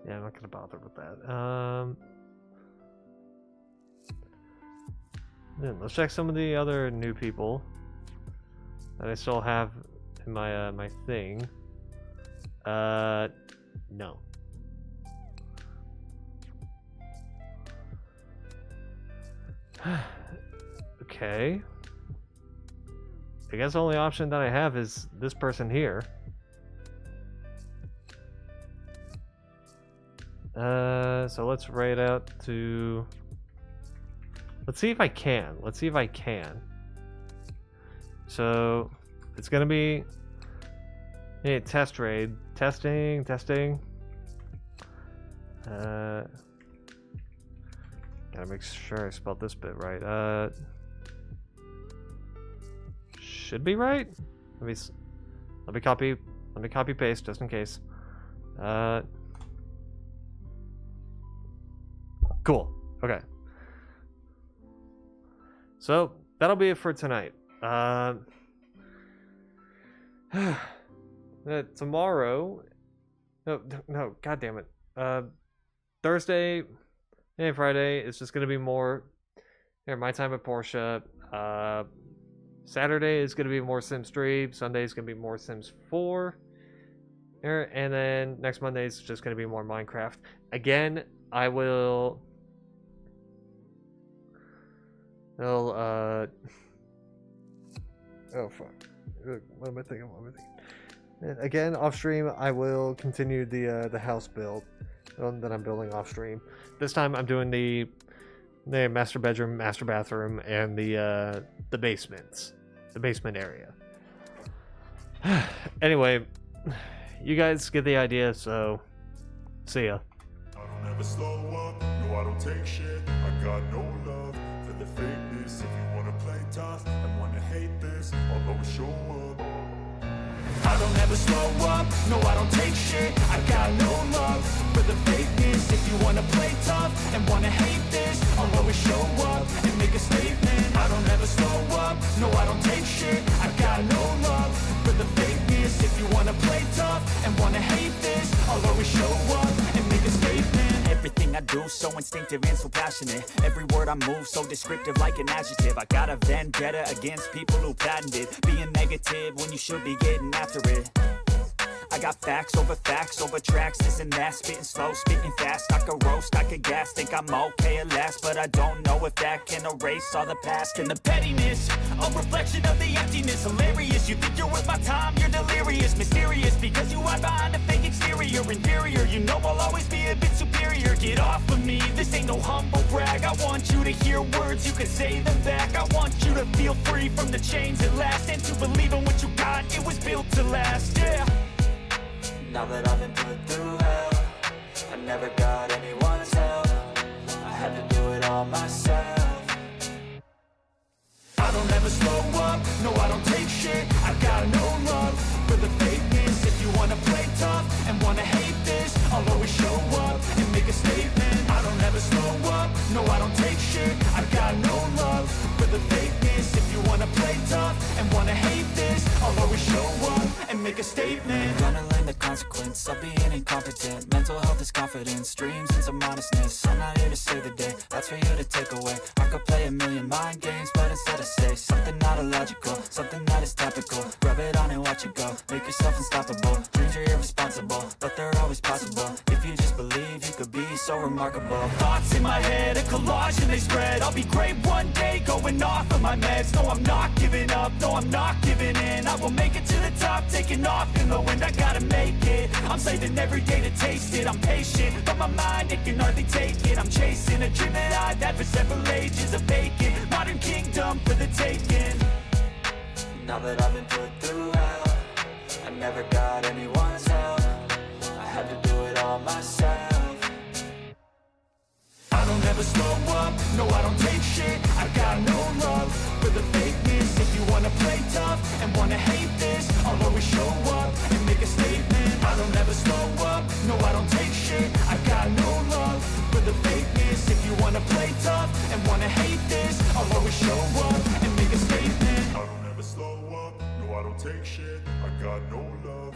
Yeah, I'm not gonna bother with that. Then let's check some of the other new people that I still have in my my thing. No. Okay. I guess the only option that I have is this person here. So let's write out to... Let's see if I can. Let's see if I can. So it's gonna be a test raid. Testing. Gotta make sure I spelled this bit right. Should be right. Let me copy paste just in case. Cool. Okay. So that'll be it for tonight. Tomorrow. No. God damn it. Thursday and Friday is just gonna be more. My time at Porsche. Saturday is gonna be more Sims 3. Sunday is gonna be more Sims 4. And then next Monday is just gonna be more Minecraft. Again, I will. Oh fuck. What am I thinking? And again, off stream, I will continue the house build that I'm building off stream. This time, I'm doing the master bedroom, master bathroom, and the basement area. Anyway, you guys get the idea. So, see ya. I don't ever slow up, no I don't take shit. I got no love for the fakeness. If you wanna play tough and wanna hate this, I'll always show up. I don't ever slow up, no I don't take shit. I got no love for the fakeness. If you wanna play tough and wanna hate this, I'll always show up and make a statement. I don't ever slow up, no I don't take shit. I got no love for the fakeness. If you wanna play tough and wanna hate this, I'll always show up and make a statement. Everything I do so instinctive and so passionate. Every word I move so descriptive like an adjective. I got a vendetta against people who patented being negative when you should be getting after it. I got facts over tracks, this and that. Spitting slow, spitting fast. I could roast, I could gas. Think I'm okay at last, but I don't know if that can erase all the past. And the pettiness, a reflection of the emptiness. Hilarious, you think you're worth my time, you're delirious. Mysterious, because you hide behind a fake exterior. Inferior, you know I'll always be a bit superior. Get off of me, this ain't no humble brag. I want you to hear words, you can say them back. I want you to feel free from the chains at last, and to believe in what you got, it was built to last, yeah. Now that I've been put through hell, I never got anyone's help. I had to do it all myself. I don't ever slow up, no I don't take shit. I got no love for the fakeness. If you wanna play tough and wanna hate this, I'll always show up and make a statement. I don't ever slow up, no I don't take shit. I got no love for the fakeness. If you wanna play tough and wanna hate this, I'll always show up and make a statement. Gonna learn the consequence of being incompetent. Mental health is confidence, dreams and some honestness. I'm not here to save the day, that's for you to take away. I could play a million mind games, but instead I say something not illogical, something that is topical. Rub it on and watch it go, make yourself unstoppable. Dreams are irresponsible, but they're always possible. If you just believe, you could be so remarkable. Thoughts in my head, a collage and they spread. I'll be great one day, going off of my meds. No, I'm not giving up, no, I'm not giving in. I will make it to the top, taking off in the wind. I gotta make it, I'm saving every day to taste it. I'm patient, but my mind, it can hardly take it. I'm chasing a dream that I've had for several ages. A vacant, modern kingdom for the taking. Now that I've been put through hell, I never got anyone's help. I had to do it all myself. I don't ever slow up, no I don't take shit. I got no love for the fakeness. If you wanna play tough and wanna hate this, I'll always show up and make a statement. I don't ever slow up, no I don't take shit. I got no love for the fakeness. If you wanna play tough and wanna hate this, I'll always show up and make a statement. I don't ever slow up, no I don't take shit. I got no love